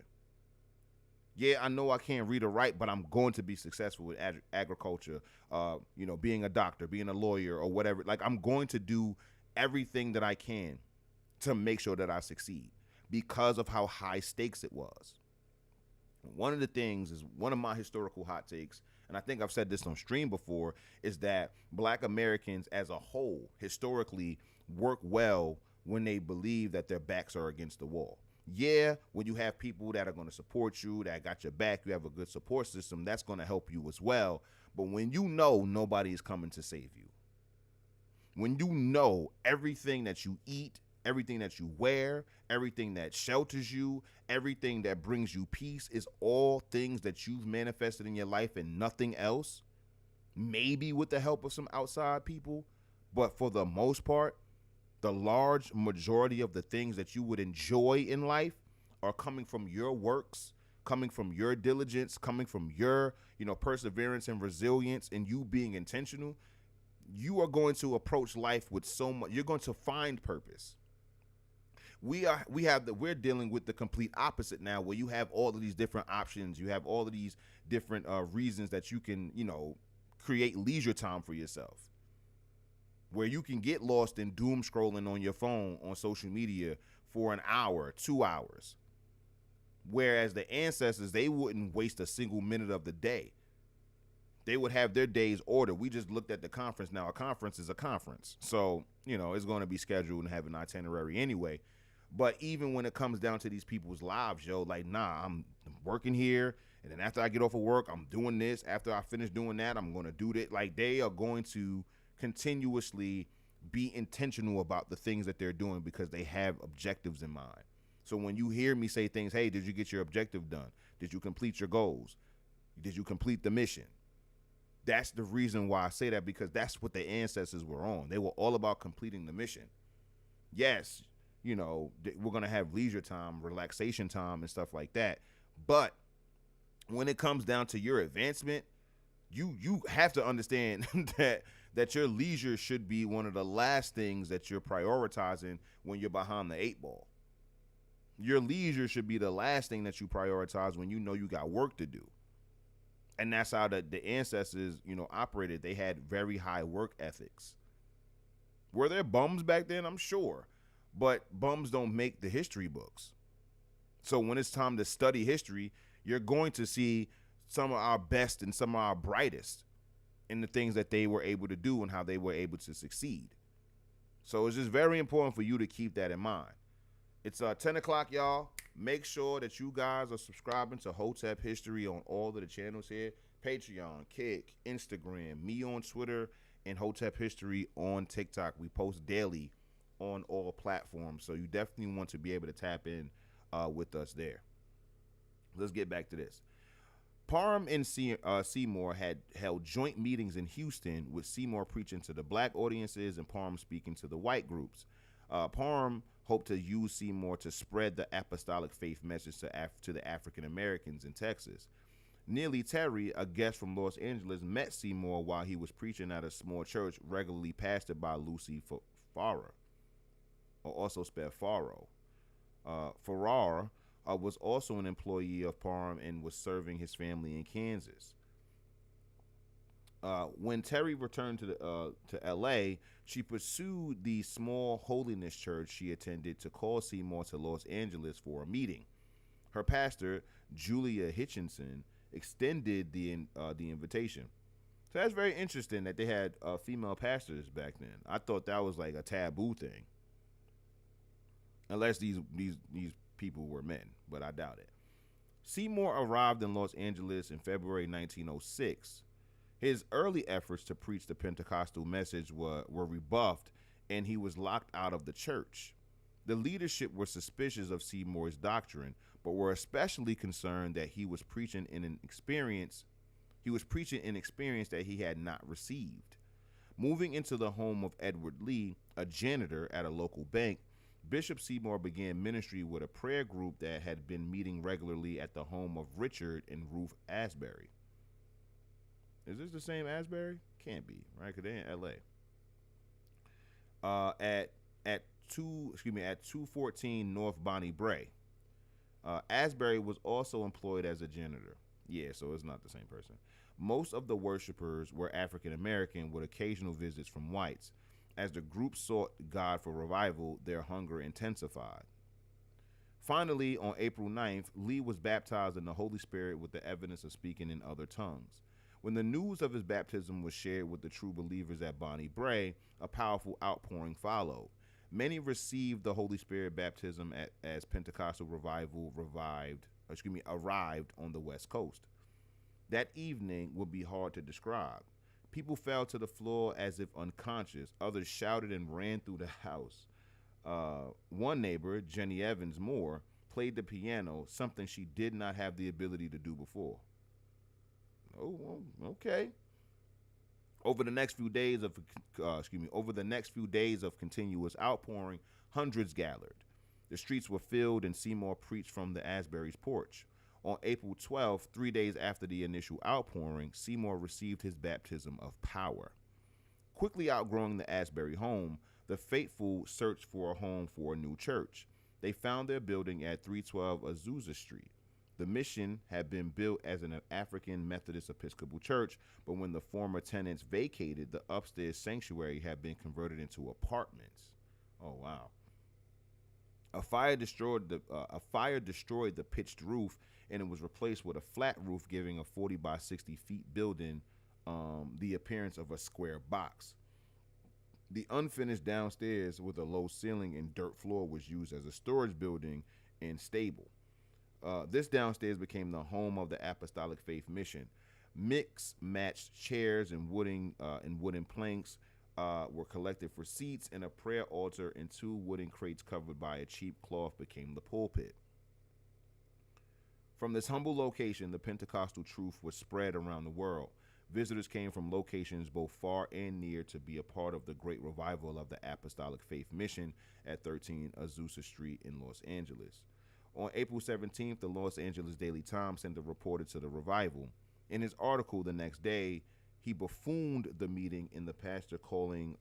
Yeah, I know I can't read or write, but I'm going to be successful with agriculture, you know, being a doctor, being a lawyer or whatever. Like, I'm going to do everything that I can to make sure that I succeed because of how high stakes it was. One of the things is one of my historical hot takes, and I think I've said this on stream before, is that black Americans as a whole historically work well when they believe that their backs are against the wall. Yeah, when you have people that are going to support you, that got your back, you have a good support system, that's going to help you as well. But when you know nobody is coming to save you, when you know everything that you eat, everything that you wear, everything that shelters you, everything that brings you peace is all things that you've manifested in your life and nothing else, maybe with the help of some outside people, but for the most part, the large majority of the things that you would enjoy in life are coming from your works, coming from your diligence, coming from your, perseverance and resilience, and you being intentional. You are going to approach life with so much. You're going to find purpose. We're dealing with the complete opposite now, where you have all of these different options. You have all of these different reasons that you can, create leisure time for yourself, where you can get lost in doom scrolling on your phone on social media for an hour, 2 hours. Whereas the ancestors, they wouldn't waste a single minute of the day. They would have their days ordered. We just looked at the conference. Now, a conference is a conference. So, it's going to be scheduled and have an itinerary anyway. But even when it comes down to these people's lives, like, nah, I'm working here. And then after I get off of work, I'm doing this. After I finish doing that, I'm going to do that. Like, they are going to continuously be intentional about the things that they're doing because they have objectives in mind. So when you hear me say things, hey, did you get your objective done? Did you complete your goals? Did you complete the mission? That's the reason why I say that, because that's what the ancestors were on. They were all about completing the mission. Yes, we're going to have leisure time, relaxation time, and stuff like that. But when it comes down to your advancement, you have to understand that your leisure should be one of the last things that you're prioritizing when you're behind the 8 ball. Your leisure should be the last thing that you prioritize when you know you got work to do. And that's how the ancestors, operated. They had very high work ethics. Were there bums back then? I'm sure. But bums don't make the history books. So when it's time to study history, you're going to see some of our best and some of our brightest in the things that they were able to do and how they were able to succeed. So it's just very important for you to keep that in mind. It's 10 o'clock, y'all. Make sure that you guys are subscribing to Hotep History on all of the channels here. Patreon, Kick, Instagram, me on Twitter, and Hotep History on TikTok. We post daily on all platforms, so you definitely want to be able to tap in with us there. Let's get back to this. Parham and Seymour had held joint meetings in Houston, with Seymour preaching to the black audiences and Parham speaking to the white groups. Parham hoped to use Seymour to spread the apostolic faith message to the African Americans in Texas. Neely Terry, a guest from Los Angeles, met Seymour while he was preaching at a small church regularly pastored by Lucy Farrar, or also spelled Farrow. Farrar was also an employee of Parham and was serving his family in Kansas. When Terry returned to L.A., she pursued the small holiness church she attended to call Seymour to Los Angeles for a meeting. Her pastor, Julia Hitchinson, extended the invitation. So that's very interesting that they had female pastors back then. I thought that was like a taboo thing, unless these people were men, but I doubt it. Seymour arrived in Los Angeles in February 1906. His early efforts to preach the Pentecostal message were rebuffed, and he was locked out of the church. The leadership were suspicious of Seymour's doctrine, but were especially concerned that he was preaching an experience that he had not received. Moving into the home of Edward Lee, a janitor at a local bank, Bishop Seymour began ministry with a prayer group that had been meeting regularly at the home of Richard and Ruth Asbury. Is this the same Asbury? Can't be, right? Because they're in L.A. At 214 North Bonnie Bray. Asbury was also employed as a janitor. Yeah, so it's not the same person. Most of the worshipers were African American, with occasional visits from whites. As the group sought God for revival, their hunger intensified. Finally, on April 9th, Lee was baptized in the Holy Spirit with the evidence of speaking in other tongues. When the news of his baptism was shared with the true believers at Bonnie Bray, a powerful outpouring followed. Many received the Holy Spirit baptism as Pentecostal revival arrived on the West Coast. That evening would be hard to describe. People fell to the floor as if unconscious. Others shouted and ran through the house. One neighbor, Jenny Evans Moore, played the piano, something she did not have the ability to do before. Oh, well, okay. Over the next few days of continuous outpouring, hundreds gathered. The streets were filled, and Seymour preached from the Asbury's porch. On April 12th, 3 days after the initial outpouring, Seymour received his baptism of power. Quickly outgrowing the Asbury home, the faithful searched for a home for a new church. They found their building at 312 Azusa Street. The mission had been built as an African Methodist Episcopal church, but when the former tenants vacated, the upstairs sanctuary had been converted into apartments. Oh, wow. A fire destroyed the pitched roof, and it was replaced with a flat roof, giving a 40 by 60 feet building the appearance of a square box. The unfinished downstairs with a low ceiling and dirt floor was used as a storage building and stable. This downstairs became the home of the Apostolic Faith Mission. Mix-matched chairs and wooden planks were collected for seats, and a prayer altar and 2 wooden crates covered by a cheap cloth became the pulpit. From this humble location, the Pentecostal truth was spread around the world. Visitors came from locations both far and near to be a part of the great revival of the Apostolic Faith Mission at 13 Azusa Street in Los Angeles. On April 17th, the Los Angeles Daily Times sent a reporter to the revival. In his article the next day, he buffooned the meeting in the pastor calling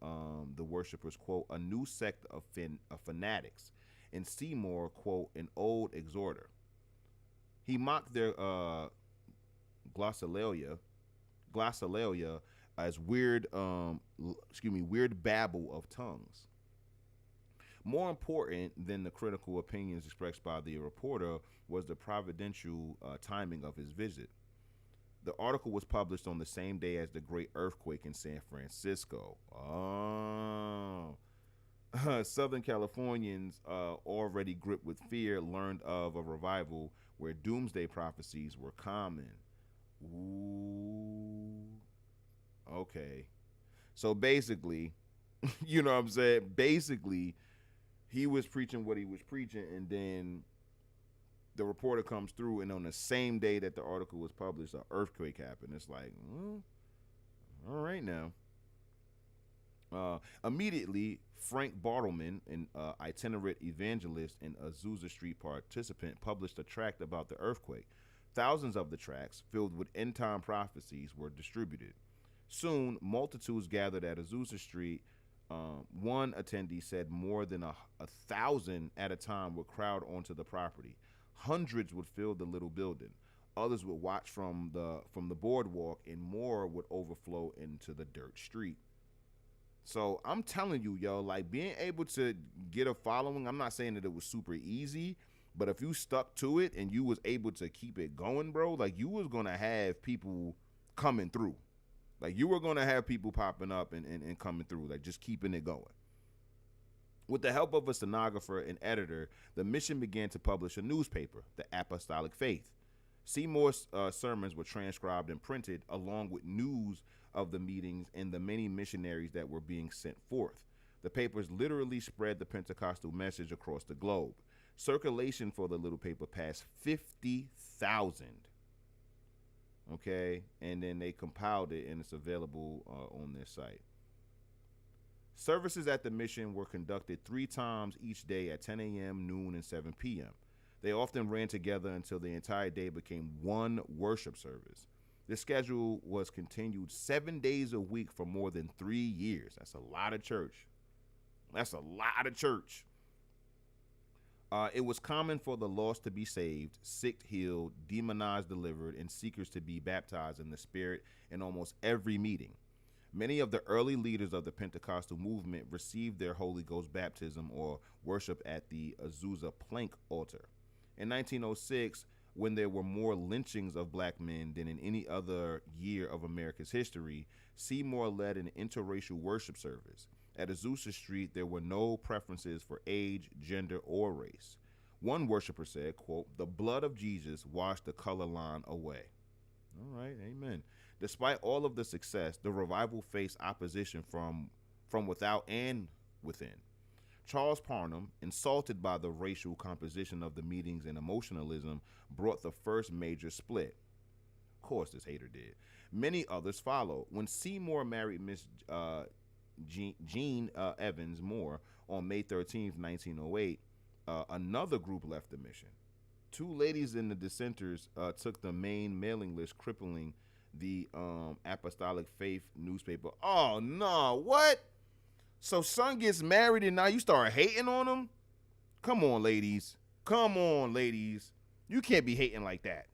the worshipers, quote, a new sect of fanatics, and Seymour, quote, an old exhorter. He mocked their glossolalia as weird babble of tongues. More important than the critical opinions expressed by the reporter was the providential timing of his visit. The article was published on the same day as the great earthquake in San Francisco. Southern Californians already gripped with fear learned of a revival where doomsday prophecies were common. Ooh. Okay. So basically, you know what I'm saying? Basically, he was preaching what he was preaching, and then the reporter comes through, and on the same day that the article was published, an earthquake happened. It's like, all right now. Immediately, Frank Bartleman, an itinerant evangelist and Azusa Street participant, published a tract about the earthquake. Thousands of the tracts, filled with end-time prophecies, were distributed. Soon, multitudes gathered at Azusa Street. One attendee said more than 1,000 at a time would crowd onto the property. Hundreds would fill the little building. Others would watch from the boardwalk, and more would overflow into the dirt street. So I'm telling you, yo, like being able to get a following, I'm not saying that it was super easy, but if you stuck to it and you was able to keep it going, bro, like you was going to have people coming through. Like you were going to have people popping up and coming through, like just keeping it going. With the help of a stenographer and editor, the mission began to publish a newspaper, the Apostolic Faith. Seymour's sermons were transcribed and printed along with news of the meetings and the many missionaries that were being sent forth. The papers literally spread the Pentecostal message across the globe. Circulation for the little paper passed 50,000. Okay, and then they compiled it, and it's available on their site. Services at the mission were conducted 3 times each day at 10 a.m., noon, and 7 p.m. They often ran together until the entire day became one worship service. This schedule was continued 7 days a week for more than 3 years. That's a lot of church. It was common for the lost to be saved, sick healed, demonized delivered, and seekers to be baptized in the Spirit in almost every meeting. Many of the early leaders of the Pentecostal movement received their Holy Ghost baptism or worship at the Azusa plank altar. In 1906, when there were more lynchings of black men than in any other year of America's history, Seymour led an interracial worship service. At Azusa Street, there were no preferences for age, gender, or race. One worshiper said, quote, "The blood of Jesus washed the color line away." All right, amen. Despite all of the success, the revival faced opposition from without and within. Charles Parham, insulted by the racial composition of the meetings and emotionalism, brought the first major split. Of course, this hater did. Many others followed. When Seymour married Miss Jean Evans Moore on May 13, 1908, another group left the mission. Two ladies in the dissenters took the main mailing list, crippling the Apostolic Faith newspaper. Oh, no, what? So son gets married and now you start hating on him? Come on, ladies. Come on, ladies. You can't be hating like that.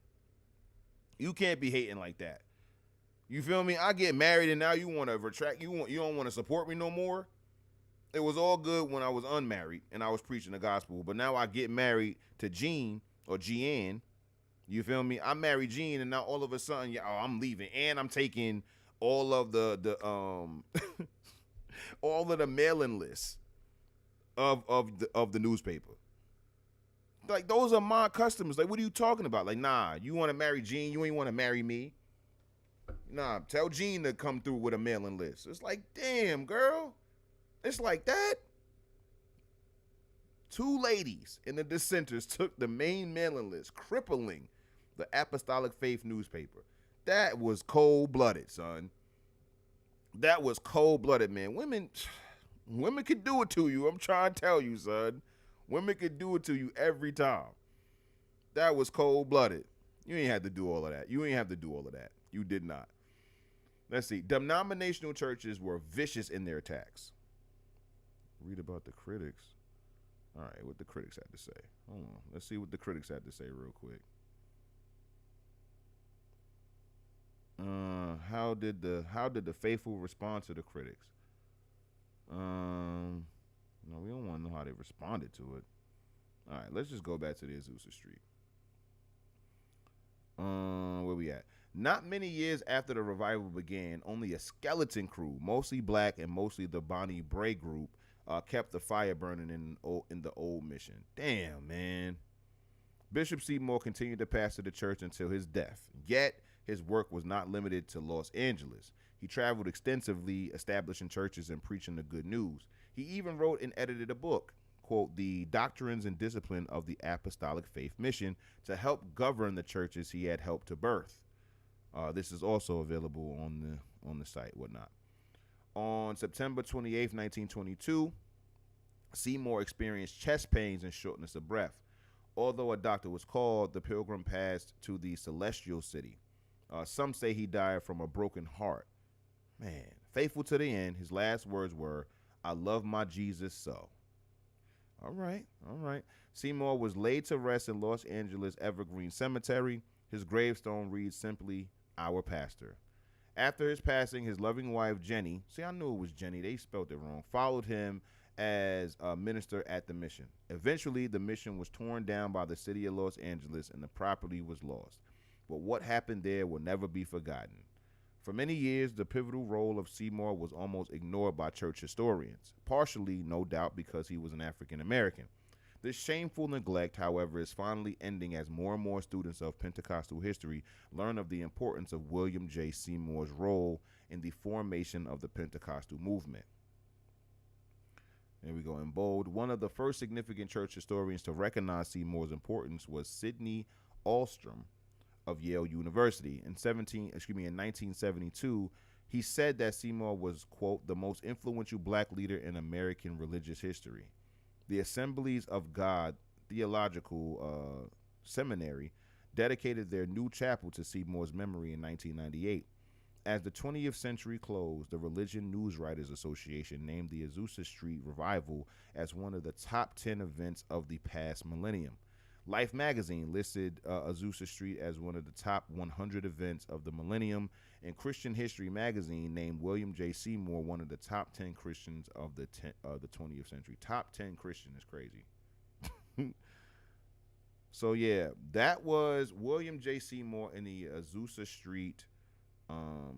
You can't be hating like that. You feel me? I get married and now you want to retract. You don't want to support me no more? It was all good when I was unmarried and I was preaching the gospel, but now I get married to Jean or Jeanne. You feel me? I married Jean and now all of a sudden, I'm leaving and I'm taking all of the all of the mailing lists of the newspaper. Like, those are my customers. Like, what are you talking about? Like, nah, you want to marry Jean, you ain't want to marry me. Nah, tell Jean to come through with a mailing list. It's like, damn, girl. It's like that. Two ladies in the dissenters took the main mailing list, crippling the Apostolic Faith newspaper. That was cold-blooded, son. That was cold-blooded, man. Women could do it to you. I'm trying to tell you, son. Women could do it to you every time. That was cold-blooded. You ain't had to do all of that. You did not. Let's see. Denominational churches were vicious in their attacks. Read about the critics. All right, what the critics had to say. Hold on. Let's see what the critics had to say real quick. How did the faithful respond to the critics? No, we don't want to know how they responded to it. All right, let's just go back to the Azusa Street. Where we at? Not many years after the revival began, only a skeleton crew, mostly black and mostly the Bonnie Bray group, kept the fire burning in the old mission. Damn, man. Bishop Seymour continued to pastor the church until his death. Yet, his work was not limited to Los Angeles. He traveled extensively, establishing churches and preaching the good news. He even wrote and edited a book, quote, "The Doctrines and Discipline of the Apostolic Faith Mission," to help govern the churches he had helped to birth. This is also available on the site, whatnot. On September 28th, 1922, Seymour experienced chest pains and shortness of breath. Although a doctor was called, the pilgrim passed to the celestial city. Some say he died from a broken heart. Man, faithful to the end, his last words were, "I love my Jesus so." All right. Seymour was laid to rest in Los Angeles Evergreen Cemetery. His gravestone reads simply, "Our pastor." After his passing, his loving wife, Jenny, see, I knew it was Jenny, they spelled it wrong, followed him as a minister at the mission. Eventually, the mission was torn down by the city of Los Angeles and the property was lost. But what happened there will never be forgotten. For many years, the pivotal role of Seymour was almost ignored by church historians, partially, no doubt, because he was an African American. This shameful neglect, however, is finally ending as more and more students of Pentecostal history learn of the importance of William J. Seymour's role in the formation of the Pentecostal movement. There we go in bold. One of the first significant church historians to recognize Seymour's importance was Sidney Alstrom of Yale University. In 1972, he said that Seymour was, quote, "the most influential black leader in American religious history." The Assemblies of God Theological Seminary dedicated their new chapel to Seymour's memory in 1998. As the 20th century closed, the Religion News Writers Association named the Azusa Street Revival as one of the top 10 events of the past millennium. Life magazine listed Azusa Street as one of the top 100 events of the millennium, and Christian History magazine named William J. Seymour one of the top 10 Christians of the 20th century. Top 10 Christian is crazy. So yeah, that was William J. Seymour in the Azusa Street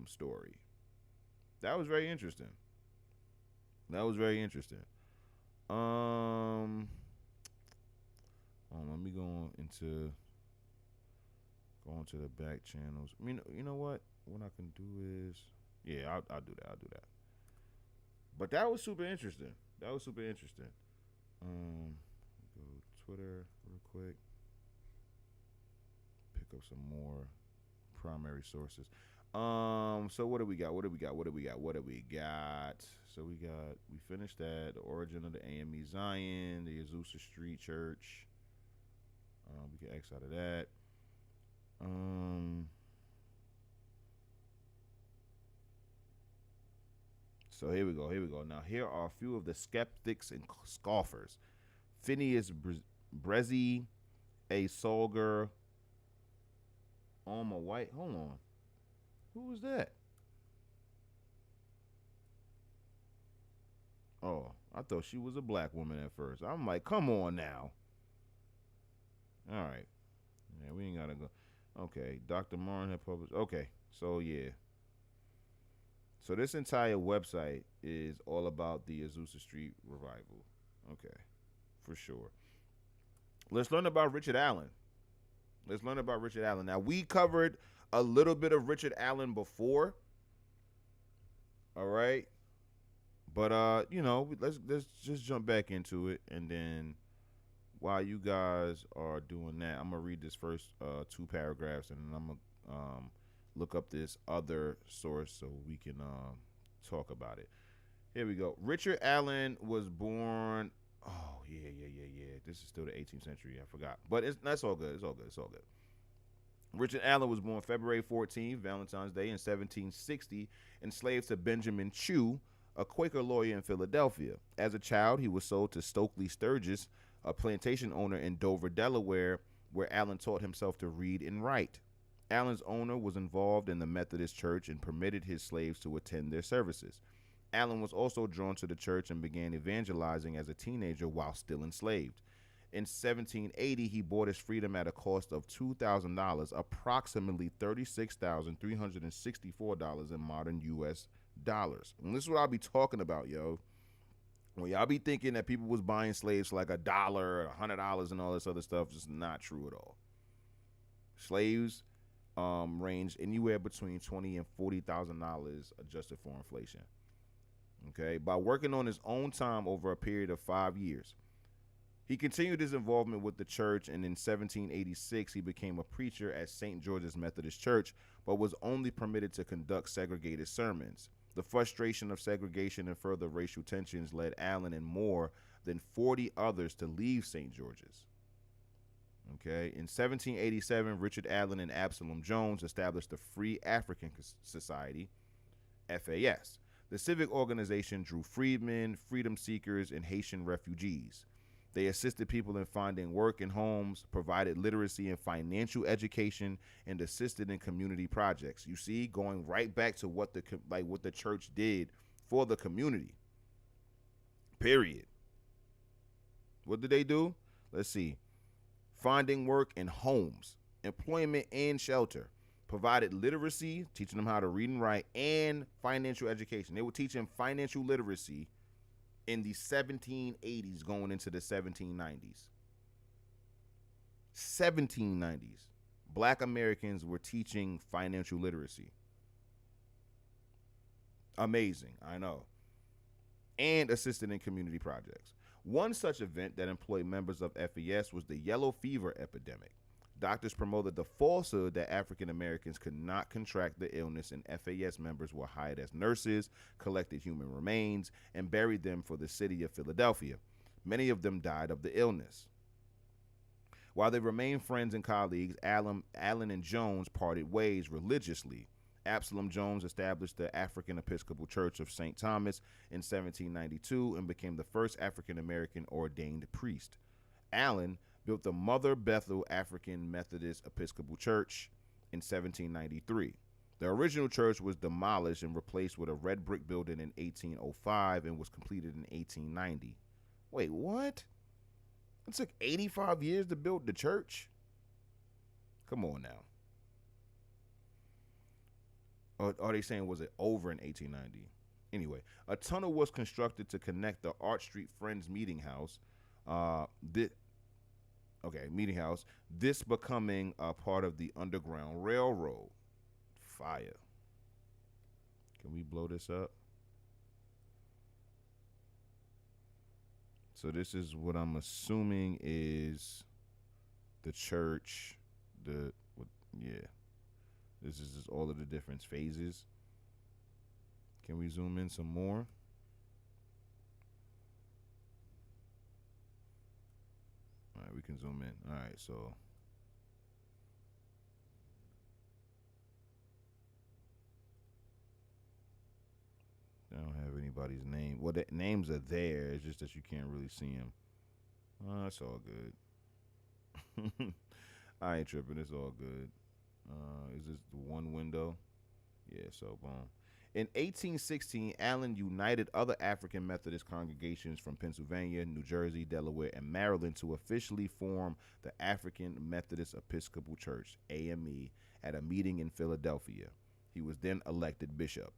story. That was very interesting. That was very interesting. Let me go into the back channels. I mean, you know what? What I can do is, yeah, I'll do that. I'll do that. But that was super interesting. That was super interesting. Go Twitter real quick. Pick up some more primary sources. So what do we got? What do we got? What do we got? What do we got? So we finished that. The origin of the AME Zion, the Azusa Street Church. We can X out of that. So here we go. Here we go. Now here are a few of the skeptics and scoffers. Phineas Brezzy, A. Solger, Alma White. Hold on. Who was that? Oh, I thought she was a black woman at first. I'm like, come on now. All right. Yeah, we ain't gotta go. Okay, Dr. Martin had published. Okay, so yeah. So this entire website is all about the Azusa Street revival. Okay, for sure. Let's learn about Richard Allen. Let's learn about Richard Allen. Now, we covered a little bit of Richard Allen before. All right. But let's just jump back into it, and then while you guys are doing that, I'm gonna read this first two paragraphs, and then I'm gonna look up this other source so we can talk about it. Here we go. Richard Allen was born. Oh yeah. This is still the 18th century. I forgot, but that's all good. It's all good. It's all good. Richard Allen was born February 14th, Valentine's Day, in 1760, enslaved to Benjamin Chew, a Quaker lawyer in Philadelphia. As a child, he was sold to Stokely Sturgis, a plantation owner in Dover, Delaware, where Allen taught himself to read and write. Allen's owner was involved in the Methodist Church and permitted his slaves to attend their services. Allen was also drawn to the church and began evangelizing as a teenager while still enslaved. In 1780, he bought his freedom at a cost of $2,000, approximately $36,364 in modern U.S. dollars. And this is what I'll be talking about, yo. When y'all be thinking that people was buying slaves for like $1, $100, and all this other stuff, just not true at all. Slaves ranged anywhere between $20,000 and $40,000 adjusted for inflation. Okay, by working on his own time over a period of 5 years. He continued his involvement with the church, and in 1786, he became a preacher at St. George's Methodist Church, but was only permitted to conduct segregated sermons. The frustration of segregation and further racial tensions led Allen and more than 40 others to leave St. George's. Okay, in 1787, Richard Allen and Absalom Jones established the Free African Society, FAS. The civic organization drew freedmen, freedom seekers, and Haitian refugees. They assisted people in finding work and homes, provided literacy and financial education, and assisted in community projects. You see, going right back to what the church did for the community. Period. What did they do? Let's see. Finding work and homes, employment and shelter. Provided literacy, teaching them how to read and write, and financial education. They were teaching financial literacy in the 1780s going into the 1790s. 1790s. Black Americans were teaching financial literacy. Amazing, I know. And assisted in community projects. One such event that employed members of FES was the yellow fever epidemic. Doctors promoted the falsehood that African Americans could not contract the illness, and FAS members were hired as nurses, collected human remains, and buried them for the city of Philadelphia. Many of them died of the illness. While they remained friends and colleagues, Allen and Jones parted ways religiously. Absalom Jones established the African Episcopal Church of St. Thomas in 1792 and became the first African American ordained priest. Allen built the Mother Bethel African Methodist Episcopal Church in 1793. The original church was demolished and replaced with a red brick building in 1805 and was completed in 1890. Wait, what? It took 85 years to build the church? Come on now. Or are they saying was it over in 1890? Anyway, a tunnel was constructed to connect the Arch Street Friends Meeting House. Uh, thi- Meeting House. This becoming a part of the Underground Railroad. Fire. Can we blow this up? So this is what I'm assuming is the church. Yeah. This is just all of the different phases. Can we zoom in some more? All right, we can zoom in. All right, so I don't have anybody's name. Well, the names are there. It's just that you can't really see them. That's all good. I ain't tripping. It's all good. Is this the one window? Yeah, so boom. In 1816, Allen united other African Methodist congregations from Pennsylvania, New Jersey, Delaware, and Maryland to officially form the African Methodist Episcopal Church, AME, at a meeting in Philadelphia. He was then elected bishop.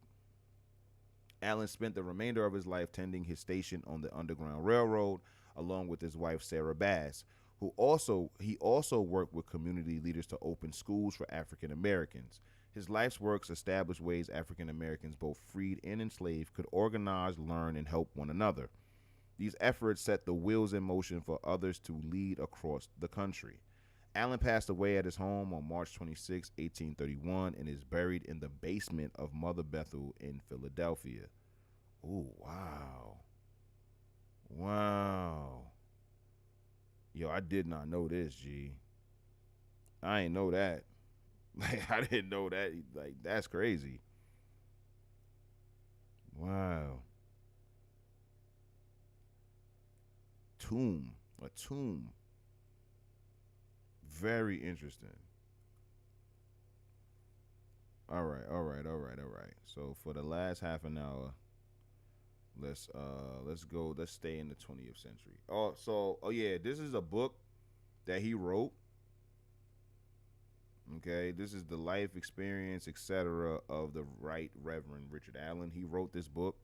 Allen spent the remainder of his life tending his station on the Underground Railroad, along with his wife Sarah Bass, he also worked with community leaders to open schools for African Americans. His life's works established ways African Americans, both freed and enslaved, could organize, learn, and help one another. These efforts set the wheels in motion for others to lead across the country. Allen passed away at his home on March 26, 1831, and is buried in the basement of Mother Bethel in Philadelphia. Oh, wow. Wow. Yo, I did not know this, G. I ain't know that. Like, I didn't know that. Like, that's crazy. Wow. Tomb. A tomb. Very interesting. All right, all right, all right, all right. So for the last half an hour, let's stay in the 20th century. Oh yeah, this is a book that he wrote. Okay, this is the life experience, etc., of the Right Reverend Richard Allen. He wrote this book.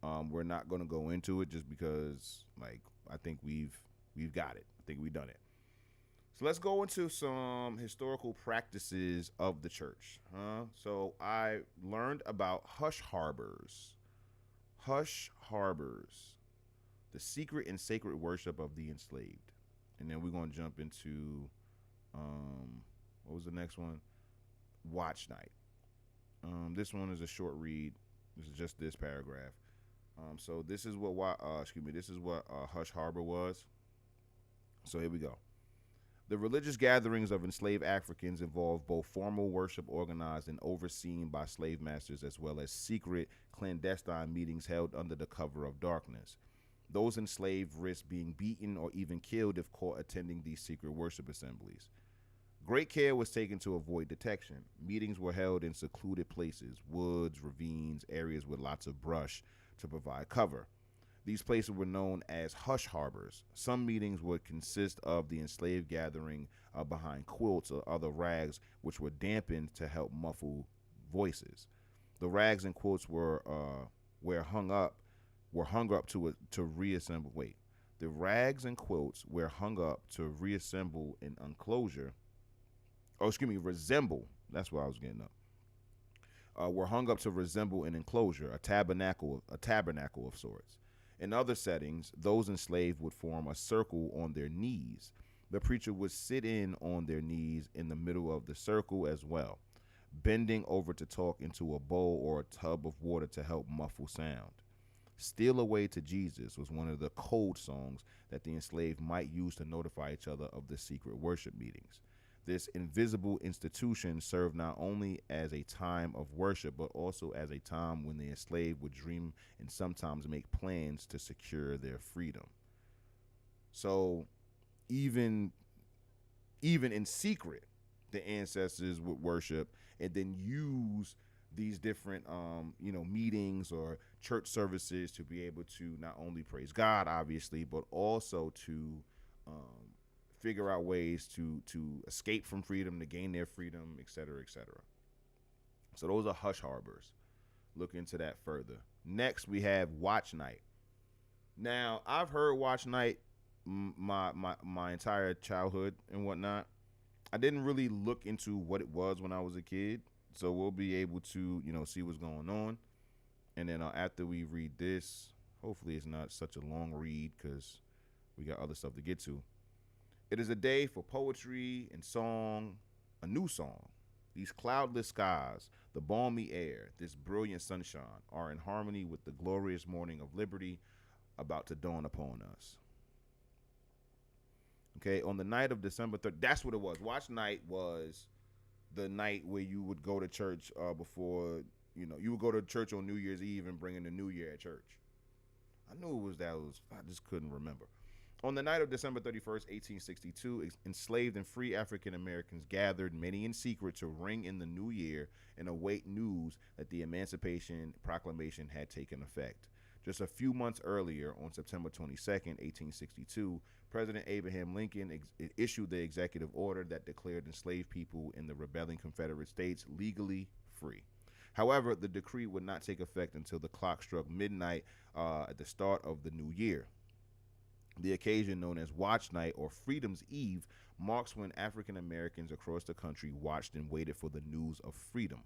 We're not going to go into it just because, like, I think we've got it. I think we've done it. So let's go into some historical practices of the church. So I learned about hush harbors. Hush harbors, the secret and sacred worship of the enslaved. And then we're going to jump into, what was the next one? Watch night. This one is a short read. This is just this paragraph. So this is what this is what Hush Harbor was. So here we go. The religious gatherings of enslaved Africans involved both formal worship organized and overseen by slave masters, as well as secret, clandestine meetings held under the cover of darkness. Those enslaved risked being beaten or even killed if caught attending these secret worship assemblies. Great care was taken to avoid detection. Meetings were held in secluded places, woods, ravines, areas with lots of brush to provide cover. These places were known as hush harbors. Some meetings would consist of the enslaved gathering behind quilts or other rags, which were dampened to help muffle voices. The rags and quilts were hung up to reassemble. Wait, the rags and quilts were hung up to reassemble an enclosure. Oh, excuse me, resemble. That's what I was getting up. Were hung up to resemble an enclosure, a tabernacle of sorts. In other settings, those enslaved would form a circle on their knees. The preacher would sit in on their knees in the middle of the circle as well, bending over to talk into a bowl or a tub of water to help muffle sound. Steal Away to Jesus was one of the code songs that the enslaved might use to notify each other of the secret worship meetings. This invisible institution served not only as a time of worship, but also as a time when the enslaved would dream and sometimes make plans to secure their freedom. So even in secret, the ancestors would worship and then use these different meetings or church services to be able to not only praise God, obviously, but also to figure out ways to escape from freedom, to gain their freedom, et cetera, et cetera. So those are hush harbors. Look into that further. Next, we have watch night. Now, I've heard watch night my entire childhood and whatnot. I didn't really look into what it was when I was a kid, so we'll be able to see what's going on. And then after we read this, hopefully it's not such a long read because we got other stuff to get to. It is a day for poetry and song, a new song. These cloudless skies, the balmy air, this brilliant sunshine are in harmony with the glorious morning of liberty about to dawn upon us. Okay, on the night of December 3rd, that's what it was. Watch night was the night where you would go to church before, you would go to church on New Year's Eve and bring in the New Year at church. I knew it was that. I just couldn't remember. On the night of December 31st, 1862, enslaved and free African Americans gathered, many in secret, to ring in the new year and await news that the Emancipation Proclamation had taken effect. Just a few months earlier, on September 22nd, 1862, President Abraham Lincoln issued the executive order that declared enslaved people in the rebelling Confederate States legally free. However, the decree would not take effect until the clock struck midnight at the start of the new year. The occasion, known as Watch Night or Freedom's Eve, marks when African Americans across the country watched and waited for the news of freedom.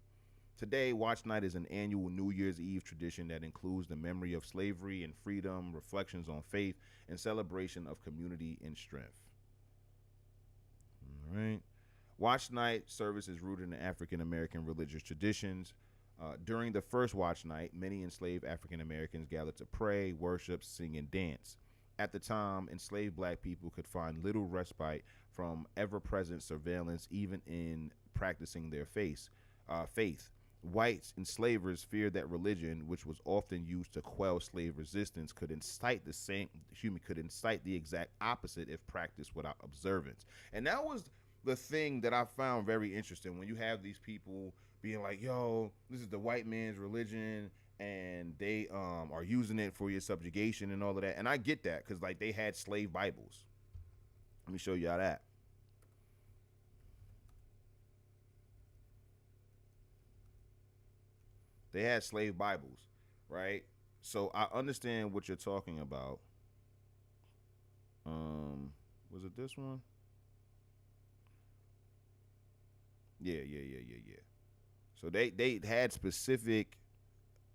Today, Watch Night is an annual New Year's Eve tradition that includes the memory of slavery and freedom, reflections on faith, and celebration of community and strength. All right. Watch Night service is rooted in African American religious traditions. During the first Watch Night, many enslaved African Americans gathered to pray, worship, sing, and dance. At the time, enslaved black people could find little respite from ever-present surveillance, even in practicing their faith. White enslavers feared that religion, which was often used to quell slave resistance, could incite the exact opposite if practiced without observance. And that was the thing that I found very interesting, when you have these people being like, yo, this is the white man's religion, and they are using it for your subjugation and all of that. And I get that, because like they had slave Bibles. Let me show y'all that. They had slave Bibles, right? So I understand what you're talking about. Was it this one? Yeah. So they had specific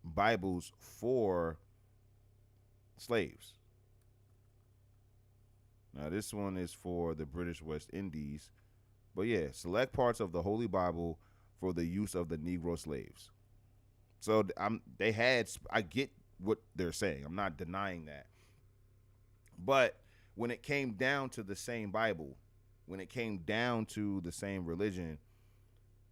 Bibles for slaves. Now this one is for the British West Indies, but yeah, select parts of the Holy Bible for the use of the Negro slaves. So I get what they're saying. I'm not denying that. But when it came down to the same Bible, when it came down to the same religion,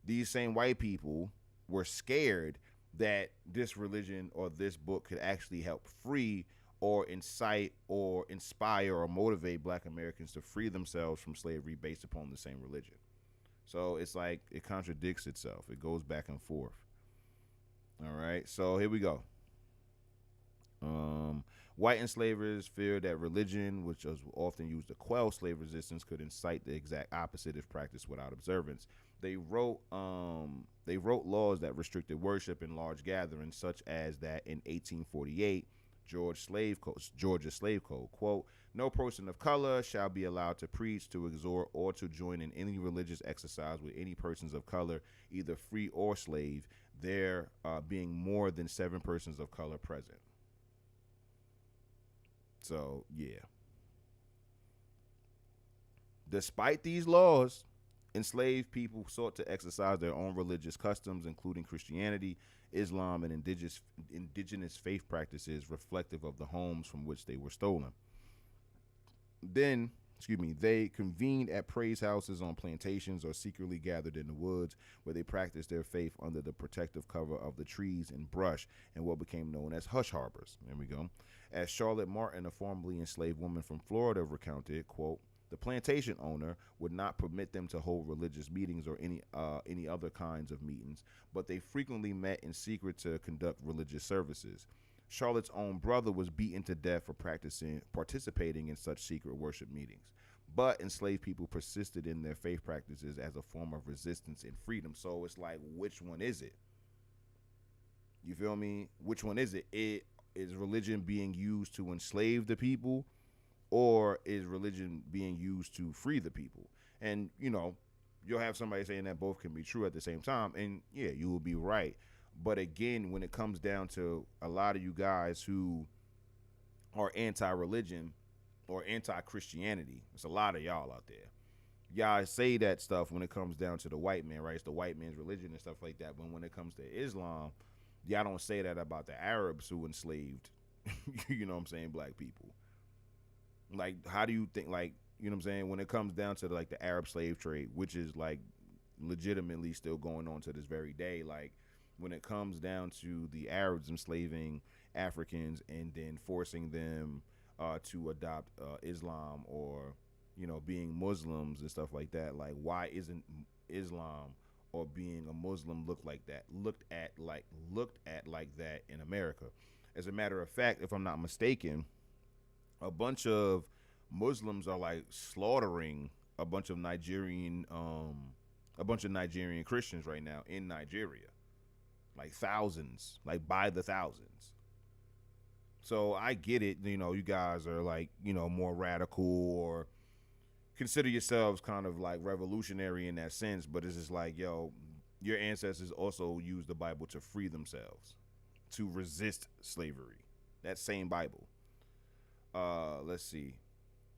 these same white people were scared that this religion or this book could actually help free or incite or inspire or motivate black Americans to free themselves from slavery based upon the same religion. So it's like it contradicts itself. It goes back and forth. All right, so here we go. White enslavers feared that religion, which was often used to quell slave resistance, could incite the exact opposite if practiced without observance. They wrote laws that restricted worship in large gatherings, such as that in 1848, Georgia Slave Code, quote, no person of color shall be allowed to preach, to exhort, or to join in any religious exercise with any persons of color, either free or slave, there being more than 7 persons of color present. So, yeah. Despite these laws, enslaved people sought to exercise their own religious customs, including Christianity, Islam, and indigenous faith practices reflective of the homes from which they were stolen. They convened at praise houses on plantations or secretly gathered in the woods, where they practiced their faith under the protective cover of the trees and brush in what became known as hush harbors. There we go. As Charlotte Martin, a formerly enslaved woman from Florida, recounted, quote, the plantation owner would not permit them to hold religious meetings or any other kinds of meetings, but they frequently met in secret to conduct religious services. Charlotte's own brother was beaten to death for participating in such secret worship meetings. But enslaved people persisted in their faith practices as a form of resistance and freedom. So it's like, which one is it? You feel me? Which one is it? It is religion being used to enslave the people, or is religion being used to free the people? And you'll have somebody saying that both can be true at the same time, and yeah, you will be right. But again, when it comes down to a lot of you guys who are anti-religion or anti-Christianity, it's a lot of y'all out there. Y'all say that stuff when it comes down to the white man, right? It's the white man's religion and stuff like that. But when it comes to Islam, y'all don't say that about the Arabs who enslaved, you know what I'm saying, black people. Like, how do you think, like, you know what I'm saying, when it comes down to like the Arab slave trade, which is like legitimately still going on to this very day, like when it comes down to the Arabs enslaving Africans and then forcing them to adopt Islam, or being Muslims and stuff like that, like why isn't Islam or being a Muslim looked at like that in America? As a matter of fact, if I'm not mistaken, a bunch of Muslims are like slaughtering a bunch of Nigerian Christians right now in Nigeria. Like thousands, like by the thousands. So I get it, you guys are like, more radical, or consider yourselves kind of like revolutionary in that sense, but it's just like, yo, your ancestors also used the Bible to free themselves, to resist slavery. That same Bible. Let's see.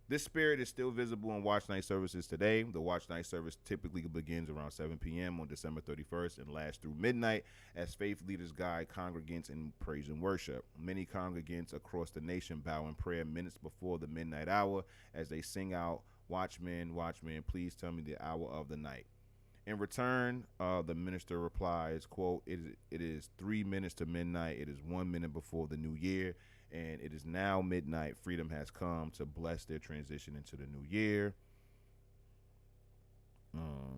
This spirit is still visible in watch night services today. The watch night service typically begins around 7 p.m. on December 31st and lasts through midnight as faith leaders guide congregants in praise and worship. Many congregants across the nation bow in prayer minutes before the midnight hour as they sing out, "Watchman, watchman, please tell me the hour of the night." In return, the minister replies, quote, it is 3 minutes to midnight. It is 1 minute before the new year, and it is now midnight. Freedom has come to bless their transition into the new year.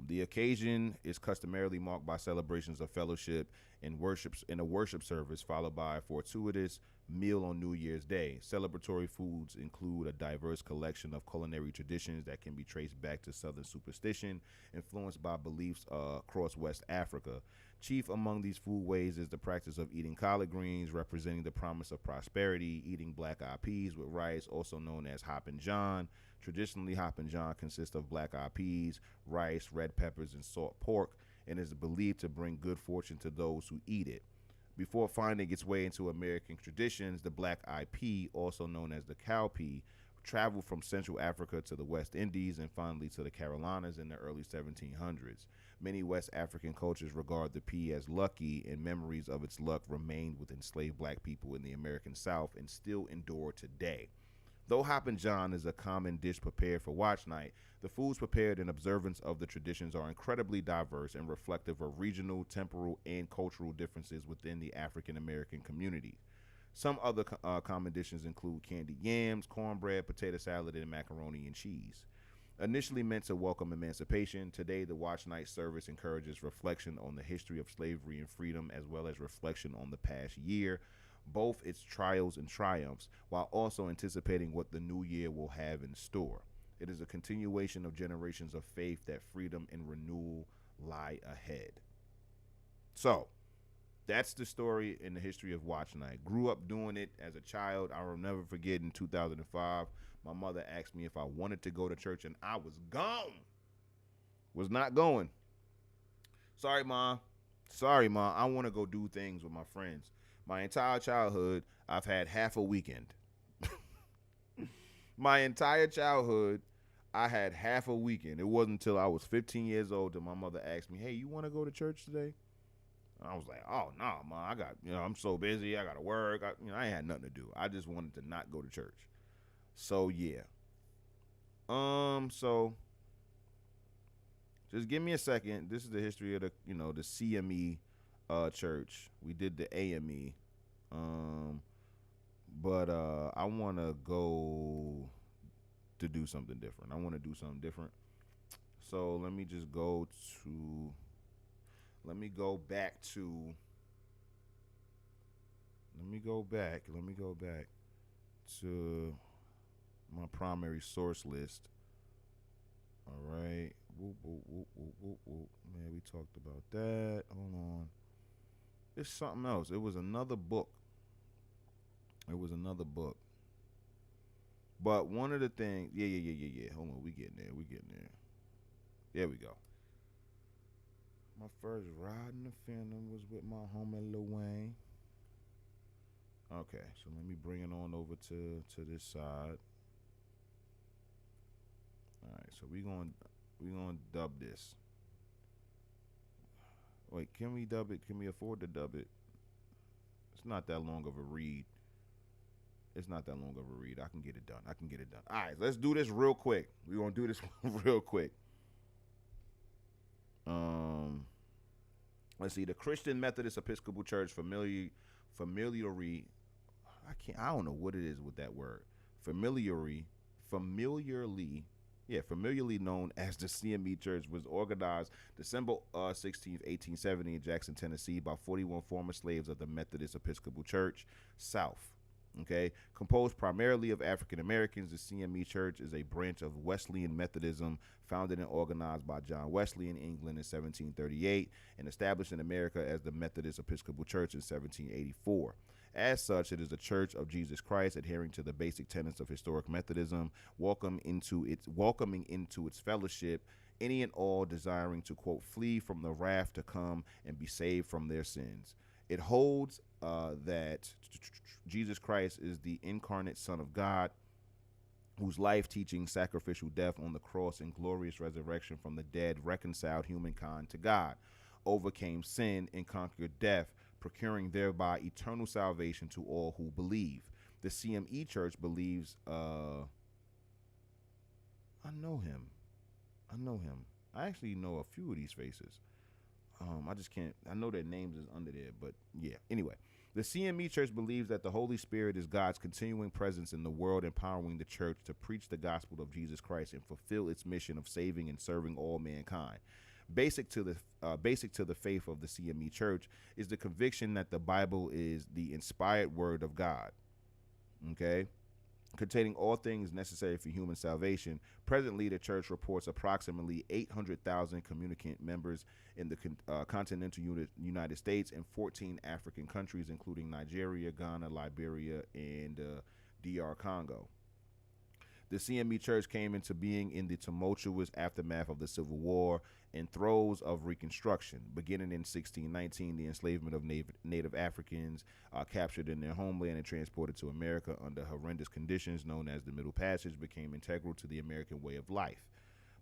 The occasion is customarily marked by celebrations of fellowship and worships in a worship service, followed by a fortuitous meal on New Year's Day. Celebratory foods include a diverse collection of culinary traditions that can be traced back to Southern superstition, influenced by beliefs across West Africa. Chief among these foodways is the practice of eating collard greens, representing the promise of prosperity, eating black-eyed peas with rice, also known as hop and john. Traditionally, hop and john consists of black-eyed peas, rice, red peppers, and salt pork, and is believed to bring good fortune to those who eat it. Before finding its way into American traditions, the black-eyed pea, also known as the cowpea, traveled from Central Africa to the West Indies and finally to the Carolinas in the early 1700s. Many West African cultures regard the pea as lucky, and memories of its luck remained with enslaved black people in the American South and still endure today. Though hop and john is a common dish prepared for watch night, the foods prepared in observance of the traditions are incredibly diverse and reflective of regional, temporal, and cultural differences within the African American community. Some other common dishes include candied yams, cornbread, potato salad, and macaroni and cheese. Initially meant to welcome emancipation, today the watch night service encourages reflection on the history of slavery and freedom, as well as reflection on the past year, both its trials and triumphs, while also anticipating what the new year will have in store. It is a continuation of generations of faith that freedom and renewal lie ahead. So, that's the story in the history of watch night. Grew up doing it as a child. I will never forget in 2005, my mother asked me if I wanted to go to church, and I was gone. Was not going. Sorry, Mom. Sorry, Mom. I want to go do things with my friends. My entire childhood, I've had half a weekend. My entire childhood, I had half a weekend. It wasn't until I was 15 years old that my mother asked me, "Hey, you want to go to church today?" And I was like, "Oh, no, nah, Mom. I got, I'm so busy. I got to work. I ain't had nothing to do. I just wanted to not go to church." So, yeah. So just give me a second. This is the history of the CME church. We did the AME. But I want to go to do something different. I want to do something different. So let me just go to, let me go back to my primary source list All right. Whoop, whoop, whoop, whoop, whoop, whoop. Man, we talked about that. Hold on. It's something else. It was another book. It was another book. But one of the things, yeah. Hold on, we getting there. We getting there. There we go. My first ride in the Phantom was with my homie Lil Wayne. Okay, so let me bring it on over to this side. All right, so we gonna dub this. Wait, can we dub it? Can we afford to dub it? It's not that long of a read. It's not that long of a read. I can get it done. I can get it done. All right, let's do this real quick. We're gonna do this real quick. Um, let's see. The Christian Methodist Episcopal Church familiarly. I don't know what it is with that word. Familiarly, familiarly. Yeah, familiarly known as the CME Church, was organized December 16th, 1870 in Jackson, Tennessee by 41 former slaves of the Methodist Episcopal Church, South. Okay, composed primarily of African Americans, the CME Church is a branch of Wesleyan Methodism founded and organized by John Wesley in England in 1738 and established in America as the Methodist Episcopal Church in 1784. As such, it is a church of Jesus Christ adhering to the basic tenets of historic Methodism, welcoming into its fellowship any and all desiring to, quote, flee from the wrath to come and be saved from their sins. It holds that Jesus Christ is the incarnate Son of God, whose life-teaching, sacrificial death on the cross and glorious resurrection from the dead reconciled humankind to God, overcame sin and conquered death, procuring thereby eternal salvation to all who believe. The CME Church believes, I know him. I actually know a few of these faces. I just can't. I know their names is under there, but yeah. Anyway, the CME Church believes that the Holy Spirit is God's continuing presence in the world, empowering the church to preach the gospel of Jesus Christ and fulfill its mission of saving and serving all mankind. Basic to the faith of the CME Church is the conviction that the Bible is the inspired word of God. Okay, containing all things necessary for human salvation. Presently, the church reports approximately 800,000 communicant members in the continental United States and 14 African countries, including Nigeria, Ghana, Liberia, and DR Congo. The CME Church came into being in the tumultuous aftermath of the Civil War and throes of Reconstruction. Beginning in 1619, the enslavement of Native Africans captured in their homeland and transported to America under horrendous conditions known as the Middle Passage became integral to the American way of life.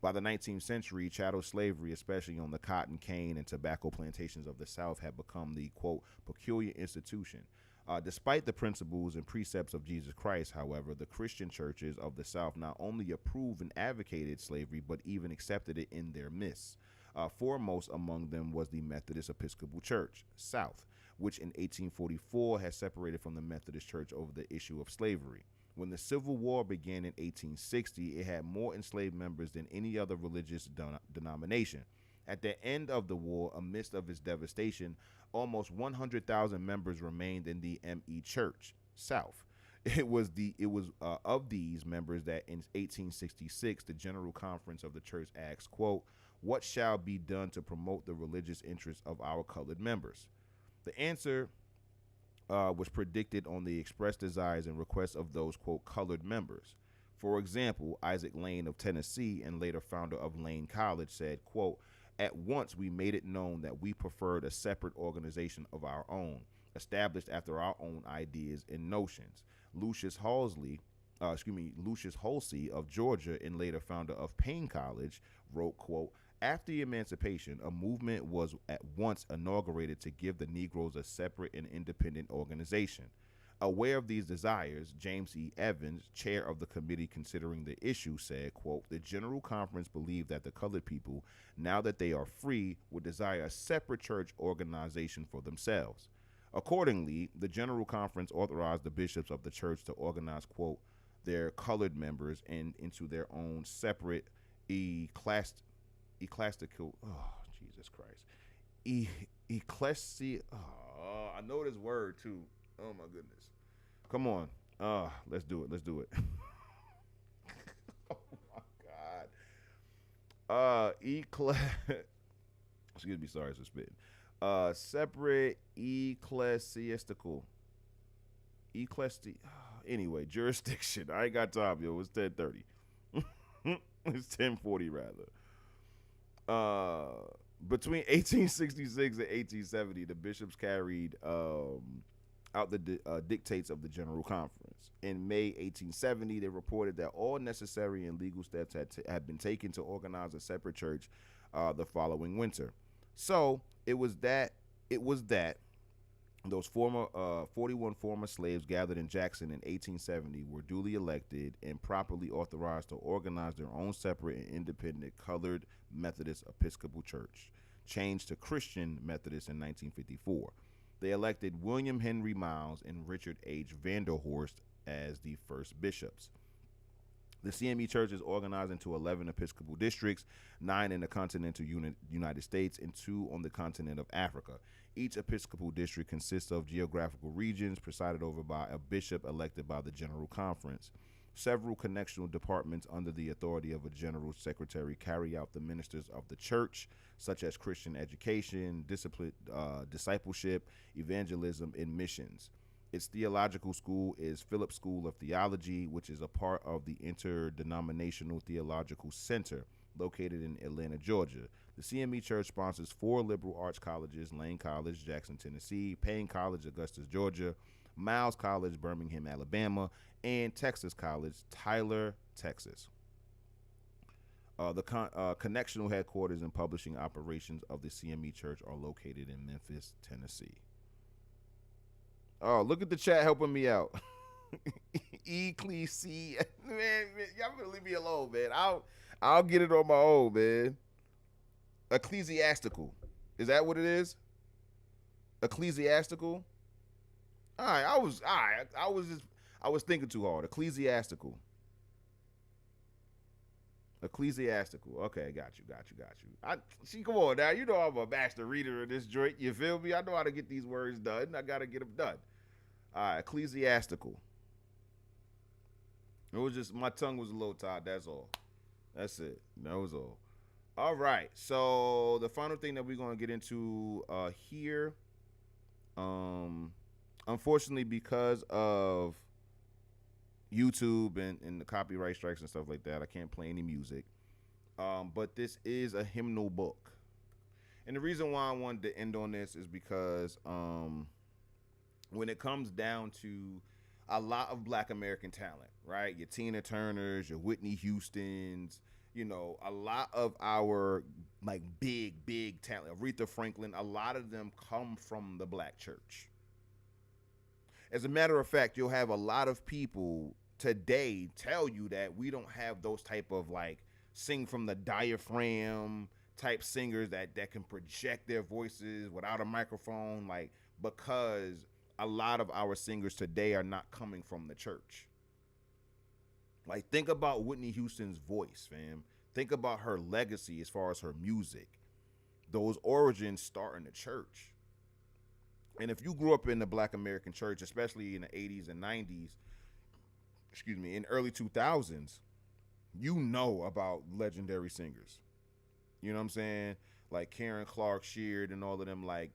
By the 19th century, chattel slavery, especially on the cotton, cane, and tobacco plantations of the South, had become the, quote, peculiar institution. Despite the principles and precepts of Jesus Christ, however, the Christian churches of the South not only approved and advocated slavery, but even accepted it in their midst. Foremost among them was the Methodist Episcopal Church, South, which in 1844 had separated from the Methodist Church over the issue of slavery. When the Civil War began in 1860, it had more enslaved members than any other religious denomination. At the end of the war, amidst of its devastation, almost 100,000 members remained in the ME Church, South. It was of these members that in 1866, the General Conference of the church asked, quote, what shall be done to promote the religious interests of our colored members? The answer was predicted on the expressed desires and requests of those, quote, colored members. For example, Isaac Lane of Tennessee and later founder of Lane College said, quote, at once we made it known that we preferred a separate organization of our own, established after our own ideas and notions. Lucius Halsey of Georgia and later founder of Payne College wrote, quote, after emancipation, a movement was at once inaugurated to give the Negroes a separate and independent organization. Aware of these desires, James E. Evans, chair of the committee considering the issue, said, quote, the General Conference believed that the colored people, now that they are free, would desire a separate church organization for themselves. Accordingly, the General Conference authorized the bishops of the church to organize, quote, their colored members and into their own separate ecclesiastical, oh, Jesus Christ, I know this word too. Oh my goodness. Come on. Let's do it. Oh my God. Ecclesiastical. Excuse me, sorry for spitting. Separate ecclesiastical. Anyway, jurisdiction. I ain't got time, yo. It's 10:30. It's 10:40 rather. Between 1866 and 1870, the bishops carried out the dictates of the General Conference. In May 1870, they reported that all necessary and legal steps had been taken to organize a separate church the following winter. So it was that those 41 former slaves gathered in Jackson in 1870 were duly elected and properly authorized to organize their own separate and independent colored Methodist Episcopal Church, changed to Christian Methodist in 1954. They elected William Henry Miles and Richard H. Vanderhorst as the first bishops. The CME Church is organized into 11 Episcopal districts, 9 in the continental United States and 2 on the continent of Africa. Each Episcopal district consists of geographical regions presided over by a bishop elected by the General Conference. Several connectional departments under the authority of a general secretary carry out the ministers of the church, such as Christian education, discipleship, evangelism, and missions. Its theological school is Phillips School of Theology, which is a part of the Interdenominational Theological Center located in Atlanta, Georgia. The CME Church sponsors 4 liberal arts colleges: Lane College, Jackson, Tennessee; Payne College, Augusta, Georgia; Miles College, Birmingham, Alabama; and Texas College, Tyler, Texas. The connectional headquarters and publishing operations of the CME Church are located in Memphis, Tennessee. Oh, look at the chat helping me out. Ecclesi, man, y'all better leave me alone, man. I'll get it on my own, man. Ecclesiastical, is that what it is? Ecclesiastical. All right, I was thinking too hard. Ecclesiastical. Okay, got you. See, come on now. You know I'm a master reader of this joint. You feel me? I know how to get these words done. I gotta get them done. All right, ecclesiastical. It was just my tongue was a little tied. That's all. That's it. That was all. All right. So the final thing that we're gonna get into here, unfortunately, because of YouTube and the copyright strikes and stuff like that, I can't play any music. But this is a hymnal book. And the reason why I wanted to end on this is because when it comes down to a lot of Black American talent, right? Your Tina Turners, your Whitney Houstons, you know, a lot of our like big talent, Aretha Franklin, a lot of them come from the Black church. As a matter of fact, you'll have a lot of people today tell you that we don't have those type of like sing from the diaphragm type singers that can project their voices without a microphone, like, because a lot of our singers today are not coming from the church. Like, think about Whitney Houston's voice, fam. Think about her legacy as far as her music. Those origins start in the church. And if you grew up in the Black American church, especially in the 80s and 90s, in early 2000s, you know about legendary singers. You know what I'm saying? Like Karen Clark Sheard and all of them. Like,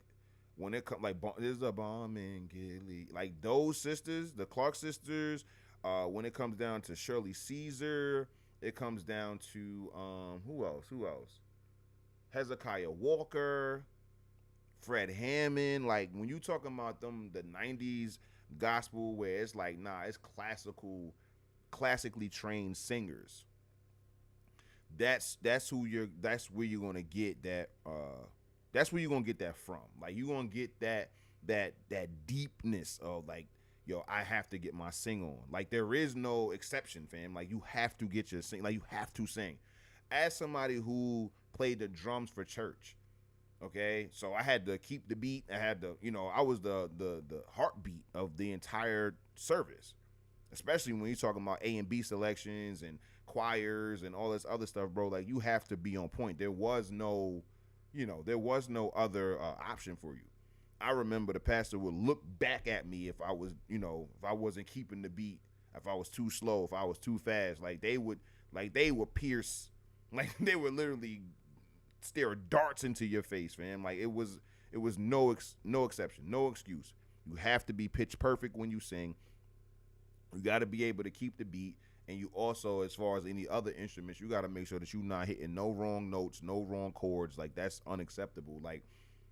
when it comes, like, there's a bomb in Gilly. Like, those sisters, the Clark sisters, when it comes down to Shirley Caesar, it comes down to, who else? Hezekiah Walker, Fred Hammond. Like, when you talking about them, the 90s gospel, where it's like, nah, it's classically trained singers. That's where you're gonna get that. That's where you're gonna get that from. Like, you're gonna get that deepness of like, yo, I have to get my sing on. Like, there is no exception, fam. Like, you have to get your sing. Like, you have to sing. As somebody who played the drums for church, okay, so I had to keep the beat. I had to, I was the heartbeat of the entire service, especially when you're talking about A and B selections and choirs and all this other stuff, bro. Like, you have to be on point. There was no other option for you. I remember the pastor would look back at me if I was, if I wasn't keeping the beat, if I was too slow, if I was too fast. Like, they would pierce Like they would literally stare darts into your face, fam. Like it was no exception, no excuse. You have to be pitch perfect when you sing. You got to be able to keep the beat, and you also, as far as any other instruments, you got to make sure that you're not hitting no wrong notes, no wrong chords. Like that's unacceptable. Like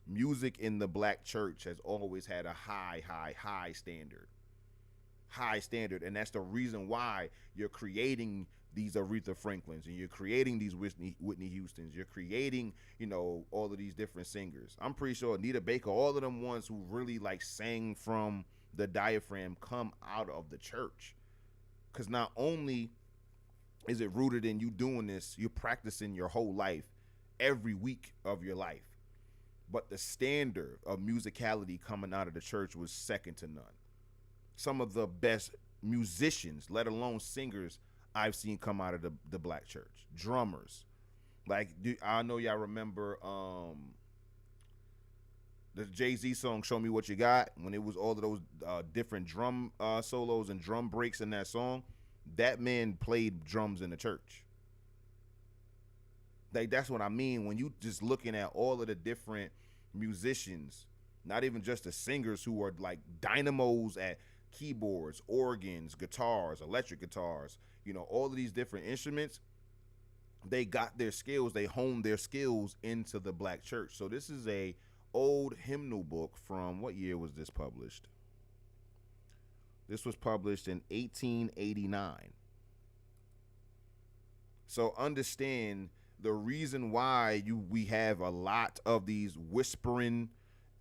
music in the black church has always had a high standard. High standard, and that's the reason why you're creating these Aretha Franklins and you're creating these Whitney Houstons. You're creating, all of these different singers. I'm pretty sure Anita Baker, all of them ones who really like sang from the diaphragm come out of the church. Because not only is it rooted in you doing this, you're practicing your whole life, every week of your life. But the standard of musicality coming out of the church was second to none. Some of the best musicians, let alone singers, I've seen come out of the black church. Drummers. Like, I know y'all remember the Jay-Z song, Show Me What You Got, when it was all of those different drum solos and drum breaks in that song. That man played drums in the church. Like, that's what I mean when you just looking at all of the different musicians, not even just the singers who are like dynamos at keyboards, organs, guitars, electric guitars, all of these different instruments. They got their skills, they honed their skills into the black church. So this is a old hymnal book from, what year was this published? This was published in 1889. So understand the reason why we have a lot of these whispering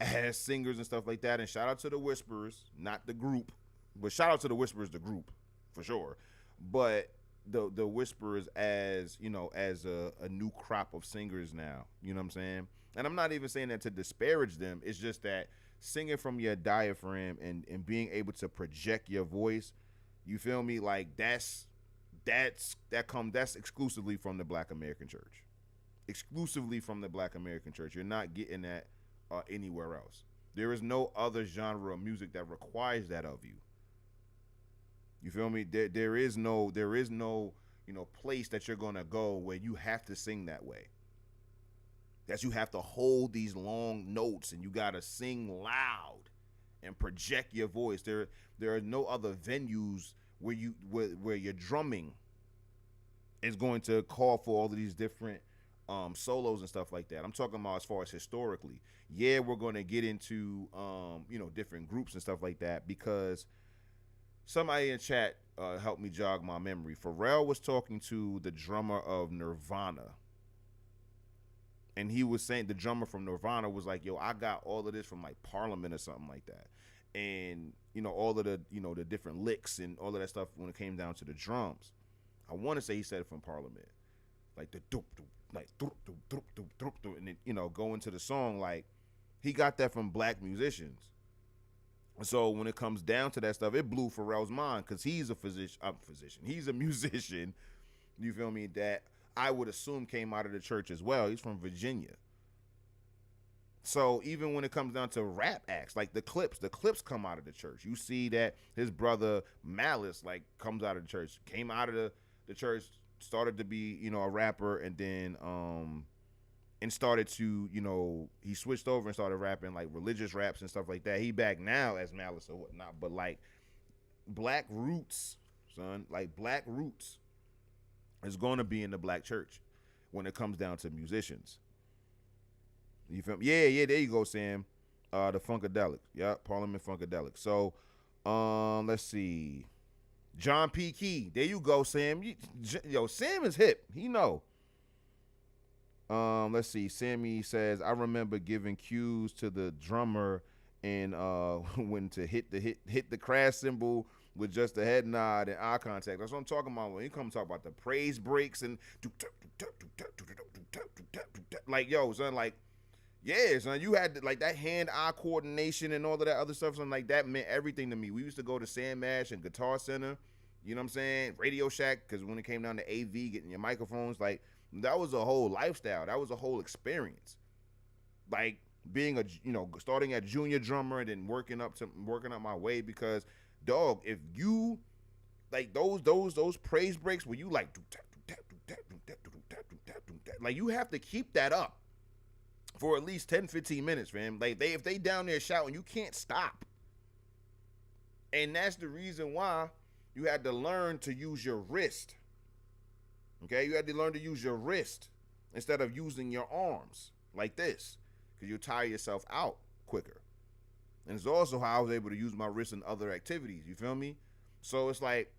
ass singers and stuff like that. And shout out to the Whisperers, not the group, but shout out to the Whisperers, the group, for sure. But the Whisperers as, as a new crop of singers now, you know what I'm saying? And I'm not even saying that to disparage them. It's just that singing from your diaphragm and being able to project your voice, you feel me? Like that's exclusively from the Black American church. Exclusively from the Black American church. You're not getting that anywhere else. There is no other genre of music that requires that of you. You feel me? There is no place that you're gonna go where you have to sing that way. That you have to hold these long notes and you gotta sing loud and project your voice. There are no other venues where your drumming is going to call for all of these different solos and stuff like that. I'm talking about as far as historically. Yeah, we're going to get into different groups and stuff like that, because somebody in chat helped me jog my memory. Pharrell was talking to the drummer of Nirvana, and he was saying, the drummer from Nirvana was like, yo, I got all of this from like Parliament or something like that. And all of the the different licks and all of that stuff when it came down to the drums. I want to say he said it from Parliament, like the doop doop, like doop doop doop doop doop doop, and then go into the song, like he got that from black musicians. So when it comes down to that stuff, it blew Pharrell's mind, because he's a physician. He's a musician. You feel me? That I would assume came out of the church as well. He's from Virginia. So even when it comes down to rap acts, like the Clips come out of the church. You see that his brother Malice comes out of the church, came out of the church, started to be a rapper, and then and started to he switched over and started rapping like religious raps and stuff like that. He back now as Malice or whatnot, but like black roots, son, like black roots is going to be in the black church when it comes down to musicians. You feel me? Yeah, there you go, Sam. The Funkadelic. Yep, Parliament Funkadelic. So, let's see. John P. Key. There you go, Sam. Sam is hip. He know. Let's see. Sammy says, I remember giving cues to the drummer and when to hit the crash cymbal with just a head nod and eye contact. That's what I'm talking about when he come talk about the praise breaks and like, yo, son, like, yeah, son, you had like that hand-eye coordination and all of that other stuff. Something like that meant everything to me. We used to go to Sam Mash and Guitar Center, you know what I'm saying? Radio Shack, because when it came down to AV, getting your microphones, like that was a whole lifestyle. That was a whole experience. Like being starting at junior drummer and then working up my way, because dog, if you like those praise breaks where you like Like, you have to keep that up for at least 10, 15 minutes, fam. Like, if they down there shouting, you can't stop. And that's the reason why you had to learn to use your wrist. Okay, you had to learn to use your wrist instead of using your arms like this, because you tire yourself out quicker. And it's also how I was able to use my wrist in other activities. You feel me? So it's like,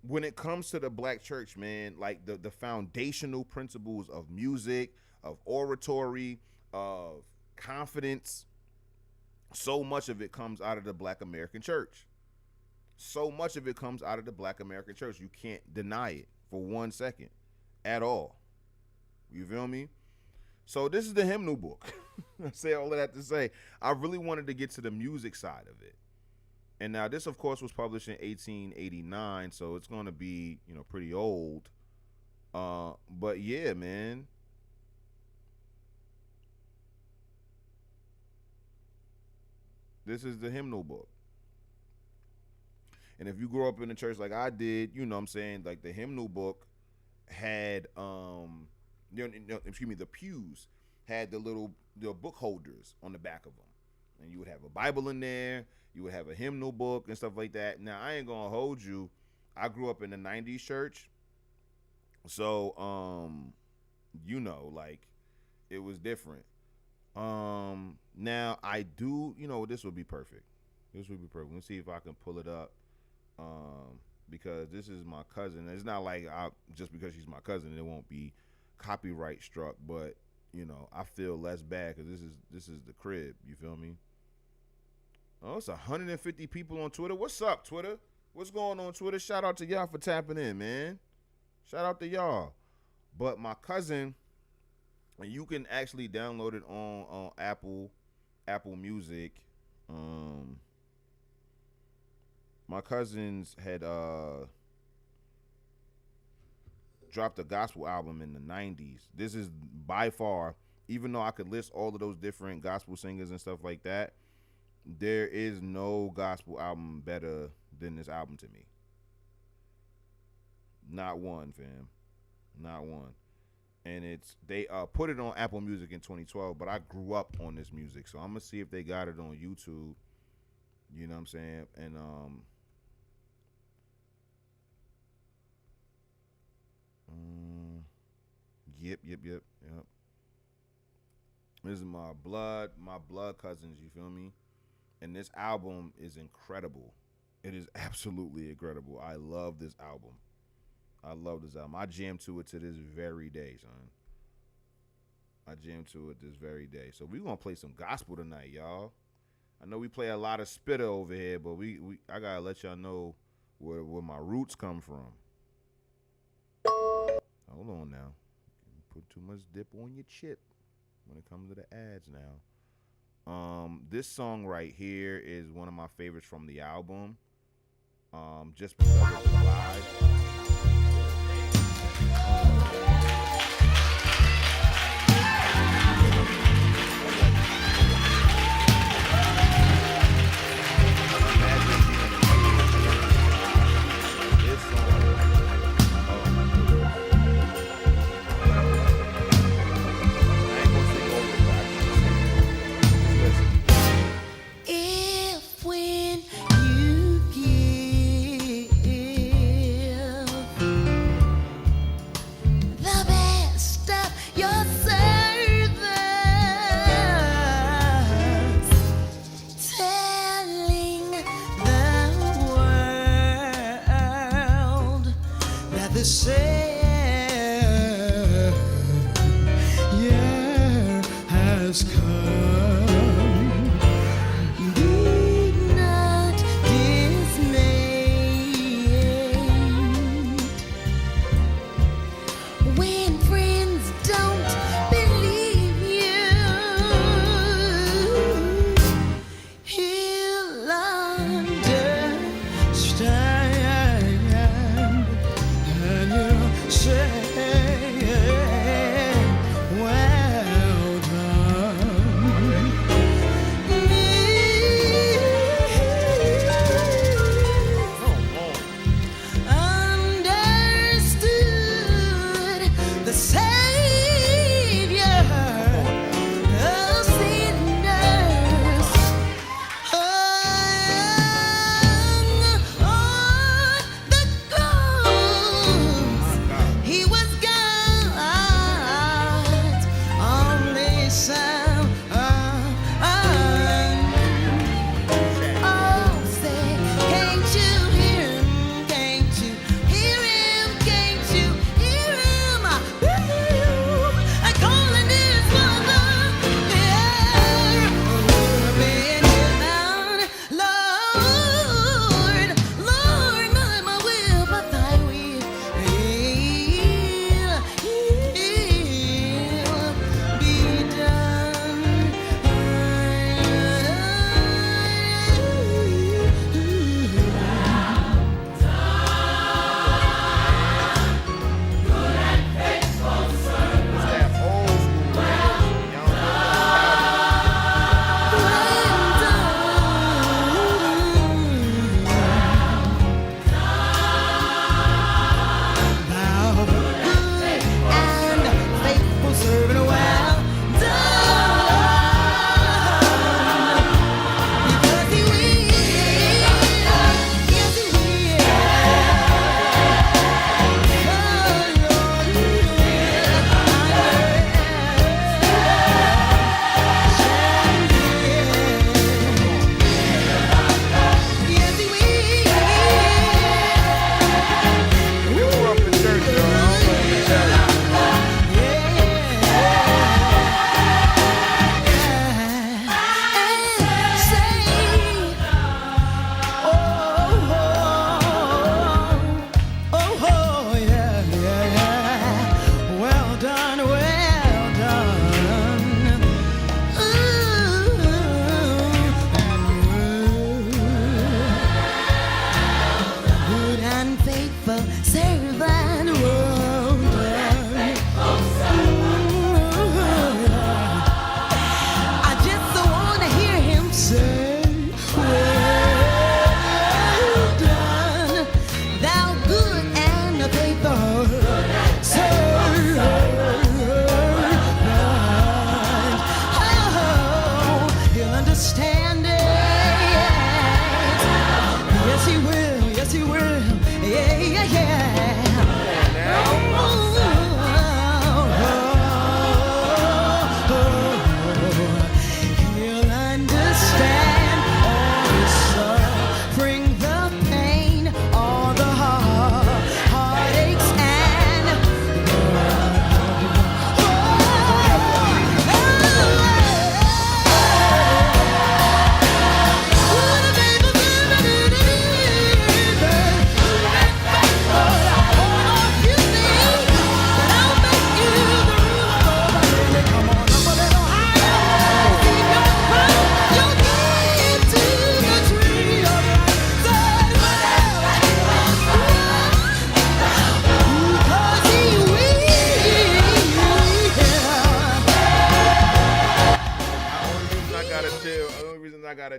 when it comes to the black church, man, like the foundational principles of music, of oratory, of confidence, so much of it comes out of the Black American church. So much of it comes out of the Black American church. You can't deny it for 1 second at all. You feel me? So this is the hymnal book. I say all of that to say, I really wanted to get to the music side of it. And now this, of course, was published in 1889, so it's going to be, pretty old. But yeah, man. This is the hymnal book. And if you grew up in a church like I did, you know what I'm saying, like the hymnal book had, the pews had the book holders on the back of them. And you would have a Bible in there. You would have a hymnal book and stuff like that. Now, I ain't going to hold you. I grew up in the 90s church. So, like, it was different. Now, I do, this would be perfect. This would be perfect. Let's see if I can pull it up. Because this is my cousin. It's not like just because she's my cousin, it won't be copyright struck. But, I feel less bad because this is the crib. You feel me? Oh, it's 150 people on Twitter. What's up, Twitter? What's going on, Twitter? Shout out to y'all for tapping in, man. Shout out to y'all. But my cousin, and you can actually download it on Apple Music. My cousins had dropped a gospel album in the 90s. This is by far, even though I could list all of those different gospel singers and stuff like that, there is no gospel album better than this album to me. Not one, fam. Not one. And they put it on Apple Music in 2012, but I grew up on this music, so I'm gonna see if they got it on YouTube. You know what I'm saying? And yep. This is my blood cousins, you feel me? And this album is incredible. It is absolutely incredible. I love this album. I jam to it to this very day, son. I jam to it this very day. So we're gonna play some gospel tonight, y'all. I know we play a lot of spitter over here, but I gotta let y'all know where my roots come from. Hold on now. Put too much dip on your chip when it comes to the ads now. This song right here is one of my favorites from the album. Just because of the vibe. And you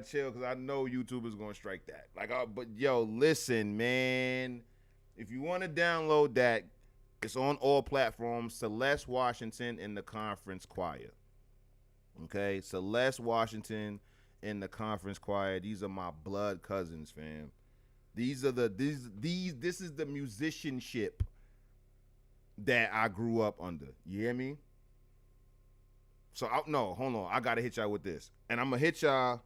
gotta chill because I know YouTube is gonna strike that. But yo, listen, man. If you want to download that, it's on all platforms. Celeste Washington in the Conference Choir. Okay, Celeste Washington in the Conference Choir. These are my blood cousins, fam. This is the musicianship that I grew up under. You hear me? So no, hold on. I gotta hit y'all with this, and I'm gonna hit y'all.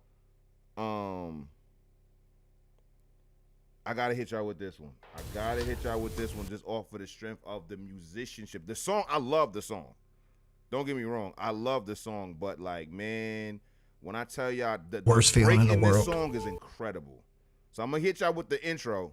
I gotta hit y'all with this one. Just off of the strength of the musicianship. The song, I love the song. Don't get me wrong, I love the song, but like, man, when I tell y'all the Worst feeling in the world. This song is incredible. So I'm gonna hit y'all with the intro.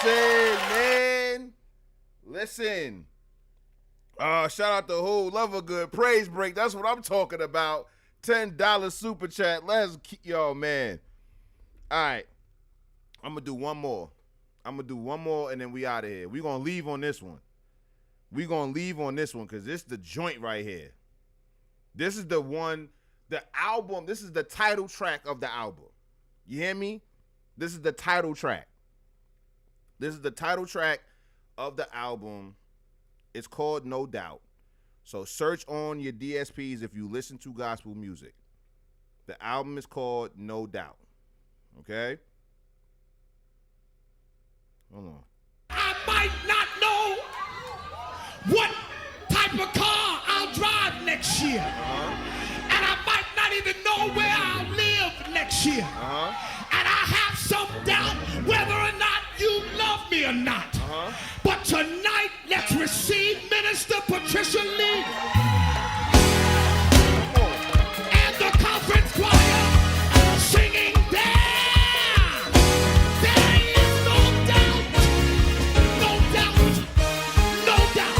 Listen, man. Listen. Shout out to Who. Love a good praise break. That's what I'm talking about. $10 super chat. Let's keep y'all, man. All right. I'm going to do one more. And then we out of here. We're going to leave on this one. Because this is the joint right here. This is the one, the album. This is the title track of the album. You hear me? This is the title track. Of the album. It's called No Doubt. So search on your DSPs if you listen to gospel music. The album is called No Doubt. Okay? Hold on. I might not know what type of car I'll drive next year. And I might not even know where I'll live next year. And I have some doubt whether or not you love me or not. But tonight, let's receive Minister Patricia Lee and the conference choir singing there. There is no doubt, no doubt, no doubt.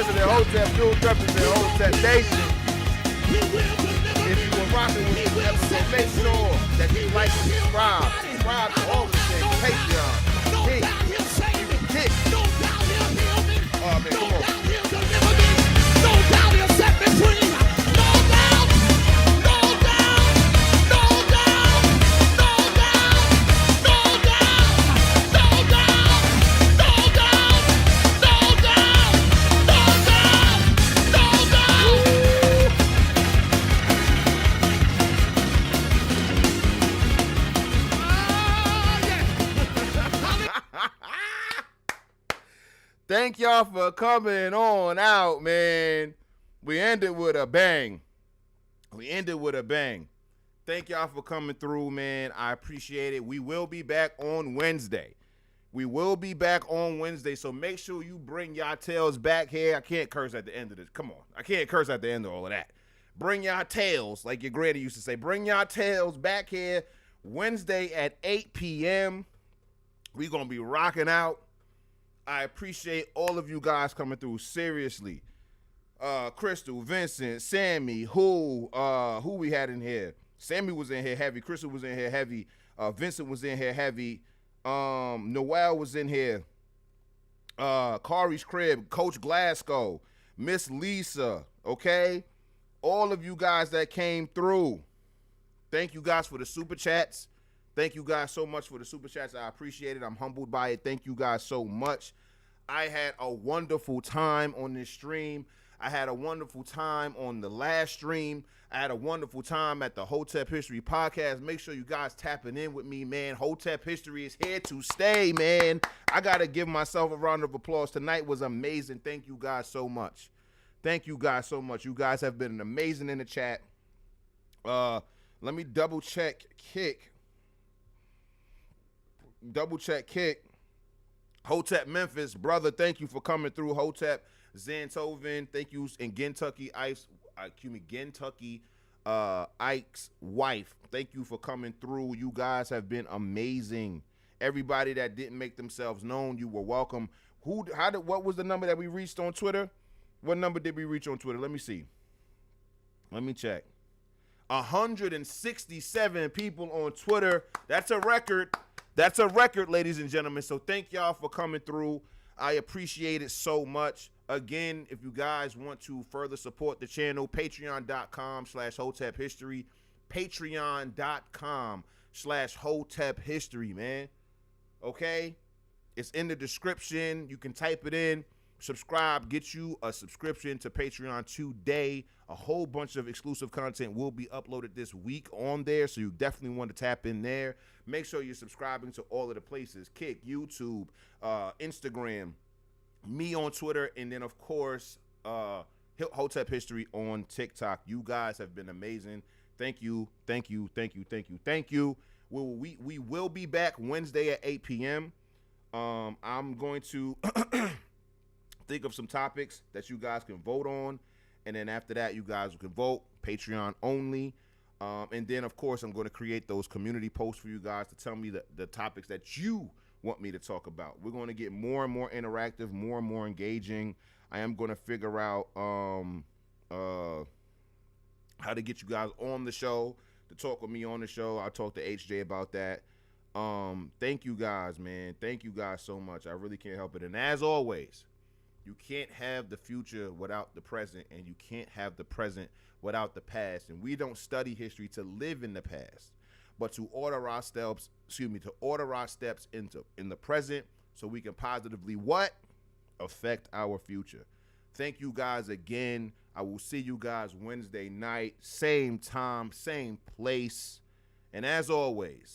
President Hotep, dude represent Hotep Nation. If you were rocking with this episode, make sure that you like and subscribe. Subscribe to all the things. Patreon. Kick. Oh, man, come on. No doubt he'll set me free. No doubt. No doubt. No doubt. No doubt. No doubt. No doubt. No doubt. No doubt. No doubt. No doubt. Thank y'all for coming on out, man. We ended with a bang. Thank y'all for coming through, man. I appreciate it. We will be back on Wednesday. So make sure you bring y'all tails back here. I can't curse at the end of this. Come on. I can't curse at the end of all of that. Bring y'all tails, like your granny used to say. Bring y'all tails back here Wednesday at 8 p.m. We going to be rocking out. I appreciate all of you guys coming through. Seriously. Crystal, Vincent, Sammy, who we had in here? Sammy was in here heavy. Crystal was in here heavy. Vincent was in here heavy. Noel was in here. Kari's Crib, Coach Glasgow, Miss Lisa, okay? All of you guys that came through. Thank you guys for the super chats. Thank you guys so much for the super chats. I appreciate it. I'm humbled by it. Thank you guys so much. I had a wonderful time on this stream. I had a wonderful time on the last stream. I had a wonderful time at the Hotep History podcast. Make sure you guys tapping in with me, man. Hotep History is here to stay, man. I got to give myself a round of applause. Tonight was amazing. Thank you guys so much. You guys have been amazing in the chat. Let me double check Kick. Hotep Memphis, brother, thank you for coming through. Hotep Zantoven, thank you. And Kentucky Ike's wife, thank you for coming through. You guys have been amazing. Everybody that didn't make themselves known, you were welcome. What was the number that we reached on Twitter? What number did we reach on Twitter? Let me see. Let me check. 167 people on Twitter. That's a record. Ladies and gentlemen. So thank y'all for coming through. I appreciate it so much. Again, if you guys want to further support the channel, patreon.com/Hotep History. Patreon.com/Hotep History, man. Okay? It's in the description. You can type it in. Subscribe. Get you a subscription to Patreon today. A whole bunch of exclusive content will be uploaded this week on there, so you definitely want to tap in there. Make sure you're subscribing to all of the places: Kick, YouTube, Instagram, me on Twitter, and then, of course, Hotep History on TikTok. You guys have been amazing. Thank you. We will be back Wednesday at 8 p.m. I'm going to think of some topics that you guys can vote on, and then after that, you guys can vote Patreon only. And then, of course, I'm going to create those community posts for you guys to tell me the topics that you want me to talk about. We're going to get more and more interactive, more and more engaging. I am going to figure out how to get you guys on the show, to talk with me on the show. I'll talk to HJ about that. Thank you guys, man. Thank you guys so much. I really can't help it. And as always, you can't have the future without the present, and you can't have the present without the past. And we don't study history to live in the past, but to order our steps, in the present, so we can positively affect our future. Thank you guys again. I will see you guys Wednesday night, same time, same place. And as always,